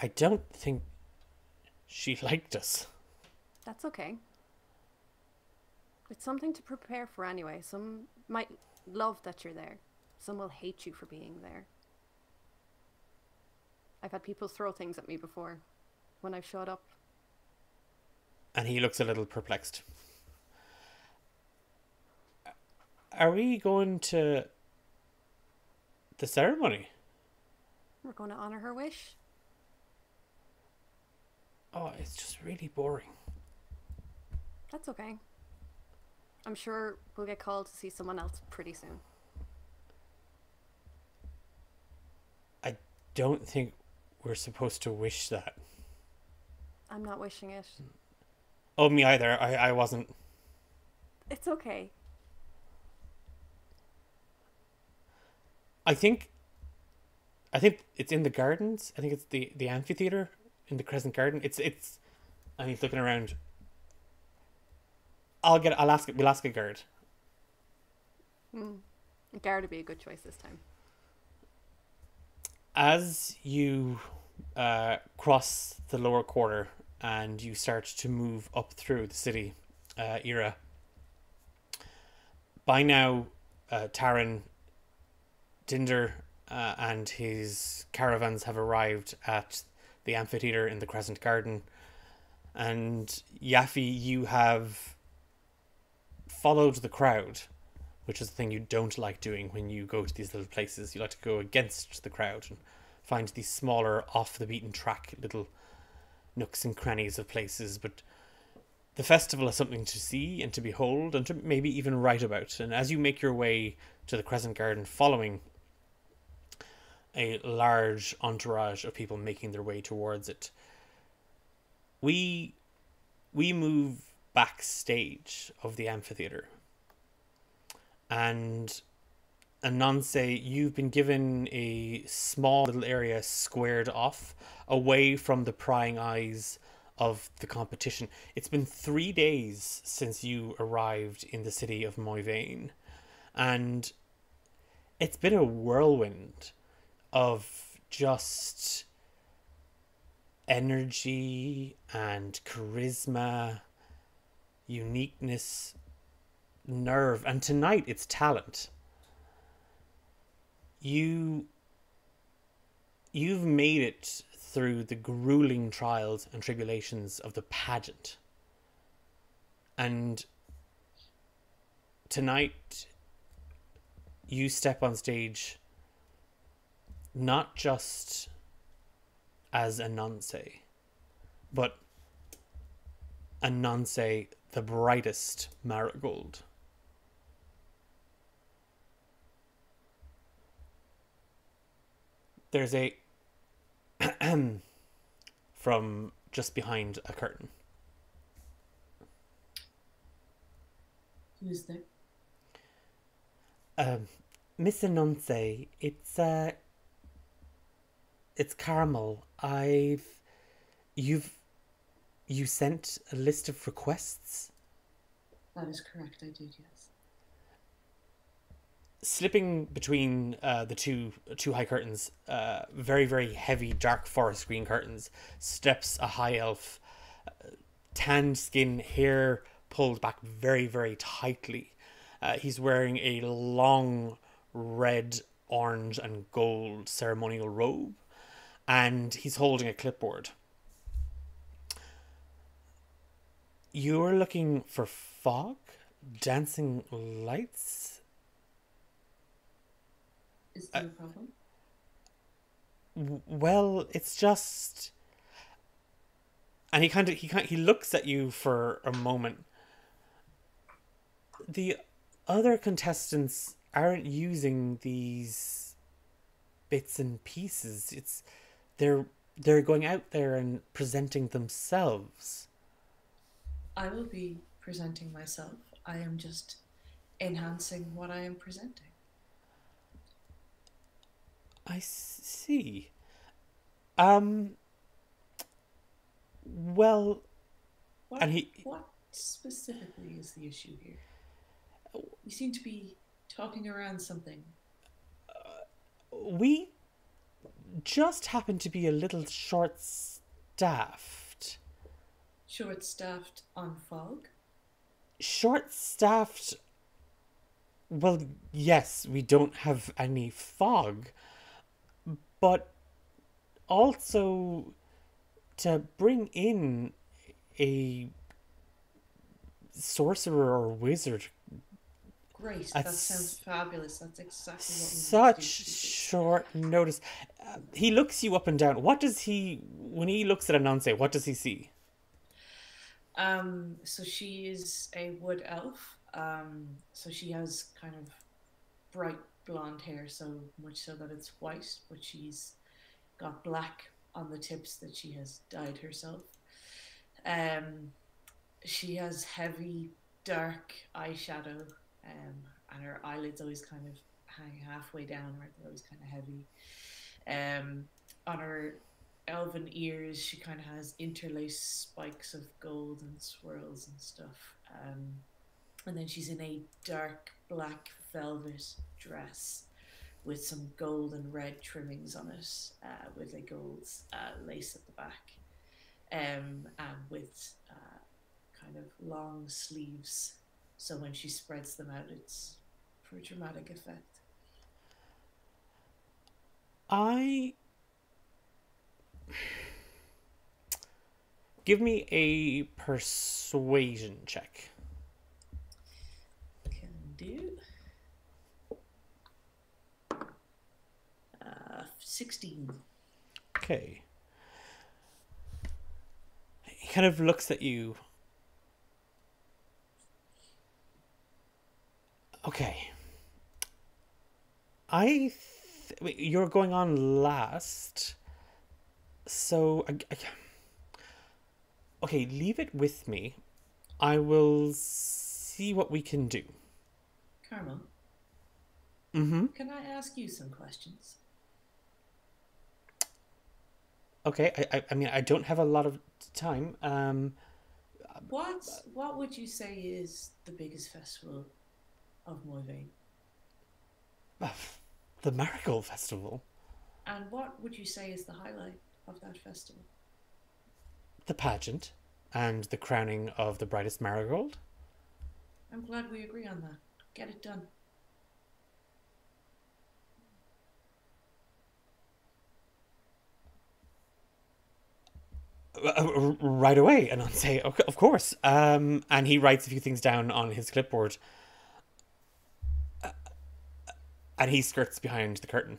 [SPEAKER 1] I don't think she liked us.
[SPEAKER 2] That's okay. It's something to prepare for anyway. Some might love that you're there. Some will hate you for being there. I've had people throw things at me before when I've showed up.
[SPEAKER 1] And he looks a little perplexed. Are we going to the ceremony?
[SPEAKER 2] We're going to honor her wish.
[SPEAKER 1] Oh, it's just really boring.
[SPEAKER 2] That's okay. I'm sure we'll get called to see someone else pretty soon.
[SPEAKER 1] I don't think we're supposed to wish that.
[SPEAKER 2] I'm not wishing it.
[SPEAKER 1] Oh, me either. I wasn't.
[SPEAKER 2] It's okay.
[SPEAKER 1] I think it's in the gardens. I think it's the amphitheater in the Crescent Garden. It's and he's looking around. We'll ask a guard.
[SPEAKER 2] Guard would be a good choice this time.
[SPEAKER 1] As you cross the lower quarter and you start to move up through the city era, by now Taran, Dinder and his caravans have arrived at the amphitheater in the Crescent Garden, and Yaffe, you have followed the crowd, which is the thing you don't like doing when you go to these little places. You like to go against the crowd and find these smaller, off the beaten track little nooks and crannies of places. But the festival is something to see and to behold and to maybe even write about. And as you make your way to the Crescent Garden, following a large entourage of people making their way towards it, we move backstage of the amphitheater. And Ananse, you've been given a small little area squared off away from the prying eyes of the competition. It's been 3 days since you arrived in the city of Moyvane, and it's been a whirlwind of just energy and charisma, uniqueness, nerve, and tonight it's talent. You've made it through the grueling trials and tribulations of the pageant, and tonight you step on stage not just as Ananse, but Ananse, the brightest marigold. There's a from just behind a curtain.
[SPEAKER 3] Who's there?
[SPEAKER 1] Miss Ananse, it's Caramel. You sent a list of requests?
[SPEAKER 3] That is correct, I did, yes.
[SPEAKER 1] Slipping between the two high curtains, very, very heavy dark forest green curtains, steps a high elf, tanned skin, hair pulled back very, very tightly. He's wearing a long red, orange and gold ceremonial robe, and he's holding a clipboard. You're looking for fog? Dancing lights?
[SPEAKER 3] Is there a problem?
[SPEAKER 1] Well, it's just, and he looks at you for a moment. The other contestants aren't using these bits and pieces. They're they're going out there and presenting themselves.
[SPEAKER 6] I will be presenting myself. I am just enhancing what I am presenting.
[SPEAKER 1] I see. Um. Well,
[SPEAKER 6] What,
[SPEAKER 1] and he
[SPEAKER 6] what specifically is the issue here? You seem to be talking around something.
[SPEAKER 1] we just happen to be a little short-staffed.
[SPEAKER 6] Short staffed on fog?
[SPEAKER 1] Short-staffed. Well, yes, we don't have any fog, but also to bring in a sorcerer or wizard
[SPEAKER 6] Great,
[SPEAKER 1] at
[SPEAKER 6] that sounds fabulous. That's exactly what we need
[SPEAKER 1] such
[SPEAKER 6] to do.
[SPEAKER 1] short notice. He looks you up and down. What does he, when he looks at Ananse, what does he see?
[SPEAKER 6] So she is a wood elf. So she has kind of bright blonde hair, so much so that it's white, but she's got black on the tips that she has dyed herself. Um, she has heavy, dark eyeshadow, and her eyelids always kind of hang halfway down, or they're always kind of heavy. On her elven ears, she kind of has interlaced spikes of gold and swirls and stuff. And then she's in a dark black velvet dress with some gold and red trimmings on it, with a gold lace at the back, and with kind of long sleeves. So when she spreads them out, it's for dramatic effect.
[SPEAKER 1] I give me a persuasion check.
[SPEAKER 6] Can do. 16.
[SPEAKER 1] Okay. He kind of looks at you. Okay. Wait, you're going on last. So, okay, leave it with me. I will see what we can do.
[SPEAKER 6] Carmel,
[SPEAKER 1] Mm-hmm.
[SPEAKER 6] can I ask you some questions?
[SPEAKER 1] Okay, I mean, I don't have a lot of time.
[SPEAKER 6] What would you say is the biggest festival of Moyvane?
[SPEAKER 1] The Marigold Festival.
[SPEAKER 6] And what would you say is the highlight of that festival?
[SPEAKER 1] The pageant. And the crowning of the brightest marigold.
[SPEAKER 6] I'm glad we agree on that. Get it done.
[SPEAKER 1] Right away, and I'll say, okay, of course. And he writes a few things down on his clipboard. And he skirts behind the curtain.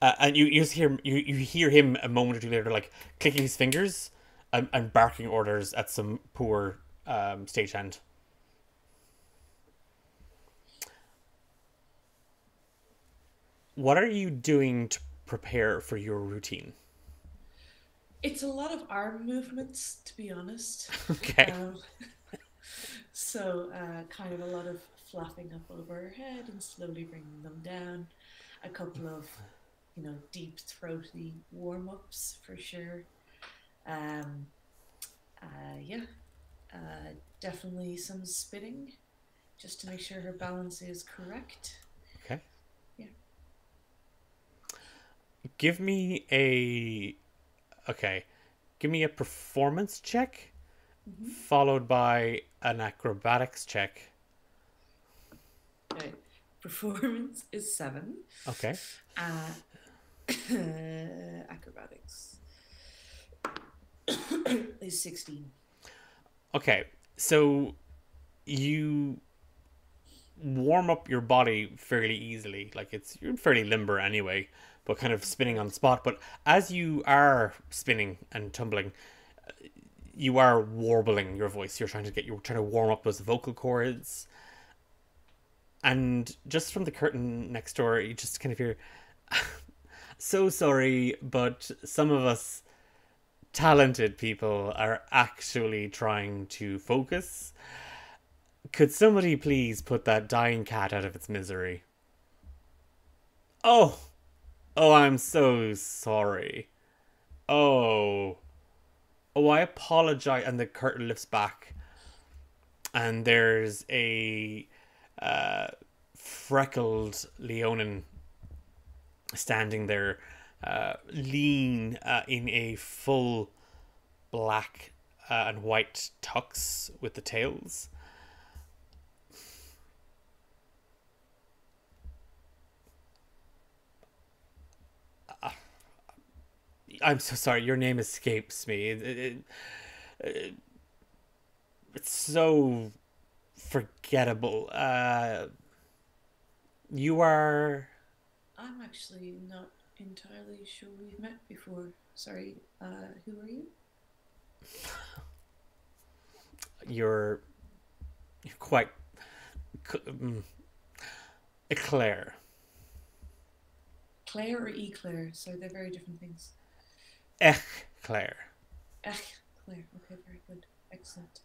[SPEAKER 1] And you hear him a moment or two later, like clicking his fingers and barking orders at some poor stagehand. What are you doing to prepare for your routine?
[SPEAKER 6] It's a lot of arm movements, to be honest.
[SPEAKER 1] Okay.
[SPEAKER 6] So, kind of a lot of flapping up over her head and slowly bringing them down. A couple of, deep throaty warm ups for sure. Yeah, definitely some spitting just to make sure her balance is correct.
[SPEAKER 1] Okay.
[SPEAKER 6] Yeah.
[SPEAKER 1] Give me a performance check, followed by an acrobatics check.
[SPEAKER 6] Okay. Performance is 7.
[SPEAKER 1] Okay.
[SPEAKER 6] Acrobatics is 16.
[SPEAKER 1] Okay, so you warm up your body fairly easily. Like you're fairly limber anyway, but kind of spinning on the spot. But as you are spinning and tumbling, you are warbling your voice. You're trying to warm up those vocal cords. And just from the curtain next door, you just kind of hear, so sorry, but some of us talented people are actually trying to focus. Could somebody please put that dying cat out of its misery? Oh, I'm so sorry. Oh, I apologize. And the curtain lifts back, and there's a freckled Leonin standing there, lean, in a full black and white tux with the tails. I'm so sorry, your name escapes me. It's so forgettable. You are...
[SPEAKER 6] I'm actually not entirely sure we've met before. Sorry, who are you?
[SPEAKER 1] You're quite... Eclair.
[SPEAKER 6] Claire or Eclair? So they're very different things.
[SPEAKER 1] Claire.
[SPEAKER 6] Claire. Okay, very good. Excellent.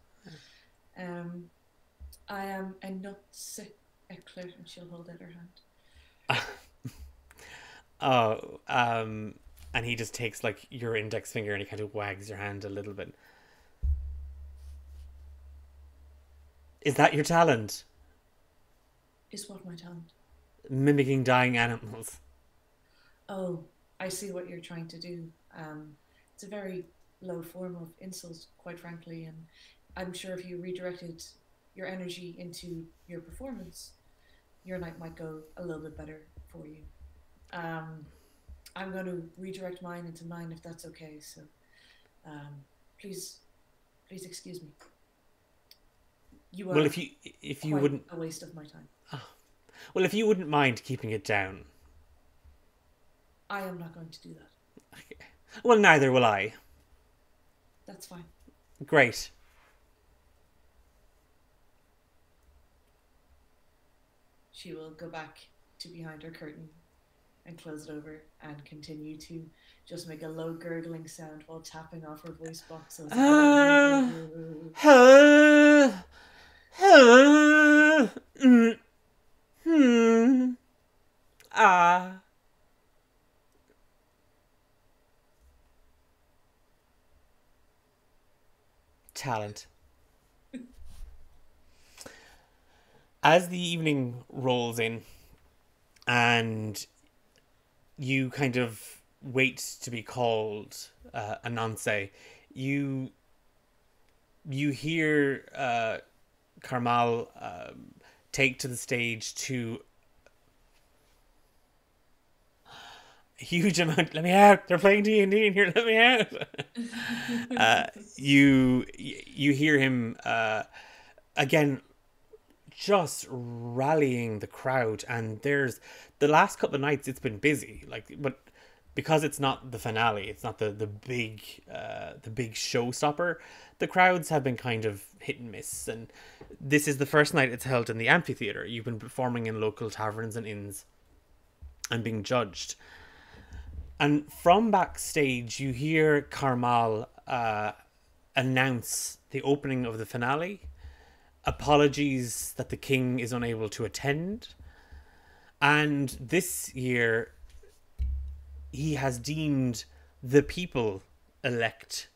[SPEAKER 6] I am a nutse Eclair, and she'll hold out her hand.
[SPEAKER 1] Oh, and he just takes like your index finger and he kind of wags your hand a little bit. Is that your talent?
[SPEAKER 6] Is what my talent?
[SPEAKER 1] Mimicking dying animals.
[SPEAKER 6] Oh, I see what you're trying to do. It's a very low form of insult, quite frankly, and I'm sure if you redirected your energy into your performance, your night might go a little bit better for you. I'm going to redirect mine into mine if that's okay. So, please excuse me. You are
[SPEAKER 1] well, if you wouldn't,
[SPEAKER 6] a waste of my time.
[SPEAKER 1] Oh. Well, if you wouldn't mind keeping it down,
[SPEAKER 6] I am not going to do that.
[SPEAKER 1] Okay. Well, neither will I.
[SPEAKER 6] That's fine.
[SPEAKER 1] Great.
[SPEAKER 6] She will go back to behind her curtain and close it over and continue to just make a low gurgling sound while tapping off her voice box.
[SPEAKER 1] Talent. As the evening rolls in and you kind of wait to be called Ananse, you hear Carmal take to the stage to a huge amount. Let me out! They're playing D&D in here. Let me out! You hear him again, just rallying the crowd, and there's the last couple of nights it's been busy, but because it's not the finale, it's not the big showstopper, the crowds have been kind of hit and miss, and this is the first night it's held in the amphitheater. You've been performing in local taverns and inns and being judged, and from backstage you hear Carmal announce the opening of the finale. Apologies that the king is unable to attend. And this year, he has deemed the people elect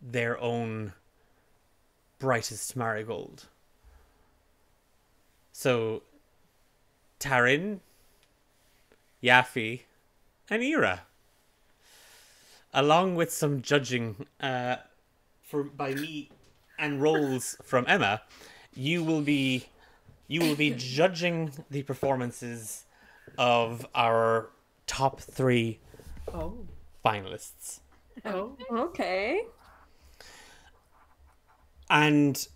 [SPEAKER 1] their own brightest marigold. So, Tarin, Yaffe, and Ira, along with some judging by me and rolls from Emma, you will be judging the performances of our top 3 finalists.
[SPEAKER 2] Oh, okay.
[SPEAKER 1] And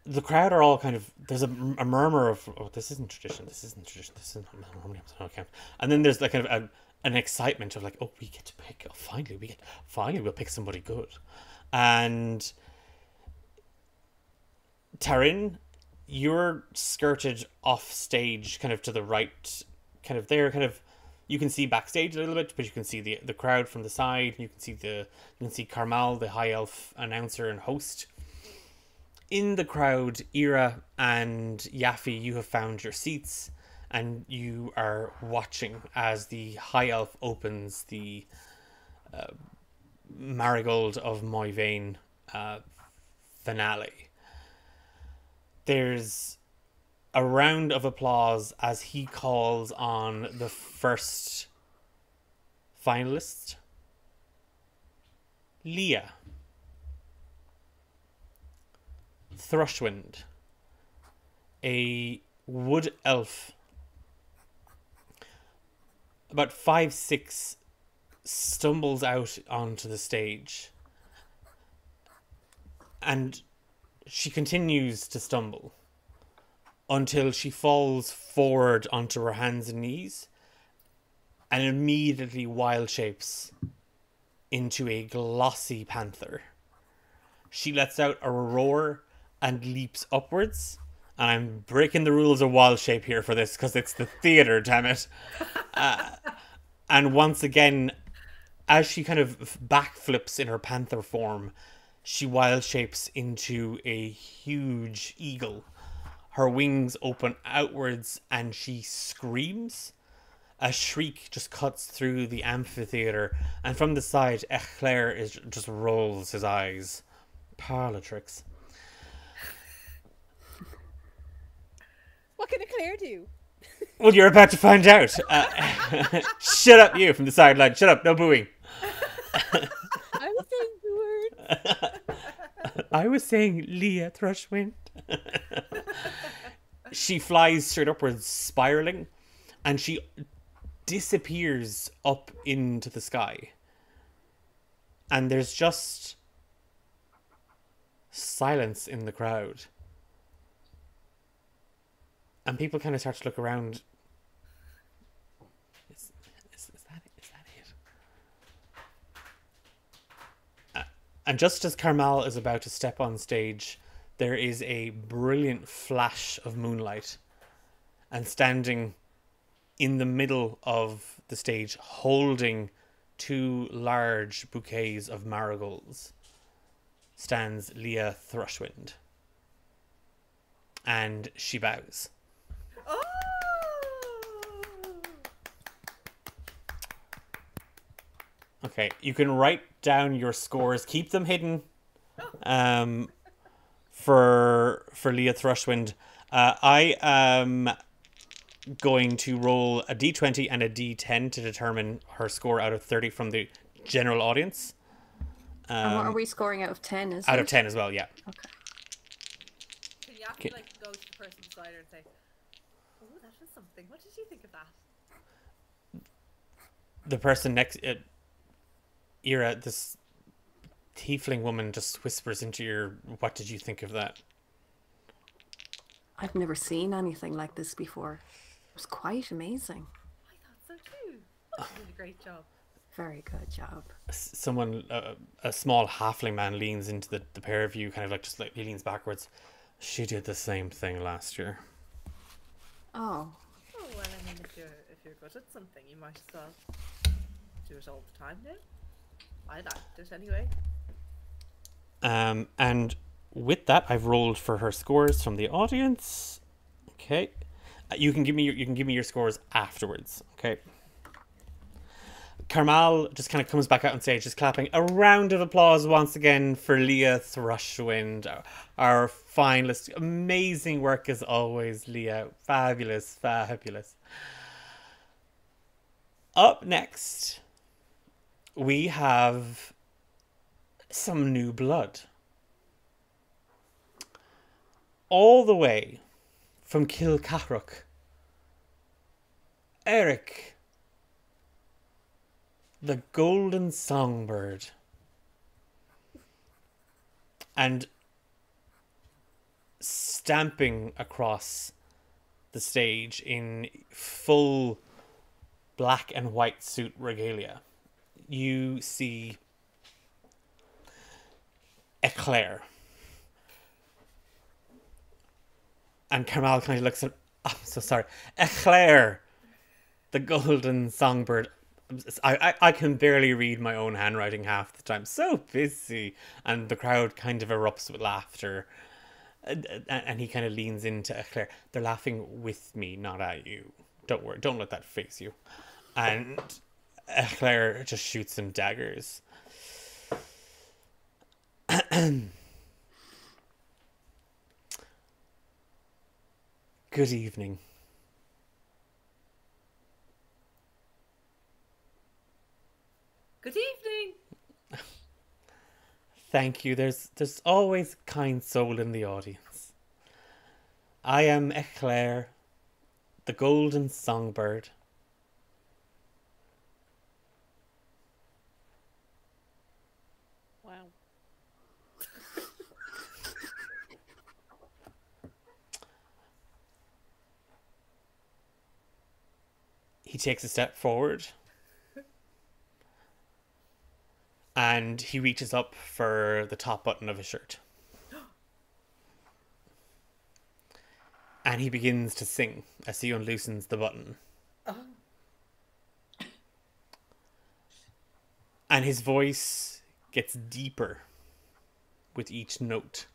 [SPEAKER 1] the crowd are all kind of, there's a murmur of, oh, this isn't tradition, this isn't tradition, this isn't how many episodes count. And then there's like kind of an excitement of like, oh, we get to pick, oh, finally we'll pick somebody good. And Taryn, you're skirted off stage, kind of to the right, kind of there, kind of. You can see backstage a little bit, but you can see the crowd from the side. You can see Carmal, the high elf announcer and host. In the crowd, Ira and Yaffe, you have found your seats, and you are watching as the high elf opens the Marigold of Moyvane finale. There's a round of applause as he calls on the first finalist, Leah Thrushwind, a wood elf, about 5'6", stumbles out onto the stage, and she continues to stumble until she falls forward onto her hands and knees and immediately wild shapes into a glossy panther. She lets out a roar and leaps upwards. And I'm breaking the rules of wild shape here for this because it's the theatre, damn it. And once again, as she kind of backflips in her panther form, she wild shapes into a huge eagle. Her wings open outwards and she screams. A shriek just cuts through the amphitheatre, and from the side, Eclair just rolls his eyes. Parlour tricks.
[SPEAKER 4] What can Eclair do?
[SPEAKER 1] Well, you're about to find out. Shut up, you, from the sideline. Shut up, no booing.
[SPEAKER 4] I was saying the word.
[SPEAKER 1] I was saying Leah Thrushwind. She flies straight upwards, spiraling, and she disappears up into the sky. And there's just silence in the crowd. And people kind of start to look around. Is that it? Is that it? And just as Carmal is about to step on stage, there is a brilliant flash of moonlight. And standing in the middle of the stage, holding 2 large bouquets of marigolds, stands Leah Thrushwind. And she bows.
[SPEAKER 5] Oh!
[SPEAKER 1] Okay, you can write down your scores. Keep them hidden. For Leah Thrushwind, I am going to roll a d20 and a d10 to determine her score out of 30 from the general audience.
[SPEAKER 2] And what are we scoring out of 10? Is
[SPEAKER 1] Out
[SPEAKER 2] it?
[SPEAKER 1] of 10 as well, yeah.
[SPEAKER 2] Okay.
[SPEAKER 5] Can you have to like go to the person beside her and say, "Oh, that was something. What did you think of that?"
[SPEAKER 1] The person next, Ira, this tiefling woman just whispers into your, what did you think of that?
[SPEAKER 2] I've never seen anything like this before. It was quite amazing.
[SPEAKER 5] I thought so too. You did a great job.
[SPEAKER 2] Very good job.
[SPEAKER 1] Someone, a small halfling man leans into the pair of you, kind of like, just like, he leans backwards. She did the same thing last year.
[SPEAKER 2] Oh,
[SPEAKER 5] Oh well, I mean, if you're good at something, you might as well do it all the time now. I liked it anyway.
[SPEAKER 1] And with that, I've rolled for her scores from the audience. Okay, you can give me your scores afterwards. Okay. Carmal just kind of comes back out on stage, just clapping. A round of applause once again for Leah Thrushwind, our finalist. Amazing work as always, Leah. Fabulous, fabulous. Up next, we have some new blood. All the way from Kilcarrock, Eric, the golden songbird. And stamping across the stage in full black and white suit regalia, you see Eclair. And Carmel kind of looks at... I'm so sorry. Eclair, the golden songbird. I can barely read my own handwriting half the time. So busy. And the crowd kind of erupts with laughter. And he kind of leans into Eclair. They're laughing with me, not at you. Don't worry. Don't let that face you. And Eclair just shoots him daggers. Good evening.
[SPEAKER 5] Good evening.
[SPEAKER 1] Thank you. There's always a kind soul in the audience. I am Eclair, the golden songbird.
[SPEAKER 4] Wow.
[SPEAKER 1] He takes a step forward. And he reaches up for the top button of his shirt. And he begins to sing as he unloosens the button.
[SPEAKER 5] Oh.
[SPEAKER 1] And his voice gets deeper with each note.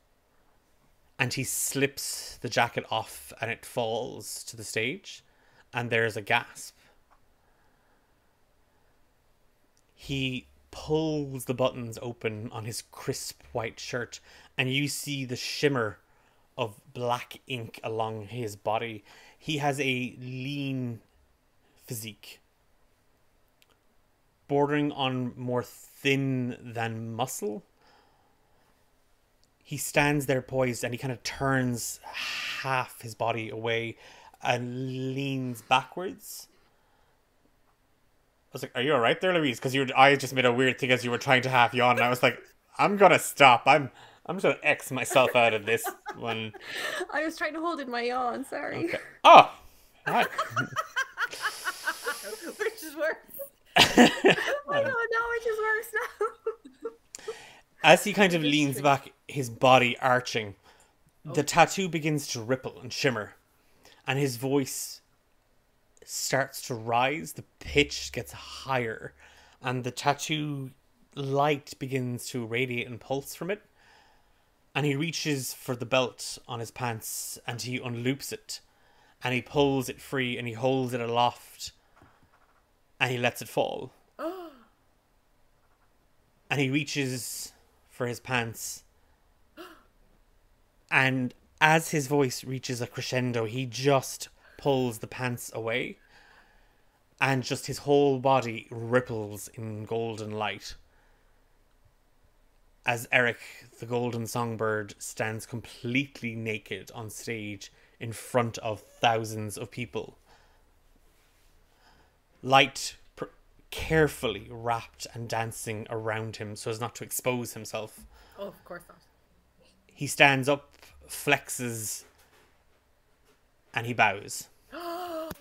[SPEAKER 1] And he slips the jacket off and it falls to the stage. And there's a gasp. He pulls the buttons open on his crisp white shirt, and you see the shimmer of black ink along his body. He has a lean physique, bordering on more thin than muscle. He stands there poised, and he kind of turns half his body away and leans backwards. I was like, are you alright there, Louise? Because your eyes just made a weird thing as you were trying to half yawn. And I was like, I'm gonna stop. I'm just gonna X myself out of this one.
[SPEAKER 2] I was trying to hold in my yawn, sorry.
[SPEAKER 1] Okay. Oh! Right.
[SPEAKER 5] Which is worse?
[SPEAKER 2] I don't know which is worse now.
[SPEAKER 1] As he kind of leans back, his body arching, the tattoo begins to ripple and shimmer. And his voice starts to rise, the pitch gets higher, and the tattoo light begins to radiate and pulse from it. And he reaches for the belt on his pants and he unloops it, and he pulls it free and he holds it aloft and he lets it fall. And he reaches for his pants, and as his voice reaches a crescendo, he just pulls the pants away, and just his whole body ripples in golden light as Eric, the golden songbird, stands completely naked on stage in front of thousands of people. Light carefully wrapped and dancing around him so as not to expose himself.
[SPEAKER 5] Oh, of course not.
[SPEAKER 1] He stands up, flexes, and he bows.
[SPEAKER 5] Up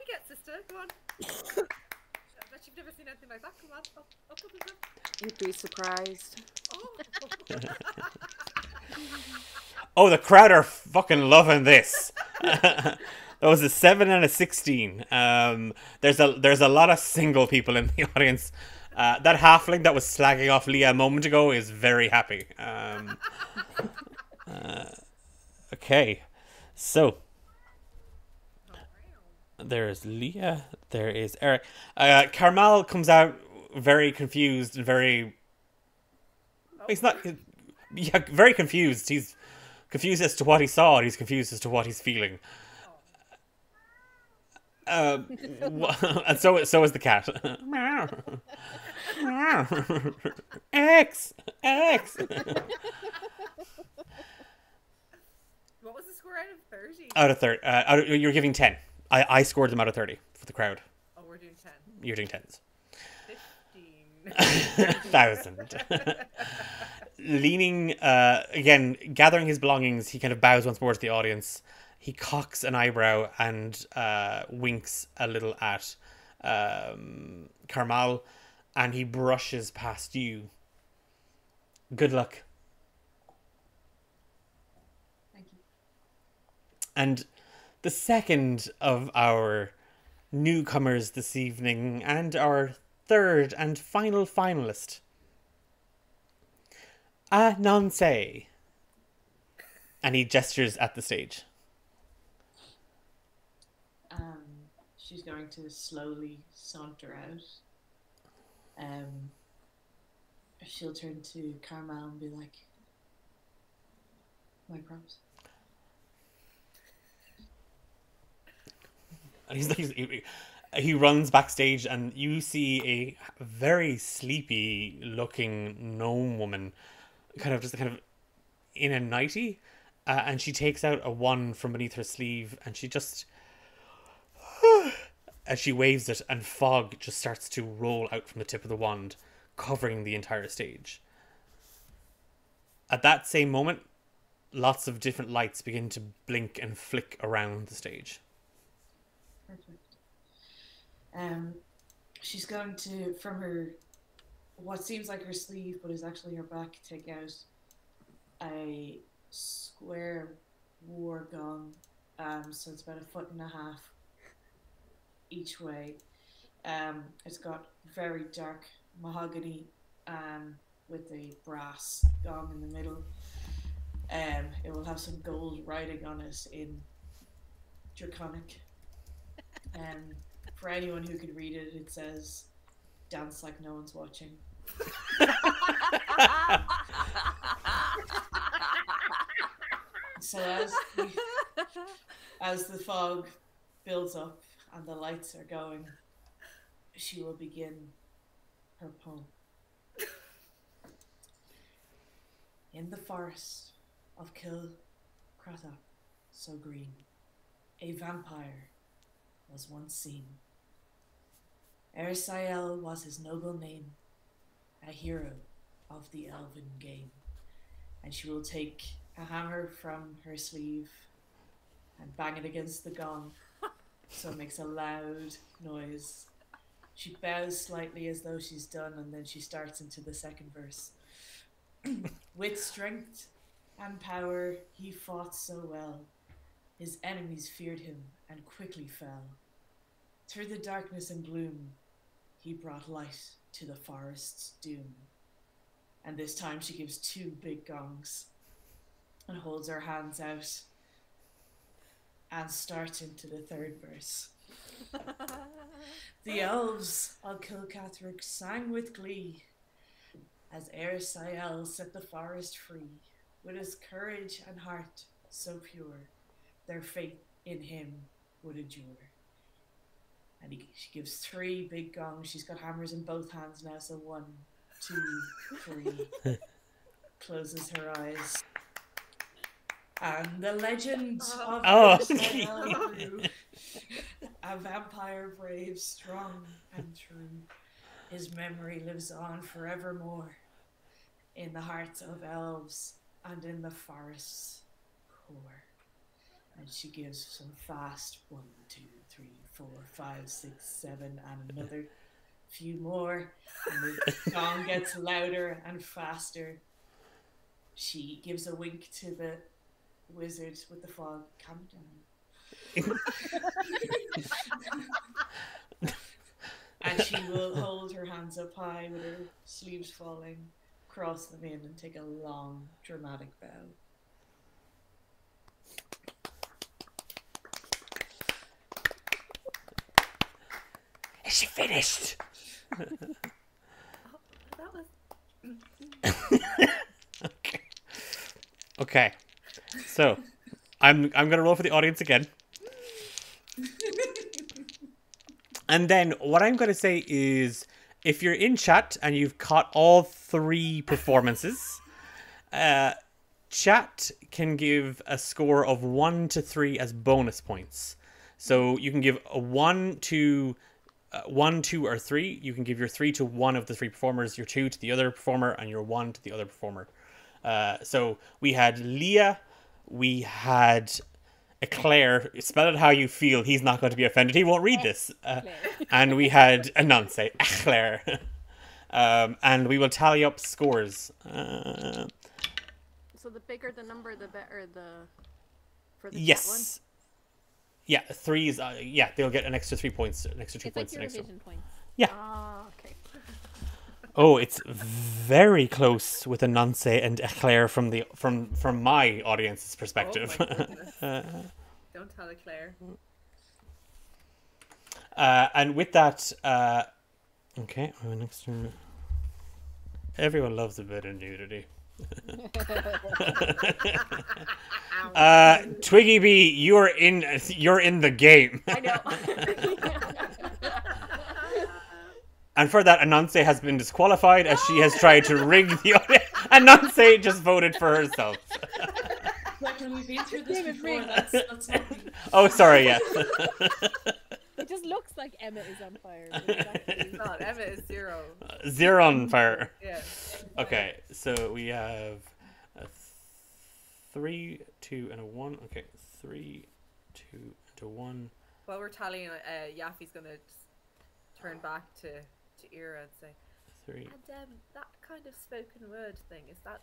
[SPEAKER 5] you get, sister. Go on. I bet you've never seen anything like that. Come on. Up.
[SPEAKER 2] You'd be surprised.
[SPEAKER 1] Oh, the crowd are fucking loving this. That was a 7 and a 16. There's a lot of single people in the audience. That halfling that was slagging off Leah a moment ago is very happy. Okay, so there's Leah, there is Eric. Carmel comes out very confused and very... He's not... Yeah, very confused. He's confused as to what he saw, and he's confused as to what he's feeling. And so is the cat. X.
[SPEAKER 5] What was the score out of 30?
[SPEAKER 1] Out of 30. You're giving 10. I scored them out of 30 for the crowd.
[SPEAKER 5] Oh, we're doing 10.
[SPEAKER 1] You're doing 10s.
[SPEAKER 5] 15.
[SPEAKER 1] 1,000. leaning, again, gathering his belongings, he kind of bows once more to the audience. He cocks an eyebrow and winks a little at Carmal, and he brushes past you. Good luck.
[SPEAKER 6] Thank you.
[SPEAKER 1] And the second of our newcomers this evening, and our third and final finalist, Nonse. And he gestures at the stage.
[SPEAKER 6] She's going to slowly saunter out. She'll turn to Carmel and be like, "My props."
[SPEAKER 1] And he runs backstage, and you see a very sleepy looking gnome woman, kind of in a nightie, and she takes out a wand from beneath her sleeve, and she just as she waves it, and fog just starts to roll out from the tip of the wand, covering the entire stage. At that same moment, lots of different lights begin to blink and flick around the stage.
[SPEAKER 6] Perfect. She's going to, from her, what seems like her sleeve, but is actually her back, take out a square war gong. So it's about 1.5 feet each way. It's got very dark mahogany with a brass gong in the middle. It will have some gold writing on it in Draconic. For anyone who can read it, it says, "Dance like no one's watching." So as the fog builds up and the lights are going, she will begin her poem. In the forest of Kilcrata, so green, a vampire was once seen. Ersael was his noble name, a hero of the elven game. And she will take a hammer from her sleeve and bang it against the gong so it makes a loud noise. She bows slightly as though she's done, and then she starts into the second verse. With strength and power he fought so well, his enemies feared him and quickly fell. Through the darkness and gloom he brought light to the forest's doom. And this time she gives 2 big gongs and holds her hands out and starts into the third verse. The elves of Kilcathric sang with glee as Ersael set the forest free. With his courage and heart so pure, their faith in him would endure. And she gives 3 big gongs. She's got hammers in both hands now, so 1, 2, 3. Closes her eyes. And the legend of Ersael grew. A vampire brave, strong and true. His memory lives on forevermore in the hearts of elves and in the forest's core. And she gives some fast 1, 2, 3, 4, 5, 6, 7, and another few more. And the gong gets louder and faster. She gives a wink to the wizard with the fog. Calm down. And she will hold her hands up high with her sleeves falling, cross them in, and take a long, dramatic bow.
[SPEAKER 1] Is she finished?
[SPEAKER 2] That was.
[SPEAKER 1] Okay. So, I'm gonna roll for the audience again. And then what I'm going to say is, if you're in chat and you've caught all 3 performances, chat can give a score of 1 to 3 as bonus points. So you can give a 1 to 1, 2, or 3. You can give your 3 to one of the 3 performers, your 2 to the other performer, and your 1 to the other performer. So we had Leah, we had Eclair. Spell it how you feel. He's not going to be offended. He won't read this. And we had Ananse, Eclair. And we will tally up scores.
[SPEAKER 2] So the bigger the number, the better for the chat one.
[SPEAKER 1] Yes. Yeah, threes. Yeah, they'll get an extra 3 points, an extra 2
[SPEAKER 4] It's like
[SPEAKER 1] points. An extra.
[SPEAKER 4] Eurovision points.
[SPEAKER 2] Ah, okay.
[SPEAKER 1] Oh, it's very close with Ananse and Eclair from my audience's perspective.
[SPEAKER 5] Oh my goodness. Don't tell it, Claire.
[SPEAKER 1] And with that, okay, next turn. Everyone loves a bit of nudity. Twiggy B, you're in the game.
[SPEAKER 2] I know.
[SPEAKER 1] And for that, Ananse has been disqualified as she has tried to rig the audience. Ananse just voted for herself.
[SPEAKER 6] When we've been through this before, that's not me.
[SPEAKER 1] Oh, sorry, yeah.
[SPEAKER 4] It just looks like Emma is on fire. But it's actually...
[SPEAKER 5] No, Emma is 0.
[SPEAKER 1] 0 on fire.
[SPEAKER 5] Yeah.
[SPEAKER 1] Okay, so we have a 3, 2, and a 1. Okay, 3, 2, and a 1.
[SPEAKER 5] While we're tallying, Yaffy's gonna just turn back to Ira and say,
[SPEAKER 1] 3.
[SPEAKER 5] and that kind of spoken word thing, is that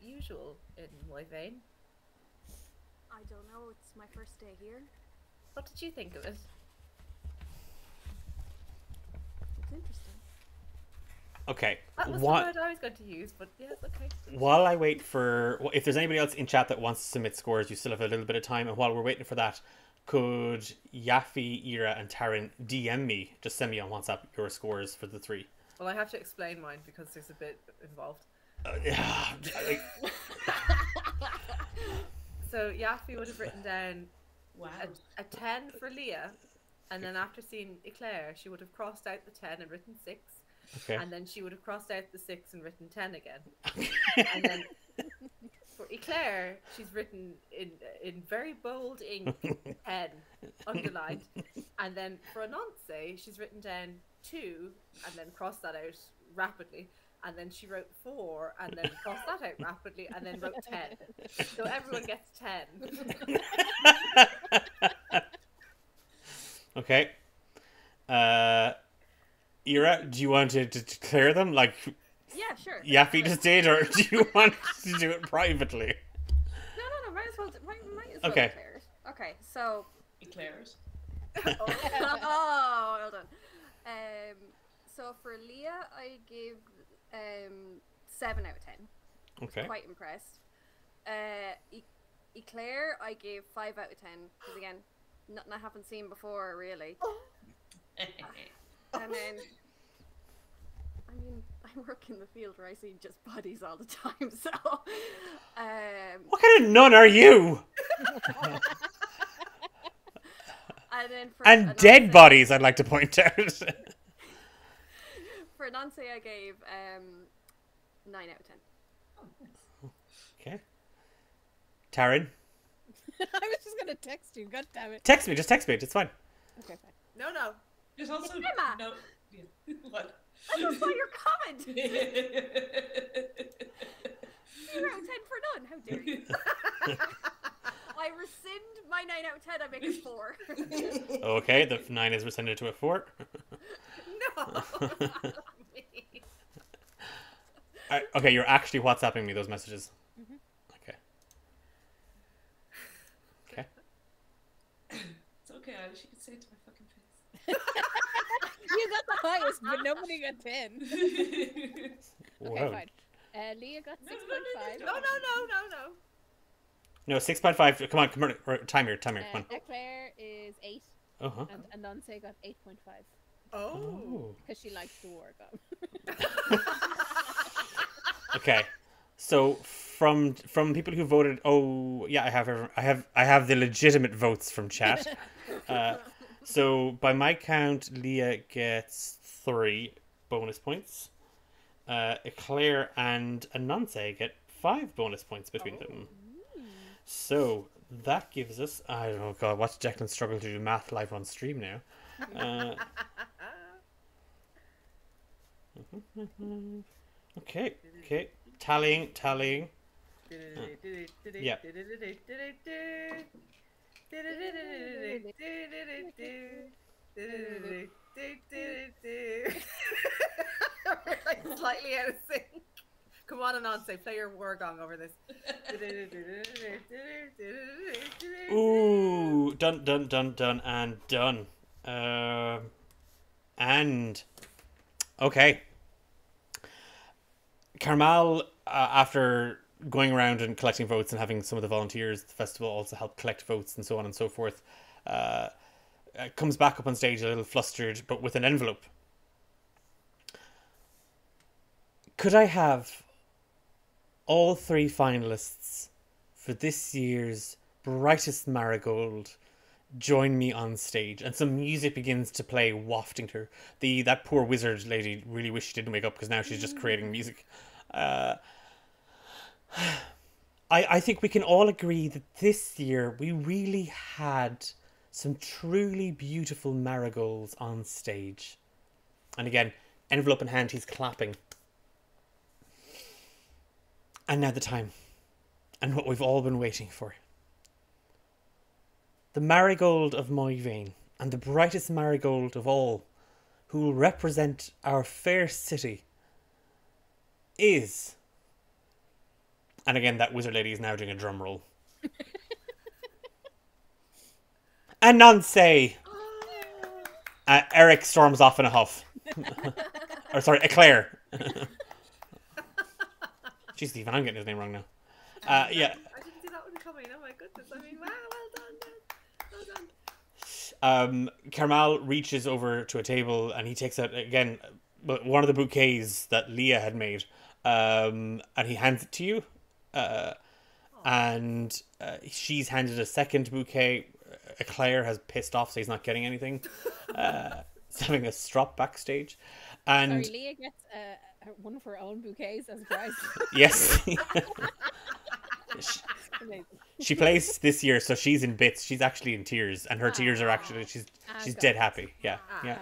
[SPEAKER 5] usual in my vein?
[SPEAKER 2] I don't know. It's my first day here.
[SPEAKER 5] What did you think of it?
[SPEAKER 2] It's interesting.
[SPEAKER 1] Okay,
[SPEAKER 5] That was
[SPEAKER 1] what?
[SPEAKER 5] the word I was going to use, but yes, okay.
[SPEAKER 1] While I wait for, if there's anybody else in chat that wants to submit scores, you still have a little bit of time. And while we're waiting for that, could Yaffe, Ira, and Taryn DM me? Just send me on WhatsApp your scores for the 3.
[SPEAKER 5] Well, I have to explain mine because there's a bit involved. So Yaffe would have written down
[SPEAKER 6] Wow.
[SPEAKER 5] a 10 for Leah, and then after seeing Eclair, she would have crossed out the 10 and written 6.
[SPEAKER 1] Okay.
[SPEAKER 5] And then she would have crossed out the 6 and written 10 again. And then for Eclair, she's written in very bold ink 10 underlined. And then for Ananse, she's written down 2 and then crossed that out rapidly. And then she wrote 4 and then crossed that out rapidly and then wrote 10. So everyone gets 10.
[SPEAKER 1] Okay. Ira, do you want to declare them like
[SPEAKER 2] Yeah, sure.
[SPEAKER 1] Yaffe just did, or do you want to do it privately?
[SPEAKER 2] No. Might as well. Might as well
[SPEAKER 1] Okay.
[SPEAKER 2] declare it. Okay. So.
[SPEAKER 6] Eclairs.
[SPEAKER 2] Oh, well done. So for Leah, I give 7 out of 10.
[SPEAKER 1] Okay.
[SPEAKER 2] Quite impressed. Eclair, I gave 5 out of 10 because again, nothing I haven't seen before really. And then, I mean, I work in the field where I see just bodies all the time, so.
[SPEAKER 1] What kind of nun are you?
[SPEAKER 2] And then for
[SPEAKER 1] And
[SPEAKER 2] Ananse,
[SPEAKER 1] dead bodies, I'd like to point out.
[SPEAKER 2] For Ananse, I gave 9 out of 10.
[SPEAKER 1] Okay. Taryn,
[SPEAKER 4] I was just gonna text you. God damn it.
[SPEAKER 1] text me. Just text me. It's fine.
[SPEAKER 4] Okay, fine.
[SPEAKER 5] No.
[SPEAKER 6] There's also
[SPEAKER 2] Emma!
[SPEAKER 6] no. Yeah. What?
[SPEAKER 2] I just saw your comment! 0 out of 10 for none, how dare you? I rescind my 9 out of 10, I make it 4.
[SPEAKER 1] Okay, the 9 is rescinded to a 4.
[SPEAKER 5] No.
[SPEAKER 1] Okay, you're actually WhatsApping me those messages.
[SPEAKER 4] Mm-hmm.
[SPEAKER 1] Okay. Okay.
[SPEAKER 6] It's okay, Alice. You can say it to my fucking face.
[SPEAKER 4] You got the highest, but nobody got 10. Okay,
[SPEAKER 1] Wow.
[SPEAKER 4] fine. Leah got 6.5.
[SPEAKER 5] No.
[SPEAKER 1] No, 6.5. Come on, time here. Come on.
[SPEAKER 4] Eclair is 8,
[SPEAKER 1] Uh-huh.
[SPEAKER 4] and Ananse got 8.5
[SPEAKER 5] Oh.
[SPEAKER 4] because she likes the war gum.
[SPEAKER 1] Okay. So from people who voted, yeah, I have the legitimate votes from chat. So by my count, Leah gets 3 bonus points. Eclair and Ananse get 5 bonus points between them. So that gives us, I don't know, God, watch Declan struggle to do math live on stream now. Okay. Tallying. Yeah.
[SPEAKER 5] We're like slightly out of sync. Come on and on, say play your war gong over this.
[SPEAKER 1] Ooh, done, and done. And okay, Carmal, after going around and collecting votes and having some of the volunteers at the festival also help collect votes and so on and so forth, comes back up on stage a little flustered, but with an envelope. Could I have all 3 finalists for this year's Brightest Marigold join me on stage? And some music begins to play, wafting to her. That poor wizard lady really wished she didn't wake up, because now she's just creating music. I think we can all agree that this year we really had some truly beautiful marigolds on stage. And again, envelope in hand, he's clapping. And now the time. And what we've all been waiting for. The marigold of my vein, and the brightest marigold of all, who will represent our fair city, is... And again, that wizard lady is now doing a drum roll. Ananse! Eric storms off in a huff. Or sorry, Eclair. Jeez, even I'm getting his name wrong now. Yeah.
[SPEAKER 5] I didn't see that one coming. Oh my goodness. I mean, wow, well done.
[SPEAKER 1] Carmal reaches over to a table and he takes out, again, one of the bouquets that Leah had made. And he hands it to you. And she's handed a second bouquet. Eclair has pissed off, so he's not getting anything. He's having a strop backstage. And
[SPEAKER 4] Sorry, Leah gets one of her own bouquets as a prize.
[SPEAKER 1] yes.
[SPEAKER 4] Amazing.
[SPEAKER 1] She plays this year, so she's in bits. She's actually in tears, and her tears are actually she's
[SPEAKER 4] got
[SPEAKER 1] dead
[SPEAKER 4] it.
[SPEAKER 1] happy. Yeah, yeah.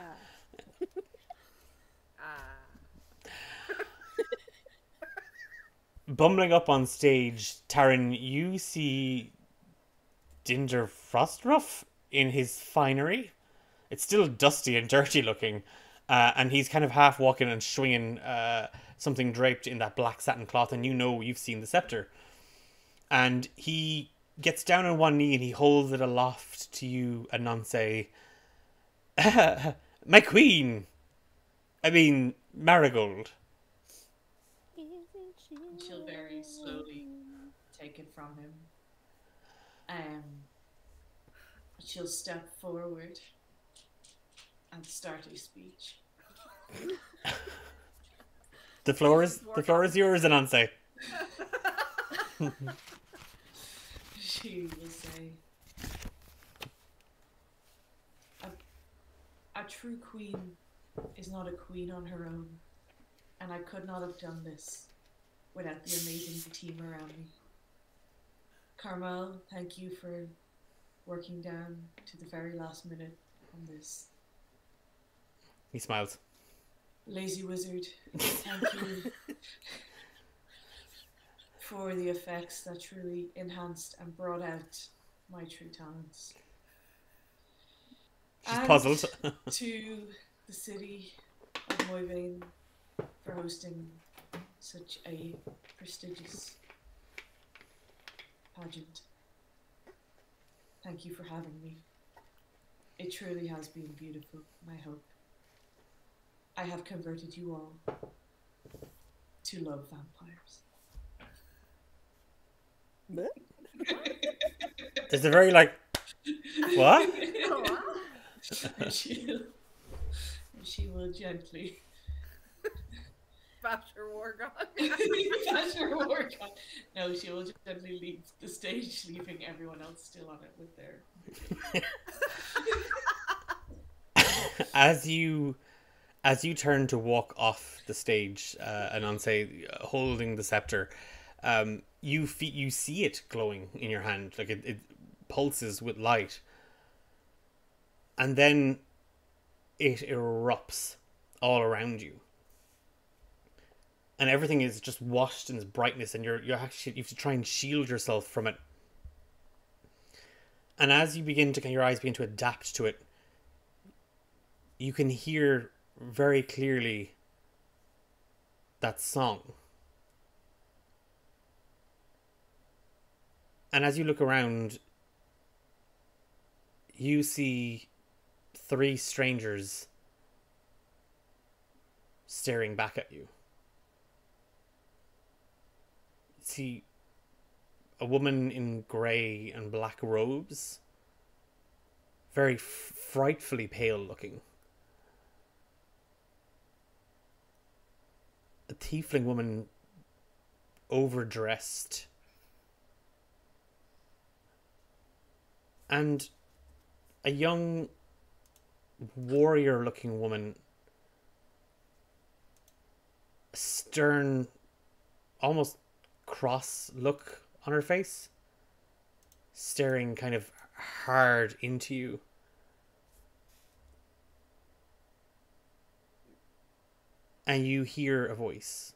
[SPEAKER 1] Bumbling up on stage, Taryn, you see Dinder Frostruff in his finery. It's still dusty and dirty looking, and he's kind of half walking and swinging something draped in that black satin cloth, and you've seen the scepter. And he gets down on one knee and he holds it aloft to you, Ananse. My queen! I mean, Marigold.
[SPEAKER 6] She'll very slowly take it from him. She'll step forward and start a speech.
[SPEAKER 1] The floor is yours, Ananse.
[SPEAKER 6] She will say, a true queen is not a queen on her own, and I could not have done this without the amazing team around me. Carmel, thank you for working down to the very last minute on this.
[SPEAKER 1] He smiles.
[SPEAKER 6] Lazy Wizard, thank you for the effects that truly enhanced and brought out my true talents.
[SPEAKER 1] She's
[SPEAKER 6] And
[SPEAKER 1] puzzled.
[SPEAKER 6] to the city of Moyvane for hosting such a prestigious pageant. Thank you for having me. It truly has been beautiful, I hope. I have converted you all to love vampires.
[SPEAKER 1] There's a very what?
[SPEAKER 2] Oh, wow.
[SPEAKER 6] And she will gently
[SPEAKER 5] Bash her war gong.
[SPEAKER 6] bash her work on. No, she will gently leave the stage, leaving everyone else still on it with their.
[SPEAKER 1] As you turn to walk off the stage, Ananse holding the scepter, you see it glowing in your hand, like it pulses with light, and then it erupts all around you. and everything is just washed in its brightness, and you're actually, you have to try and shield yourself from it. And as you begin to, your eyes begin to adapt to it, you can hear very clearly that song. And as you look around, you see 3 strangers staring back at you. See a woman in grey and black robes, very frightfully pale looking. A tiefling woman, overdressed. And a young warrior looking woman, stern, almost cross look on her face, staring kind of hard into you. And you hear a voice.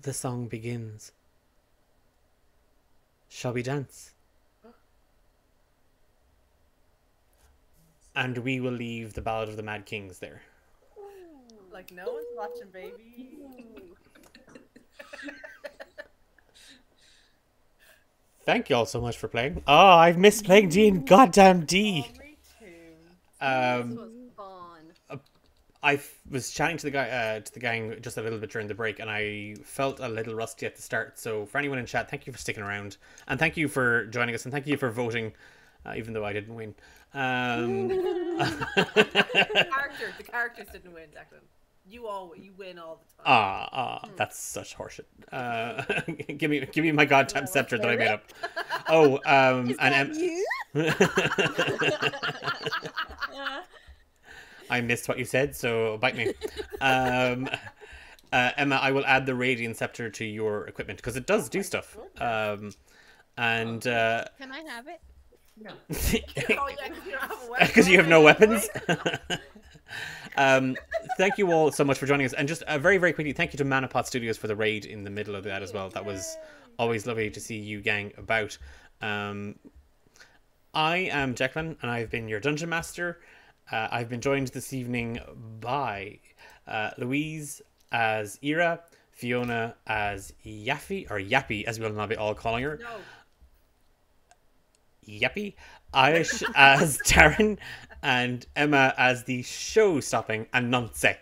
[SPEAKER 1] The song begins. Shall we dance? And we will leave the Ballad of the Mad Kings there.
[SPEAKER 5] Like no one's watching, baby.
[SPEAKER 1] Thank you all so much for playing. Oh, I've missed playing D and goddamn D.
[SPEAKER 5] Oh, me too.
[SPEAKER 2] This was fun.
[SPEAKER 1] I was chatting to the gang just a little bit during the break, and I felt a little rusty at the start. So for anyone in chat, thank you for sticking around, and thank you for joining us, and thank you for voting, even though I didn't win.
[SPEAKER 5] The characters didn't win, Declan. You win all the time.
[SPEAKER 1] That's such horseshit. Give me my goddamn scepter that I made up. Oh,
[SPEAKER 4] Is that you?
[SPEAKER 1] I missed what you said, so bite me. Emma, I will add the Radiant Scepter to your equipment because it does do stuff. And
[SPEAKER 4] Can I have it?
[SPEAKER 6] No.
[SPEAKER 5] Oh yeah, because you don't have a weapon.
[SPEAKER 1] because you have no weapons. Thank you all so much for joining us, and just very very quickly, thank you to Manapot Studios for the raid in the middle of that as well. That was always lovely to see you gang about. I am Declan, and I've been your dungeon master. I've been joined this evening by Louise as Ira, Fiona as Yaffy, or Yappy as we'll now be all calling her.
[SPEAKER 5] No.
[SPEAKER 1] Yappy, Aish as Taryn, and Emma as the show-stopping Ananse.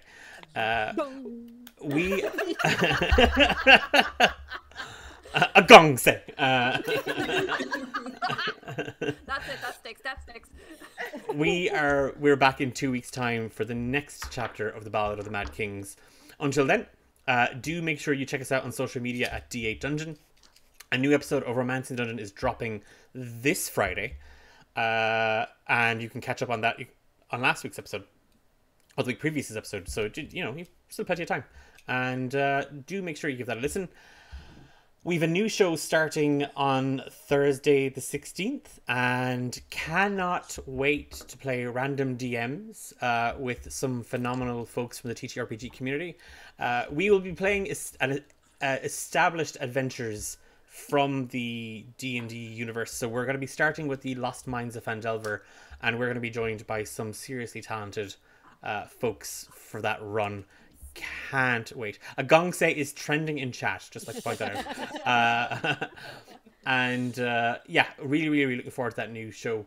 [SPEAKER 1] We a gongse.
[SPEAKER 2] That's it. That sticks.
[SPEAKER 1] We're back in 2 weeks' time for the next chapter of the Ballad of the Mad Kings. Until then, do make sure you check us out on social media at D8 Dungeon. A new episode of Romancing Dungeon is dropping this Friday, and you can catch up on that on last week's episode, or the week previous episode. So you've still plenty of time, and do make sure you give that a listen. We've a new show starting on Thursday the 16th, and cannot wait to play random DMs with some phenomenal folks from the TTRPG community. We will be playing established adventures from the D&D universe. So we're going to be starting with the Lost Mines of Phandelver, and we're going to be joined by some seriously talented folks for that run. Can't wait. A gongse is trending in chat, just like to point that out. Really, really, really looking forward to that new show.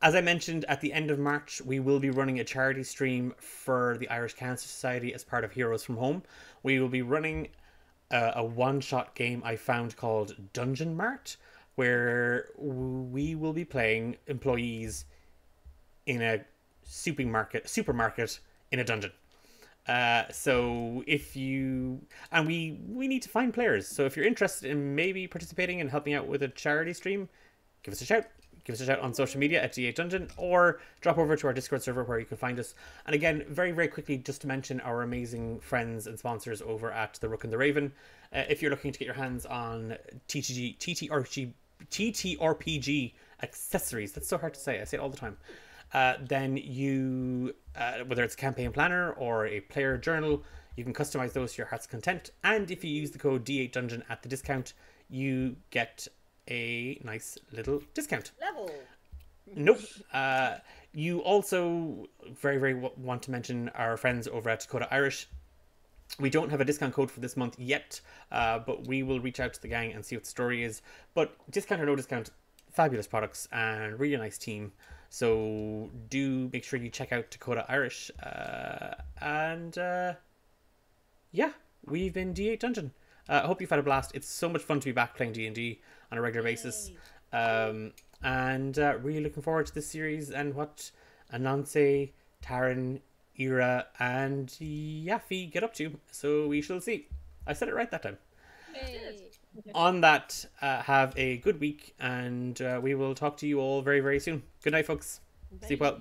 [SPEAKER 1] As I mentioned, at the end of March, we will be running a charity stream for the Irish Cancer Society as part of Heroes from Home. We will be running a one-shot game I found called Dungeon Mart, where we will be playing employees in a supermarket in a dungeon. So if you, and we need to find players, so if you're interested in maybe participating and helping out with a charity stream, give us a shout on social media at D8 Dungeon, or drop over to our Discord server where you can find us. And again, very very quickly, just to mention our amazing friends and sponsors over at the Rook and the Raven. If you're looking to get your hands on TTRPG accessories, that's so hard to say, I say it all the time, then you, whether it's a campaign planner or a player journal, you can customize those to your heart's content. And if you use the code D8Dungeon at the discount, you get a nice little discount.
[SPEAKER 5] Level.
[SPEAKER 1] Nope. You also very want to mention our friends over at Dakota Irish. We don't have a discount code for this month yet, but we will reach out to the gang and see what the story is. But discount or no discount, fabulous products and really nice team. So do make sure you check out Dakota Irish. Yeah, we've been D8 Dungeon. I hope you've had a blast. It's so much fun to be back playing D&D on a regular basis. And really looking forward to this series and what Ananse, Taryn, Ira, and Yaffe get up to. So we shall see. I said it right that time.
[SPEAKER 4] Hey.
[SPEAKER 1] On that, have a good week, and we will talk to you all very, very soon. Good night, folks. Sleep well.
[SPEAKER 4] Bye.